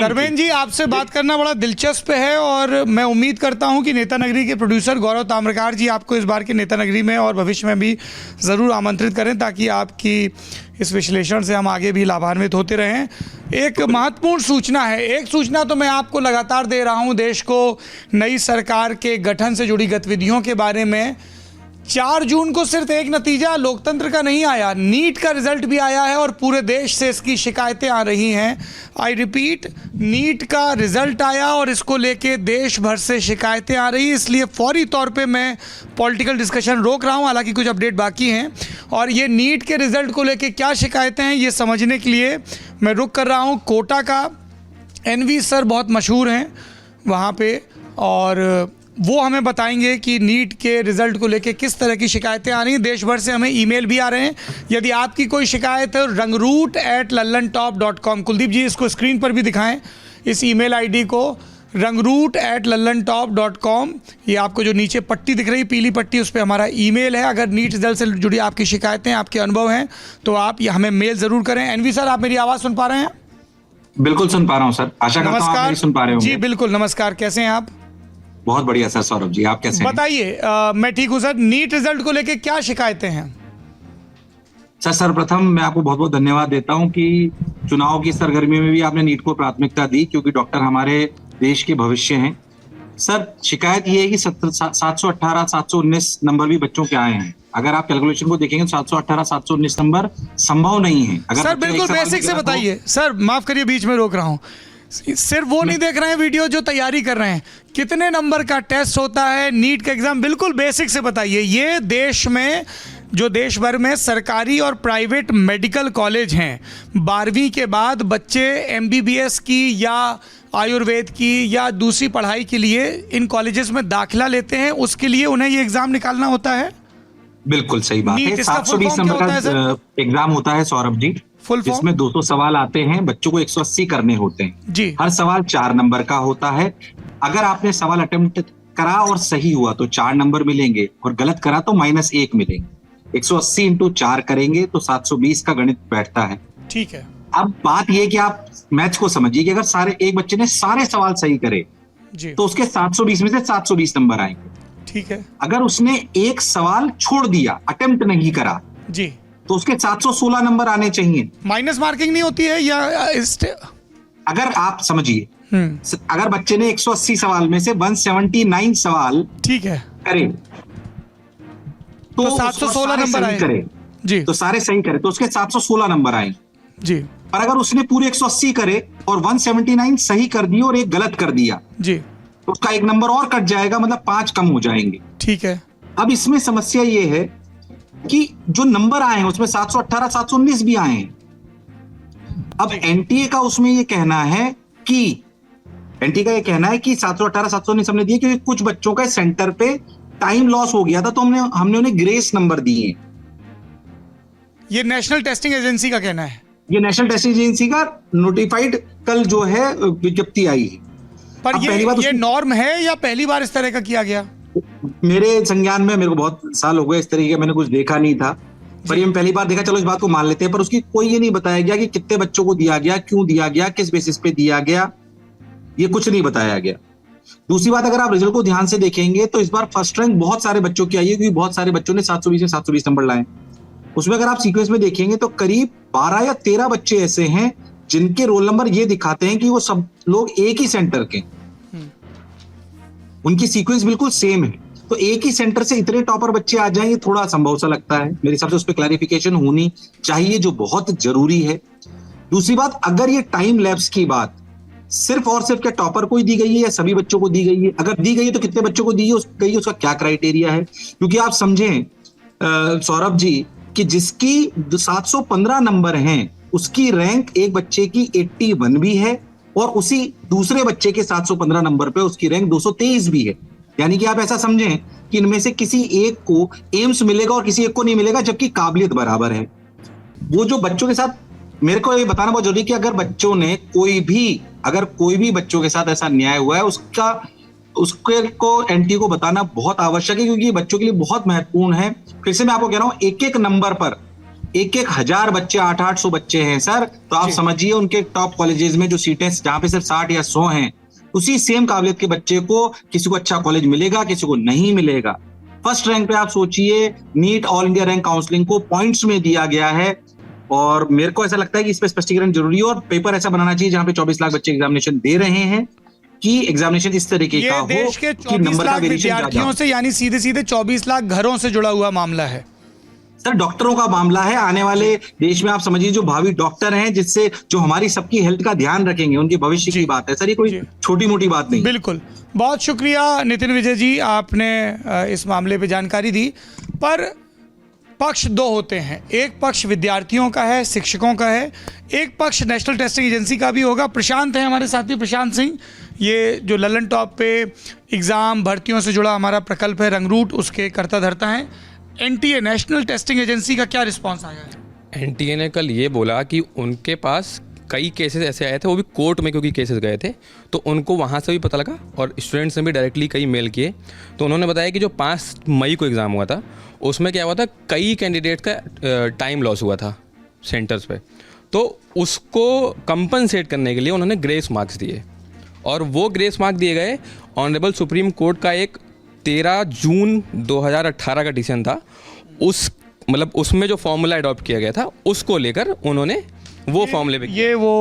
धर्मेंद्र जी, आपसे बात करना बड़ा दिलचस्प है और मैं उम्मीद करता हूं कि नेता नगरी के प्रोड्यूसर गौरव ताम्रकार जी आपको इस बार के नेता नगरी में और भविष्य में भी जरूर आमंत्रित करें, ताकि आपकी इस विश्लेषण से हम आगे भी लाभान्वित होते रहें। एक महत्वपूर्ण सूचना है, एक सूचना तो मैं आपको लगातार दे रहा हूं देश को नई सरकार के गठन से जुड़ी गतिविधियों के बारे में। 4 जून को सिर्फ एक नतीजा लोकतंत्र का नहीं आया, नीट का रिजल्ट भी आया है और पूरे देश से इसकी शिकायतें आ रही हैं। आई रिपीट, नीट का रिजल्ट आया और इसको लेके देश भर से शिकायतें आ रही, इसलिए फौरी तौर पे मैं पॉलिटिकल डिस्कशन रोक रहा हूं, हालांकि कुछ अपडेट बाकी हैं। और ये नीट के रिजल्ट को लेके क्या शिकायतें हैं ये समझने के लिए मैं रुक कर रहा हूं कोटा का। एनवी सर बहुत मशहूर हैं वहाँ पे और वो हमें बताएंगे कि नीट के रिज़ल्ट को लेके किस तरह की शिकायतें आ रही हैं। देश भर से हमें ईमेल भी आ रहे हैं। यदि आपकी कोई शिकायत है rangroot@lallantop.com, कुलदीप जी इसको स्क्रीन पर भी दिखाएं, इस ईमेल आईडी को rangroot@lallantop.com। ये आपको जो नीचे पट्टी दिख रही है, पीली पट्टी, उस पर हमारा ईमेल है। अगर नीट रिजल्ट से जुड़ी आपकी शिकायतें, आपके अनुभव हैं तो आप ये हमें मेल ज़रूर करें। एनवी सर, आप मेरी आवाज़ सुन पा रहे हैं? बिल्कुल सुन पा रहा हूँ सर, आशा करता हूं आप मेरी सुन पा रहे होंगे। जी बिल्कुल, नमस्कार, कैसे हैं आप? बहुत बढ़िया सर। सौरभ जी आप कैसे हैं? बताइए। मैं ठीक हूँ सर। नीट रिजल्ट को लेके क्या शिकायतें हैं? सर सर्वप्रथम मैं आपको बहुत बहुत धन्यवाद देता हूं कि चुनाव की सरगर्मी में भी आपने नीट को प्राथमिकता दी, क्योंकि डॉक्टर हमारे देश के भविष्य हैं। सर शिकायत ये है कि 718, 719 नंबर भी बच्चों के आए हैं। अगर आप कैलकुलेशन को देखेंगे तो 718, 719 नंबर संभव नहीं है। अगर सर बिल्कुल बेसिक से बताइए। सर माफ करिए, बीच में रोक रहा हूँ। सिर्फ वो नहीं देख रहे हैं वीडियो जो तैयारी कर रहे हैं, कितने नंबर का टेस्ट होता है नीट का एग्जाम, बिल्कुल बेसिक से बताइए। ये देश में जो देश भर में सरकारी और प्राइवेट मेडिकल कॉलेज हैं, 12वीं के बाद बच्चे MBBS की या आयुर्वेद की या दूसरी पढ़ाई के लिए इन कॉलेजेस में दाखिला लेते हैं, उसके लिए उन्हें ये एग्जाम निकालना होता है। बिल्कुल सही बात है। 720 नंबर का एग्जाम होता है सौरभ जी, इसमें 200 सवाल आते हैं, बच्चों को 180 करने होते हैं जी। हर सवाल 4 नंबर का होता है। अगर आपने सवाल अटेम्प्ट करा और सही हुआ तो 4 नंबर मिलेंगे, और गलत करा तो -1 मिलेंगे। 180 इंटू 4 करेंगे तो 720 का गणित बैठता है। ठीक है। अब बात यह कि आप मैथ्स को समझिए कि अगर एक बच्चे ने सारे सवाल सही करे जी, तो उसके 720 में से 720 नंबर आएंगे। ठीक है। अगर उसने एक सवाल छोड़ दिया, अटेम्प्ट नहीं करा जी, तो उसके 716 नंबर आने चाहिए। माइनस मार्किंग नहीं होती है या अगर आप समझिए, अगर बच्चे ने 180 सवाल में से 179 सवाल ठीक है करे तो 716 नंबर आए करे जी, तो सारे सही करे तो उसके 716 नंबर आए जी। पर अगर उसने पूरे 180 करे और 179 सही कर दिए और एक गलत कर दिया जी, तो उसका 1 नंबर और कट जाएगा, मतलब 5 कम हो जाएंगे। ठीक है। अब इसमें समस्या ये है कि जो नंबर आए हैं उसमें 718, 719 भी आए हैं। अब एनटीए का उसमें ये कहना है कि 718, 719 हमने दिए क्योंकि कुछ बच्चों का सेंटर पे टाइम लॉस हो गया था, तो हमने उन्हें ग्रेस नंबर दिए। ये नेशनल टेस्टिंग एजेंसी का कहना है। ये नेशनल टेस्टिंग एजेंसी का नोटिफाइड कल जो है विज्ञप्ति आई है। पर ये नॉर्म है या पहली बार इस तरह का किया गया? मेरे संज्ञान में, मेरे को बहुत साल हो गए इस तरीके का मैंने कुछ देखा नहीं था, पर ये पहली बार देखा, चलो इस बात को मान लेते हैं, पर उसकी कोई ये नहीं बताया गया कि कितने बच्चों को दिया गया, क्यों दिया गया, किस बेसिस पे दिया गया, ये कुछ नहीं बताया गया। दूसरी बात, अगर आप रिजल्ट को ध्यान से देखेंगे तो इस बार फर्स्ट रैंक बहुत सारे बच्चों की आई है, क्योंकि बहुत सारे बच्चों ने 720 में 720 नंबर लाए। उसमें अगर आप सीक्वेंस में देखेंगे तो करीब 12 या 13 बच्चे ऐसे हैं जिनके रोल नंबर ये दिखाते हैं कि वो सब लोग एक ही सेंटर के, उनकी सीक्वेंस बिल्कुल सेम है। तो एक ही सेंटर से इतने टॉपर बच्चे आ जाएं, ये थोड़ा असंभव सा लगता है। मेरे हिसाब से उस पर क्लैरिफिकेशन होनी चाहिए, जो बहुत जरूरी है। दूसरी बात, अगर ये टाइम लैप्स की बात सिर्फ और सिर्फ क्या टॉपर को ही दी गई है या सभी बच्चों को दी गई है? अगर दी गई है तो कितने बच्चों को दी है, उसका क्या क्राइटेरिया है? क्योंकि आप समझें सौरभ जी कि जिसकी 715 नंबर हैं उसकी रैंक एक बच्चे की 81 भी है, और उसी दूसरे बच्चे के 715 नंबर पे उसकी रैंक 223 भी है। यानी कि आप ऐसा समझें कि इनमें से किसी एक को एम्स मिलेगा और किसी एक को नहीं मिलेगा, जबकि काबिलियत बराबर है। वो जो बच्चों के साथ, मेरे को ये बताना बहुत जरूरी कि अगर बच्चों ने कोई भी बच्चों के साथ ऐसा अन्याय हुआ है, उसके को एनटीए को बताना बहुत आवश्यक है, क्योंकि ये बच्चों के लिए बहुत महत्वपूर्ण है। फिर से मैं आपको कह रहा हूं, एक नंबर पर 1,000 बच्चे, 800 बच्चे हैं सर, तो आप समझिए उनके टॉप कॉलेजेस में जो सीटें जहां पे सिर्फ 60 या 100 हैं, उसी सेम काबिलियत के बच्चे को किसी को अच्छा कॉलेज मिलेगा, किसी को नहीं मिलेगा। फर्स्ट रैंक पे आप सोचिए, NEET all India rank counselling को पॉइंट्स में दिया गया है, और मेरे को ऐसा लगता है कि इस पे स्पष्टीकरण जरूरी है, और पेपर ऐसा बनाना चाहिए जहां पे 24 लाख बच्चे एग्जामिनेशन दे रहे हैं कि एग्जामिनेशन इस तरीके का हो देश के 24 लाख विद्यार्थियों से, यानी सीधे 24 लाख घरों से जुड़ा हुआ मामला है सर। डॉक्टरों का मामला है, आने वाले देश में आप समझिए जो भावी डॉक्टर हैं, जिससे जो हमारी सबकी हेल्थ का ध्यान रखेंगे, उनके भविष्य की बात है सर, ये कोई छोटी मोटी बात नहीं। बिल्कुल, बहुत शुक्रिया नितिन विजय जी, आपने इस मामले पे जानकारी दी। पर पक्ष दो होते हैं, एक पक्ष विद्यार्थियों का है, शिक्षकों का है, एक पक्ष नेशनल टेस्टिंग एजेंसी का भी होगा। प्रशांत है हमारे साथी, प्रशांत सिंह, ये जो लल्लन टॉप पे एग्ज़ाम भर्तियों से जुड़ा हमारा प्रकल्प है रंगरूट, उसके कर्ता धर्ता हैं। एनटीए नेशनल टेस्टिंग एजेंसी का क्या रिस्पॉन्स आया है? एनटीए ने कल ये बोला कि उनके पास कई केसेस ऐसे आए थे, वो भी कोर्ट में क्योंकि केसेस गए थे, तो उनको वहाँ से भी पता लगा, और स्टूडेंट्स ने भी डायरेक्टली कई मेल किए। तो उन्होंने बताया कि जो 5 मई को एग्ज़ाम हुआ था, उसमें क्या हुआ था, कई कैंडिडेट का टाइम लॉस हुआ था सेंटर्स पे, तो उसको कंपनसेट करने के लिए उन्होंने ग्रेस मार्क्स दिए, और वो ग्रेस मार्क दिए गए ऑनरेबल सुप्रीम कोर्ट का एक 13 जून 2018 का डिसीजन था। उसमें जो फॉर्मूला अडॉप्ट किया गया था, उसको लेकर उन्होंने वो फॉर्मूले पे ये वो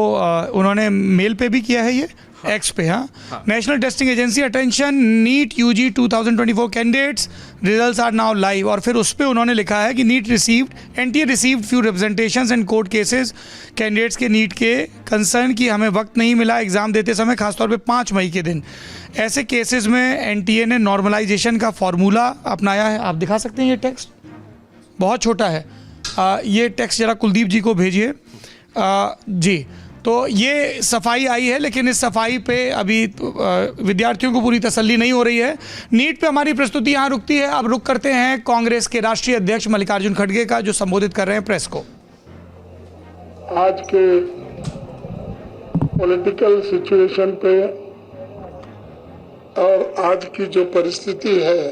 उन्होंने मेल पे भी किया है, ये एक्स पे। हाँ, National Testing Agency attention, NEET UG 2024 candidates results are now live, और फिर उस पर उन्होंने लिखा है कि NEET received NTA received few representations and court cases candidates के नीट के कंसर्न कि हमें वक्त नहीं मिला एग्जाम देते समय, खासतौर पे 5 मई के दिन। ऐसे केसेस में एनटीए ने नॉर्मलाइजेशन का फॉर्मूला अपनाया है। आप दिखा सकते हैं, ये टेक्स्ट बहुत छोटा है, ये टेक्स्ट जरा कुलदीप जी को भेजिए जी। तो ये सफाई आई है, लेकिन इस सफाई पे अभी विद्यार्थियों को पूरी तसल्ली नहीं हो रही है। नीट पे हमारी प्रस्तुति यहाँ रुकती है। अब रुक करते हैं कांग्रेस के राष्ट्रीय अध्यक्ष मल्लिकार्जुन खड़गे का, जो संबोधित कर रहे हैं प्रेस को। आज के पॉलिटिकल सिचुएशन पे और आज की जो परिस्थिति है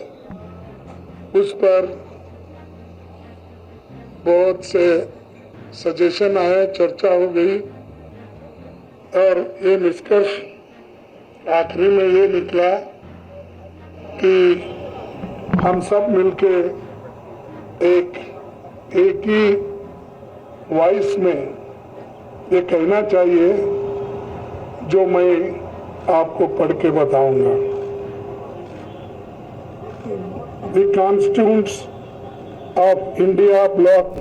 उस पर बहुत से सजेशन आए, चर्चा हो गई, और ये निष्कर्ष आखिरी में ये निकला कि हम सब मिलके एक ही वॉइस में ये कहना चाहिए जो मैं आपको पढ़ के बताऊंगा। The constituents of India bloc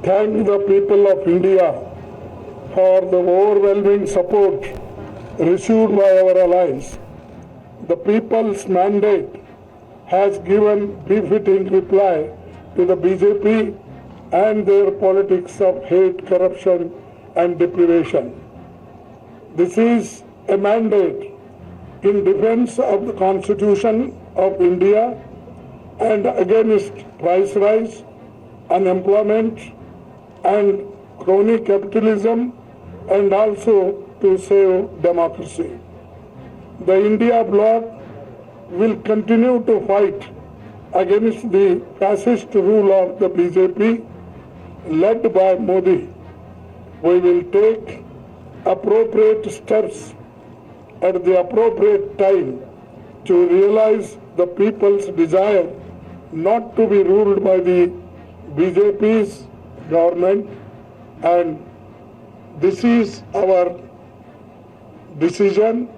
thank the people of India for the overwhelming support received by our allies. The people's mandate has given befitting reply to the BJP and their politics of hate, corruption and deprivation. This is a mandate in defense of the Constitution of India and against price rise, unemployment and crony capitalism, and also to save democracy. The India bloc will continue to fight against the fascist rule of the BJP led by Modi. We will take appropriate steps at the appropriate time to realize the people's desire not to be ruled by the BJP's government, and this is our decision,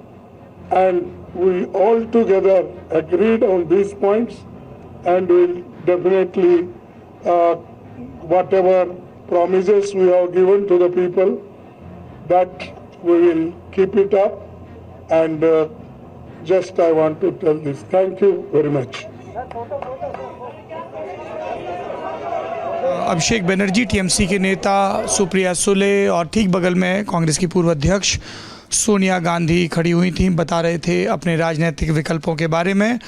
and we all together agreed on these points, and will definitely whatever promises we have given to the people, that we will keep it up, and just I want to tell this. Thank you very much. Abhishek Banerjee TMC के नेता, सुप्रिया सुले और ठीक बगल में कांग्रेस की पूर्व अध्यक्ष सोनिया गांधी खड़ी हुई थी, बता रहे थे अपने राजनीतिक विकल्पों के बारे में।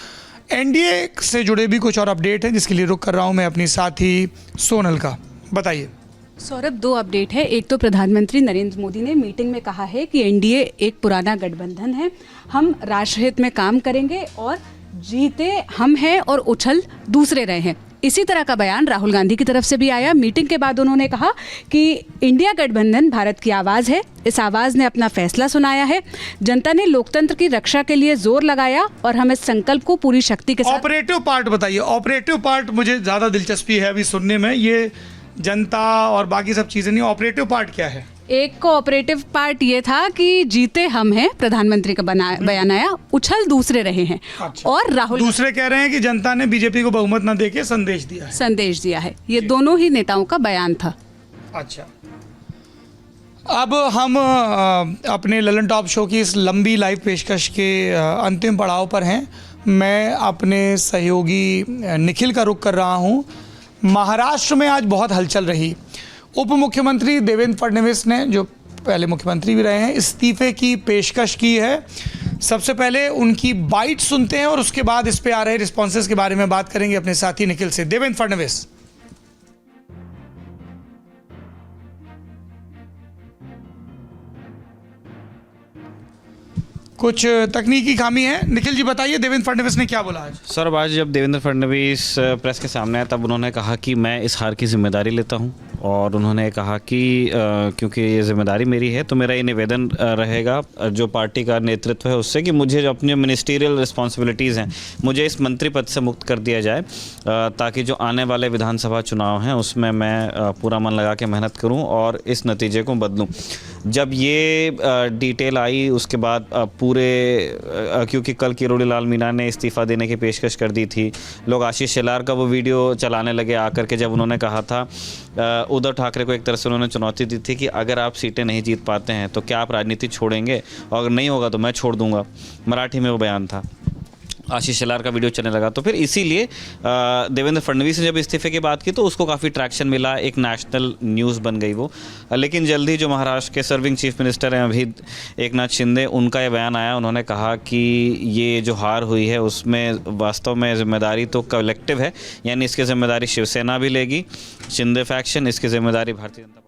एनडीए से जुड़े भी कुछ और अपडेट हैं जिसके लिए रुख कर रहा हूं मैं अपनी साथी सोनल का। बताइए सौरभ, 2 अपडेट है। एक तो प्रधानमंत्री नरेंद्र मोदी ने मीटिंग में कहा है कि एनडीए एक पुराना गठबंधन है, हम राष्ट्रहित में काम करेंगे और जीते हम हैं और उछल दूसरे रहे हैं। इसी तरह का बयान राहुल गांधी की तरफ से भी आया। मीटिंग के बाद उन्होंने कहा कि इंडिया गठबंधन भारत की आवाज़ है, इस आवाज़ ने अपना फैसला सुनाया है, जनता ने लोकतंत्र की रक्षा के लिए जोर लगाया और हम इस संकल्प को पूरी शक्ति के साथ। ऑपरेटिव पार्ट बताइए, ऑपरेटिव पार्ट मुझे ज़्यादा दिलचस्पी है अभी सुनने में। ये जनता और बाकी सब चीज़ें नहीं, ऑपरेटिव पार्ट क्या है? एक कोऑपरेटिव पार्ट ये था कि जीते हम हैं, प्रधानमंत्री का बयान आया, उछल दूसरे रहे हैं। अच्छा। और राहुल दूसरे कह रहे हैं कि जनता ने बीजेपी को बहुमत न देके संदेश दिया है। ये दोनों ही नेताओं का बयान था। अच्छा, अब हम अपने ललन टॉप शो की इस लंबी लाइव पेशकश के अंतिम पड़ाव पर हैं। मैं अपने सहयोगी निखिल का रुख कर रहा हूँ। महाराष्ट्र में आज बहुत हलचल रही। उप मुख्यमंत्री देवेंद्र फडणवीस ने, जो पहले मुख्यमंत्री भी रहे हैं, इस्तीफे की पेशकश की है। सबसे पहले उनकी बाइट सुनते हैं और उसके बाद इस पे आ रहे रिस्पॉन्सेस के बारे में बात करेंगे अपने साथी निखिल से। देवेंद्र फडणवीस। कुछ तकनीकी खामी है। निखिल जी बताइए, देवेंद्र फडणवीस ने क्या बोला आज? सर, आज जब देवेंद्र फडणवीस प्रेस के सामने आए तब उन्होंने कहा कि मैं इस हार की जिम्मेदारी लेता हूं, और उन्होंने कहा कि क्योंकि ये जिम्मेदारी मेरी है तो मेरा ये निवेदन रहेगा जो पार्टी का नेतृत्व है उससे कि मुझे जो अपनी मिनिस्ट्रियल रिस्पॉन्सिबिलिटीज़ हैं मुझे इस मंत्री पद से मुक्त कर दिया जाए, ताकि जो आने वाले विधानसभा चुनाव हैं उसमें मैं पूरा मन लगा के मेहनत करूं और इस नतीजे को बदलूं। जब ये डिटेल आई उसके बाद पूरे, क्योंकि कल किरोड़ी लाल मीणा ने इस्तीफ़ा देने की पेशकश कर दी थी, लोग आशीष शेलार का वो वीडियो चलाने लगे आकर के, जब उन्होंने कहा था उद्धव ठाकरे को एक तरह से उन्होंने चुनौती दी थी कि अगर आप सीटें नहीं जीत पाते हैं तो क्या आप राजनीति छोड़ेंगे, और अगर नहीं होगा तो मैं छोड़ दूंगा। मराठी में वो बयान था, आशीष शेलार का वीडियो चलने लगा। तो फिर इसीलिए देवेंद्र फडणवीस ने जब इस्तीफे की बात की तो उसको काफ़ी ट्रैक्शन मिला, एक नेशनल न्यूज़ बन गई वो। लेकिन जल्द ही जो महाराष्ट्र के सर्विंग चीफ मिनिस्टर हैं अभी एकनाथ शिंदे, उनका ये बयान आया। उन्होंने कहा कि ये जो हार हुई है उसमें वास्तव में जिम्मेदारी तो कलेक्टिव है, यानी इसकी जिम्मेदारी शिवसेना भी लेगी, शिंदे फैक्शन, इसकी जिम्मेदारी भारतीय जनता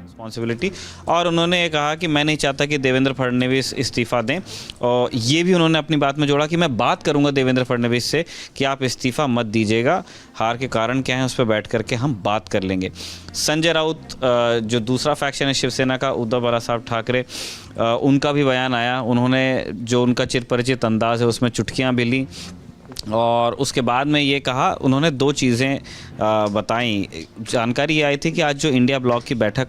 रिस्पॉन्सिबिलिटी। और उन्होंने ये कहा कि मैं नहीं चाहता कि देवेंद्र फडणवीस इस्तीफ़ा दें, और ये भी उन्होंने अपनी बात में जोड़ा कि मैं बात करूंगा देवेंद्र फडणवीस से कि आप इस्तीफ़ा मत दीजिएगा, हार के कारण क्या है उस पर बैठ करके हम बात कर लेंगे। संजय राउत, जो दूसरा फैक्शन है शिवसेना का, उद्धव बालासाहब ठाकरे, उनका भी बयान आया। उन्होंने जो उनका चिरपरिचित अंदाज़ है उसमें चुटकियाँ भी लीं, और उसके बाद में ये कहा, उन्होंने 2 चीज़ें बताई। जानकारी ये आई थी कि आज जो इंडिया ब्लॉक की बैठक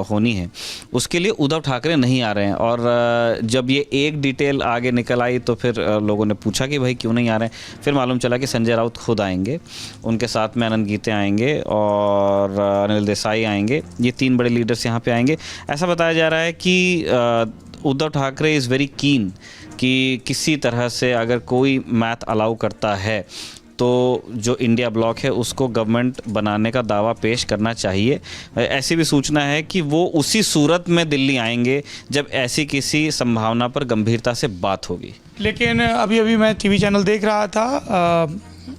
होनी है उसके लिए उद्धव ठाकरे नहीं आ रहे हैं, और जब ये एक डिटेल आगे निकल आई तो फिर लोगों ने पूछा कि भाई क्यों नहीं आ रहे हैं। फिर मालूम चला कि संजय राउत खुद आएंगे, उनके साथ में आनंद गीते आएंगे और अनिल देसाई आएंगे, ये 3 बड़े लीडर्स यहाँ पे आएंगे। ऐसा बताया जा रहा है कि Uddhav Thackeray is very keen कि किसी तरह से अगर कोई मैथ अलाउ करता है तो जो इंडिया ब्लॉक है उसको गवर्नमेंट बनाने का दावा पेश करना चाहिए। ऐसी भी सूचना है कि वो उसी सूरत में दिल्ली आएंगे जब ऐसी किसी संभावना पर गंभीरता से बात होगी। लेकिन अभी मैं टीवी चैनल देख रहा था,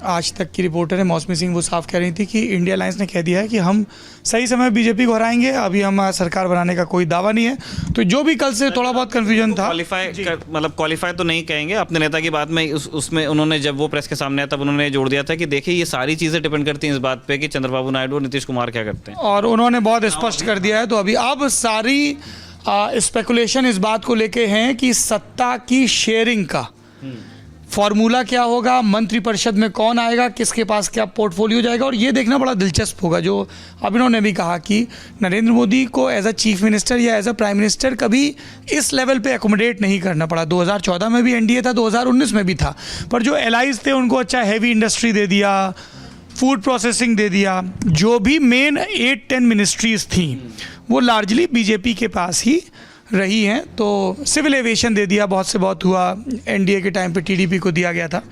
आज तक की रिपोर्टर है मौसमी सिंह, वो साफ कह रही थी कि इंडिया अलायंस ने कह दिया है कि हम सही समय बीजेपी को हराएंगे, अभी हम सरकार बनाने का कोई दावा नहीं है। तो जो भी कल से थोड़ा बहुत कंफ्यूजन था, क्वालिफाई तो नहीं कहेंगे, अपने नेता की बात में उसमें उन्होंने जब वो प्रेस के सामने आया तब उन्होंने जोड़ दिया था कि देखिए ये सारी चीज़ें डिपेंड करती हैं इस बात पे कि चंद्रबाबू नायडू और नीतीश कुमार क्या करते हैं, और उन्होंने बहुत स्पष्ट कर दिया है। तो अभी अब सारी स्पेकुलेशन इस बात को लेके हैं कि सत्ता की शेयरिंग का फॉर्मूला क्या होगा, मंत्रिपरिषद में कौन आएगा, किसके पास क्या पोर्टफोलियो जाएगा, और ये देखना बड़ा दिलचस्प होगा। जो अब इन्होंने भी कहा कि नरेंद्र मोदी को एज अ चीफ मिनिस्टर या एज अ प्राइम मिनिस्टर कभी इस लेवल पे एकोमोडेट नहीं करना पड़ा। 2014 में भी एनडीए था, 2019 में भी था, पर जो एलाइज थे उनको अच्छा हैवी इंडस्ट्री दे दिया, फूड प्रोसेसिंग दे दिया, जो भी मेन 8-10 मिनिस्ट्रीज थी वो लार्जली बीजेपी के पास ही रही हैं। तो सिविल एविएशन दे दिया, बहुत से बहुत हुआ, एनडीए के टाइम पे टीडीपी को दिया गया था।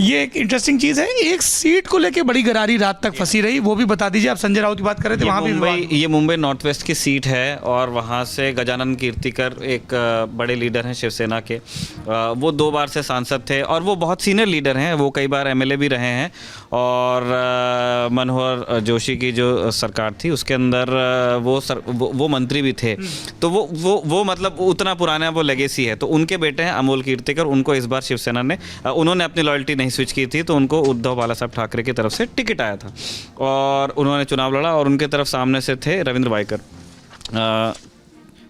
ये एक इंटरेस्टिंग चीज़ है। एक सीट को लेके बड़ी गरारी रात तक फंसी रही, वो भी बता दीजिए। आप संजय राउत की बात कर रहे थे, वहाँ भी ये मुंबई नॉर्थ वेस्ट की सीट है और वहाँ से गजानन कीर्तिकर एक बड़े लीडर हैं शिवसेना के, वो 2 बार से सांसद थे और वो बहुत सीनियर लीडर हैं, वो कई बार एमएलए भी रहे हैं। और मनोहर जोशी की जो सरकार थी उसके अंदर वो मंत्री भी थे, तो वो मतलब उतना पुराना वो लेगेसी है। तो उनके बेटे हैं अमोल कीर्तिकर, उनको इस बार शिवसेना ने, उन्होंने अपनी लॉयल्टी नहीं स्विच की थी, तो उनको उद्धव बाला साहब ठाकरे की तरफ से टिकट आया था और उन्होंने चुनाव लड़ा और उनके तरफ सामने से थे रविंद्र वाइकर।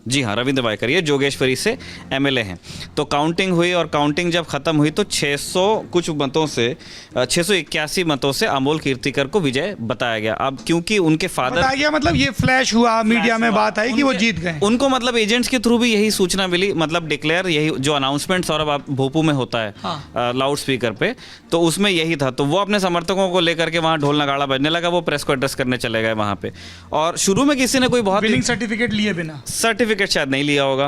जी हाँ, रविंद्र वाइकर, ये जोगेश्वरी से एमएलए हैं। तो काउंटिंग हुई और काउंटिंग जब ख़त्म हुई तो 600 कुछ मतों से 681 मतों से अमोल कीर्तिकर को विजय बताया गया। अब क्योंकि उनके फादर बताया गया, मतलब ये फ्लैश हुआ, मीडिया में बात आई कि वो जीत गए, उनको मतलब एजेंट्स के थ्रू भी यही सूचना मिली, मतलब डिक्लेयर यही जो अनाउंसमेंट सौरभ भोपू में होता है लाउड स्पीकर पे, तो उसमें यही था। तो वो अपने समर्थकों को लेकर के वहाँ ढोल नगाड़ा बजने लगा, वो प्रेस को एड्रेस करने चले गए वहाँ पे। और शुरू में किसी ने कोई बहुत विनिंग सर्टिफिकेट लिए बिना, सर्टिफिकेट शायद नहीं लिया होगा,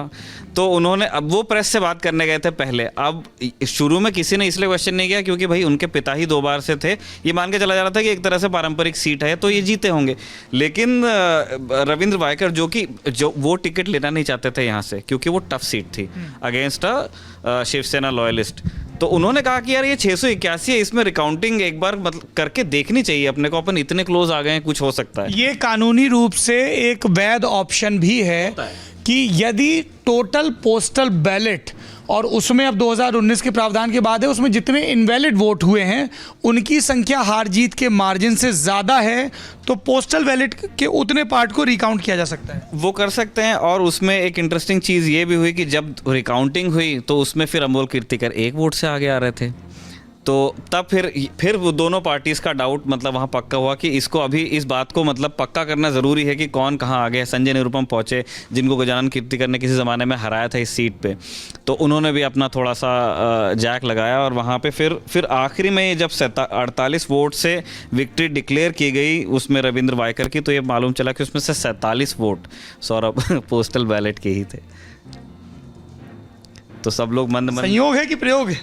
तो उन्होंने, अब वो प्रेस से बात करने गए थे पहले। अब शुरू में किसी ने इसलिए क्वेश्चन नहीं किया क्योंकि भाई उनके पिता ही 2 बार से थे, ये मान के चला जा रहा था कि एक तरह से पारंपरिक सीट है तो ये जीते होंगे। लेकिन रविंद्र वाइकर जो वो टिकट लेना नहीं चाहते थे यहाँ से क्योंकि वो टफ सीट थी अगेंस्ट शिवसेना लॉयलिस्ट, तो उन्होंने कहा कि यार ये 681 है, इसमें रिकाउंटिंग एक बार मतलब करके देखनी चाहिए अपने को, अपन इतने क्लोज आ गए हैं, कुछ हो सकता है। ये कानूनी रूप से एक वैध ऑप्शन भी है कि यदि टोटल पोस्टल बैलेट, और उसमें अब 2019 के प्रावधान के बाद है, उसमें जितने इनवैलिड वोट हुए हैं उनकी संख्या हार जीत के मार्जिन से ज़्यादा है, तो पोस्टल बैलेट के उतने पार्ट को रिकाउंट किया जा सकता है, वो कर सकते हैं। और उसमें एक इंटरेस्टिंग चीज़ ये भी हुई कि जब रिकाउंटिंग हुई तो उसमें फिर अमोल कीर्तिकर 1 वोट से आगे आ रहे थे, तो तब फिर वो दोनों पार्टीज़ का डाउट मतलब वहाँ पक्का हुआ कि इसको अभी इस बात को मतलब पक्का करना ज़रूरी है कि कौन कहाँ आ गया। संजय निरुपम पहुँचे, जिनको गजानन कीर्तिकर ने किसी ज़माने में हराया था इस सीट पे, तो उन्होंने भी अपना थोड़ा सा जैक लगाया और वहाँ पे फिर आखिरी में जब 48 वोट से विक्ट्री डिक्लेयर की गई उसमें रविंद्र वाइकर की, तो ये मालूम चला कि उसमें से 47 वोट सौरभ पोस्टल बैलेट के ही थे। तो सब लोग मंद संयोग है कि प्रयोग है,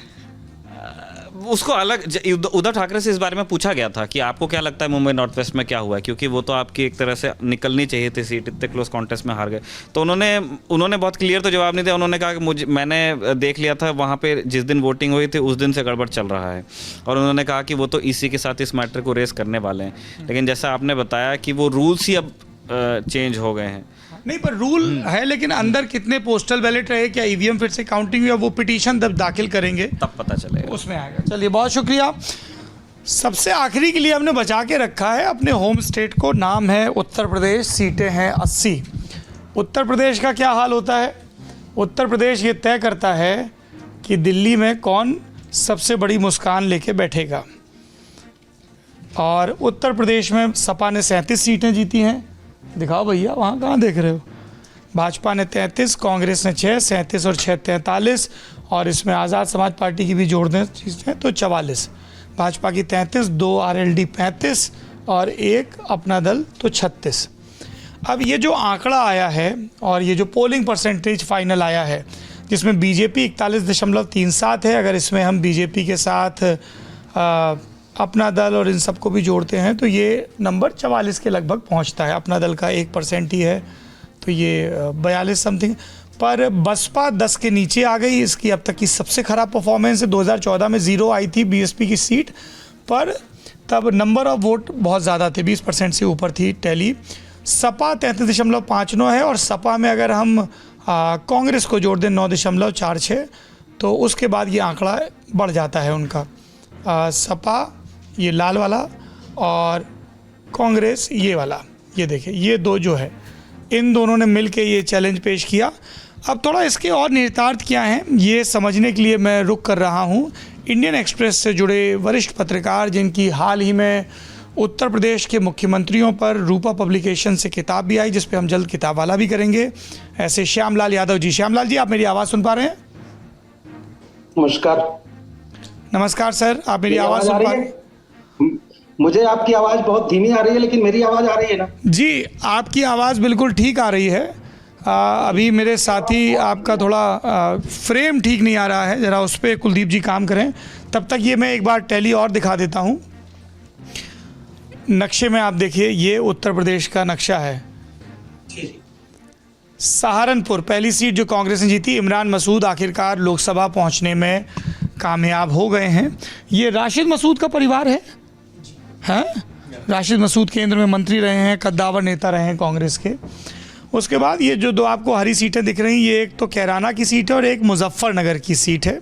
उसको अलग उद्धव ठाकरे से इस बारे में पूछा गया था कि आपको क्या लगता है मुंबई नॉर्थ वेस्ट में क्या हुआ है, क्योंकि वो तो आपकी एक तरह से निकलनी चाहिए थी सीट, इतने क्लोज कॉन्टेस्ट में हार गए। तो उन्होंने बहुत क्लियर तो जवाब नहीं दिया, उन्होंने कहा कि मैंने देख लिया था वहाँ पे जिस दिन वोटिंग हुई थी उस दिन से गड़बड़ चल रहा है, और उन्होंने कहा कि वो तो इसी के साथ इस मैटर को रेस करने वाले हैं। लेकिन जैसा आपने बताया कि वो रूल्स ही अब चेंज हो गए हैं। नहीं, पर रूल है, लेकिन अंदर कितने पोस्टल बैलेट रहे, क्या ईवीएम फिर से काउंटिंग हुई, वो पिटीशन तब दाखिल करेंगे तब पता चलेगा, उसमें आएगा। चलिए, बहुत शुक्रिया। सबसे आखिरी के लिए हमने बचा के रखा है अपने होम स्टेट को, नाम है उत्तर प्रदेश, सीटें हैं 80। उत्तर प्रदेश का क्या हाल होता है? उत्तर प्रदेश ये तय करता है कि दिल्ली में कौन सबसे बड़ी मुस्कान लेके बैठेगा, और उत्तर प्रदेश में सपा ने 37 सीटें जीती हैं। दिखाओ भैया, वहाँ कहाँ देख रहे हो? भाजपा ने 33, कांग्रेस ने 6, 37 और 6 43, और इसमें आज़ाद समाज पार्टी की भी जोड़ दें चीज़ें तो 44। भाजपा की 33, 2 आरएलडी 35 और 1 अपना दल तो 36। अब ये जो आंकड़ा आया है और ये जो पोलिंग परसेंटेज फाइनल आया है, जिसमें बीजेपी 41.37 है, अगर इसमें हम बीजेपी के साथ अपना दल और इन सबको भी जोड़ते हैं तो ये नंबर 44 के लगभग पहुंचता है। अपना दल का 1% ही है तो ये 42 समथिंग, पर बसपा 10 के नीचे आ गई। इसकी अब तक की सबसे ख़राब परफॉर्मेंस है। 2014 में 0 आई थी बीएसपी की सीट, पर तब नंबर ऑफ वोट बहुत ज़्यादा थे, 20% से ऊपर थी टैली। सपा 33.59 है और सपा में अगर हम कांग्रेस को जोड़ दें 9.46, तो उसके बाद ये आंकड़ा बढ़ जाता है उनका। सपा ये लाल वाला और कांग्रेस ये वाला, ये देखिए ये दो जो है, इन दोनों ने मिलके ये चैलेंज पेश किया। अब थोड़ा इसके और निहितार्थ क्या हैं ये समझने के लिए मैं रुक कर रहा हूँ इंडियन एक्सप्रेस से जुड़े वरिष्ठ पत्रकार, जिनकी हाल ही में उत्तर प्रदेश के मुख्यमंत्रियों पर रूपा पब्लिकेशन से किताब भी आई, जिस पे हम जल्द किताब वाला भी करेंगे, ऐसे श्यामलाल यादव जी। श्यामलाल जी, आप मेरी आवाज़ सुन पा रहे हैं? नमस्कार। नमस्कार सर, आप मेरी आवाज़ सुन पा रहे हैं? मुझे आपकी आवाज़ बहुत धीमी आ रही है, लेकिन मेरी आवाज़ आ रही है ना? जी, आपकी आवाज़ बिल्कुल ठीक आ रही है। अभी मेरे साथी आपका थोड़ा फ्रेम ठीक नहीं आ रहा है, ज़रा उस पर कुलदीप जी काम करें। तब तक ये मैं एक बार टैली और दिखा देता हूँ। नक्शे में आप देखिए, ये उत्तर प्रदेश का नक्शा है। सहारनपुर पहली सीट जो कांग्रेस ने जीती, इमरान मसूद आखिरकार लोकसभा पहुंचने में कामयाब हो गए हैं। ये राशिद मसूद का परिवार है, हैं? राशिद मसूद केंद्र में मंत्री रहे हैं, कद्दावर नेता रहे हैं कांग्रेस के। उसके बाद ये जो दो आपको हरी सीटें दिख रही हैं, ये एक तो कैराना की सीट है और एक मुजफ्फरनगर की सीट है।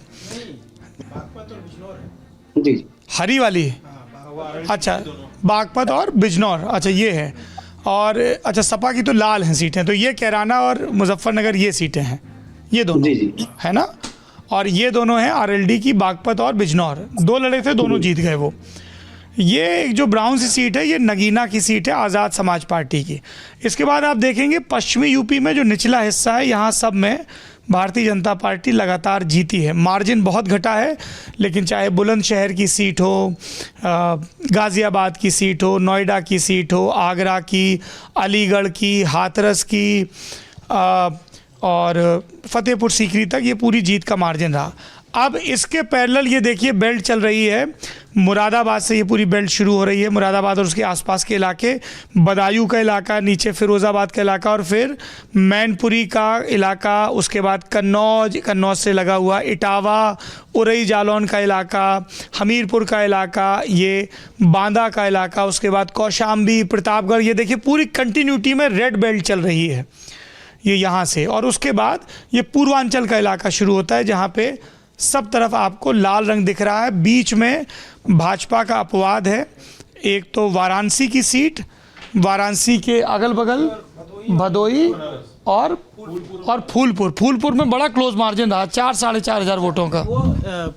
जी। हरी वाली, अच्छा बागपत और बिजनौर, अच्छा ये है। और अच्छा सपा की तो लाल हैं सीटें, तो ये कैराना और मुजफ्फरनगर ये सीटें हैं, ये दोनों जी। है ना। और ये दोनों हैं आरएलडी की, बागपत और बिजनौर। दो लड़े थे, दोनों जीत गए वो। ये एक जो ब्राउन सी सीट है, ये नगीना की सीट है, आज़ाद समाज पार्टी की। इसके बाद आप देखेंगे पश्चिमी यूपी में जो निचला हिस्सा है, यहाँ सब में भारतीय जनता पार्टी लगातार जीती है। मार्जिन बहुत घटा है, लेकिन चाहे बुलंदशहर की सीट हो, गाज़ियाबाद की सीट हो, नोएडा की सीट हो, आगरा की, अलीगढ़ की, हाथरस की और फतेहपुर सीकरी तक, ये पूरी जीत का मार्जिन रहा। अब इसके पैरेलल ये देखिए बेल्ट चल रही है, मुरादाबाद से ये पूरी बेल्ट शुरू हो रही है, मुरादाबाद और उसके आसपास के इलाके, बदायूं का इलाका, नीचे फिरोज़ाबाद का इलाका और फिर मैनपुरी का इलाका, उसके बाद कन्नौज से लगा हुआ इटावा, उरई जालौन का इलाका, हमीरपुर का इलाका, ये बांदा का इलाका, उसके बाद कौशाम्बी, प्रतापगढ़। ये देखिए पूरी कंटिन्यूटी में रेड बेल्ट चल रही है ये यहाँ से। और उसके बाद ये पूर्वांचल का इलाका शुरू होता है, जहाँ पे सब तरफ आपको लाल रंग दिख रहा है। बीच में भाजपा का अपवाद है, एक तो वाराणसी की सीट, वाराणसी के अगल बगल भदोई और फूलपुर में बड़ा क्लोज मार्जिन रहा, 4-4.5 हज़ार वोटों का।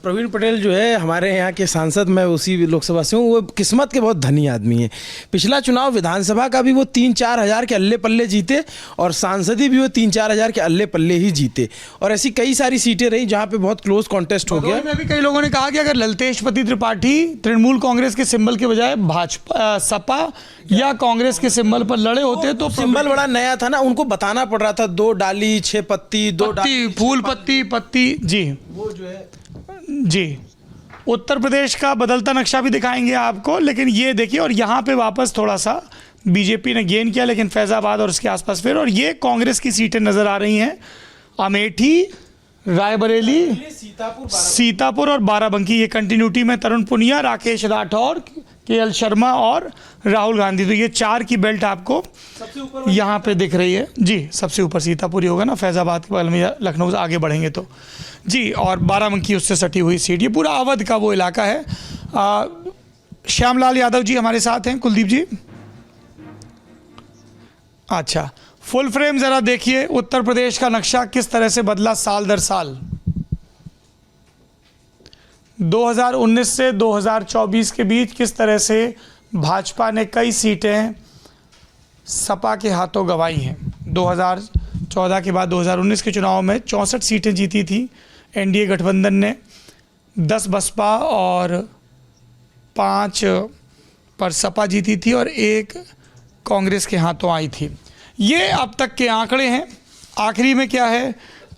प्रवीण पटेल जो है हमारे यहाँ के सांसद, मैं उसी लोकसभा से हूँ, वो किस्मत के बहुत धनी आदमी हैं। पिछला चुनाव विधानसभा का भी वो 3-4 हज़ार के अल्ले पल्ले जीते और सांसदी भी वो 3-4 हज़ार के अल्ले पल्ले ही जीते। और ऐसी कई सारी सीटें रही जहाँ पे बहुत क्लोज कॉन्टेस्ट हो गया। में भी कई लोगों ने कहा कि अगर ललतेशपति त्रिपाठी तृणमूल कांग्रेस के सिंबल के बजाय भाजपा, सपा या कांग्रेस के सिंबल पर लड़े होते तो सिंबल बड़ा नया था ना, उनको बताना पड़ रहा था, 2 डाली 6 पत्ती, 2 डाली फूल पत्ती। जी वो जो है जी, उत्तर प्रदेश का बदलता नक्शा भी दिखाएंगे आपको, लेकिन ये देखिए। और यहाँ पे वापस थोड़ा सा बीजेपी ने गेन किया, लेकिन फैज़ाबाद और उसके आसपास फिर। और ये कांग्रेस की सीटें नज़र आ रही हैं, अमेठी, रायबरेली, सीतापुर और बाराबंकी। ये कंटिन्यूटी में तरुण पुनिया, राकेश राठौर, केएल शर्मा और राहुल गांधी। तो ये 4 की बेल्ट आपको यहाँ पे दिख रही है। जी, सबसे ऊपर सीतापुर ही होगा ना, फैज़ाबाद के बगल में लखनऊ से आगे बढ़ेंगे तो जी। और बाराबंकी उससे सटी हुई सीट, ये पूरा अवध का वो इलाका है। श्यामलाल यादव जी हमारे साथ हैं, कुलदीप जी। अच्छा, फुल फ्रेम ज़रा देखिए, उत्तर प्रदेश का नक्शा किस तरह से बदला साल दर साल। 2019 से 2024 के बीच किस तरह से भाजपा ने कई सीटें सपा के हाथों गंवाई हैं। 2014 के बाद 2019 के चुनाव में 64 सीटें जीती थी एनडीए गठबंधन ने, 10 बसपा और 5 पर सपा जीती थी और 1 कांग्रेस के हाथों आई थी। ये अब तक के आंकड़े हैं। आखिरी में क्या है,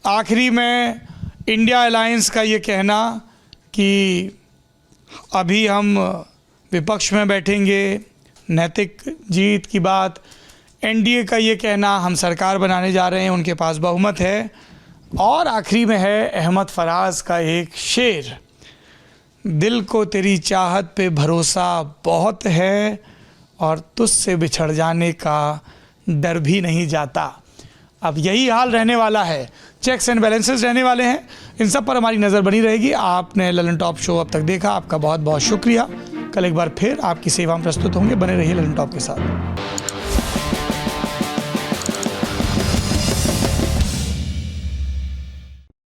आखिरी में इंडिया अलायंस का ये कहना कि अभी हम विपक्ष में बैठेंगे, नैतिक जीत की बात। एनडीए का ये कहना हम सरकार बनाने जा रहे हैं, उनके पास बहुमत है। और आखिरी में है अहमद फराज का एक शेर, दिल को तेरी चाहत पे भरोसा बहुत है और तुझसे बिछड़ जाने का डर भी नहीं जाता। अब यही हाल रहने वाला है, चेक्स एंड बैलेंसेस रहने वाले हैं, इन सब पर हमारी नज़र बनी रहेगी। आपने ललन टॉप शो अब तक देखा, आपका बहुत बहुत शुक्रिया। कल एक बार फिर आपकी सेवा में प्रस्तुत होंगे, बने रहिए ललन टॉप के साथ।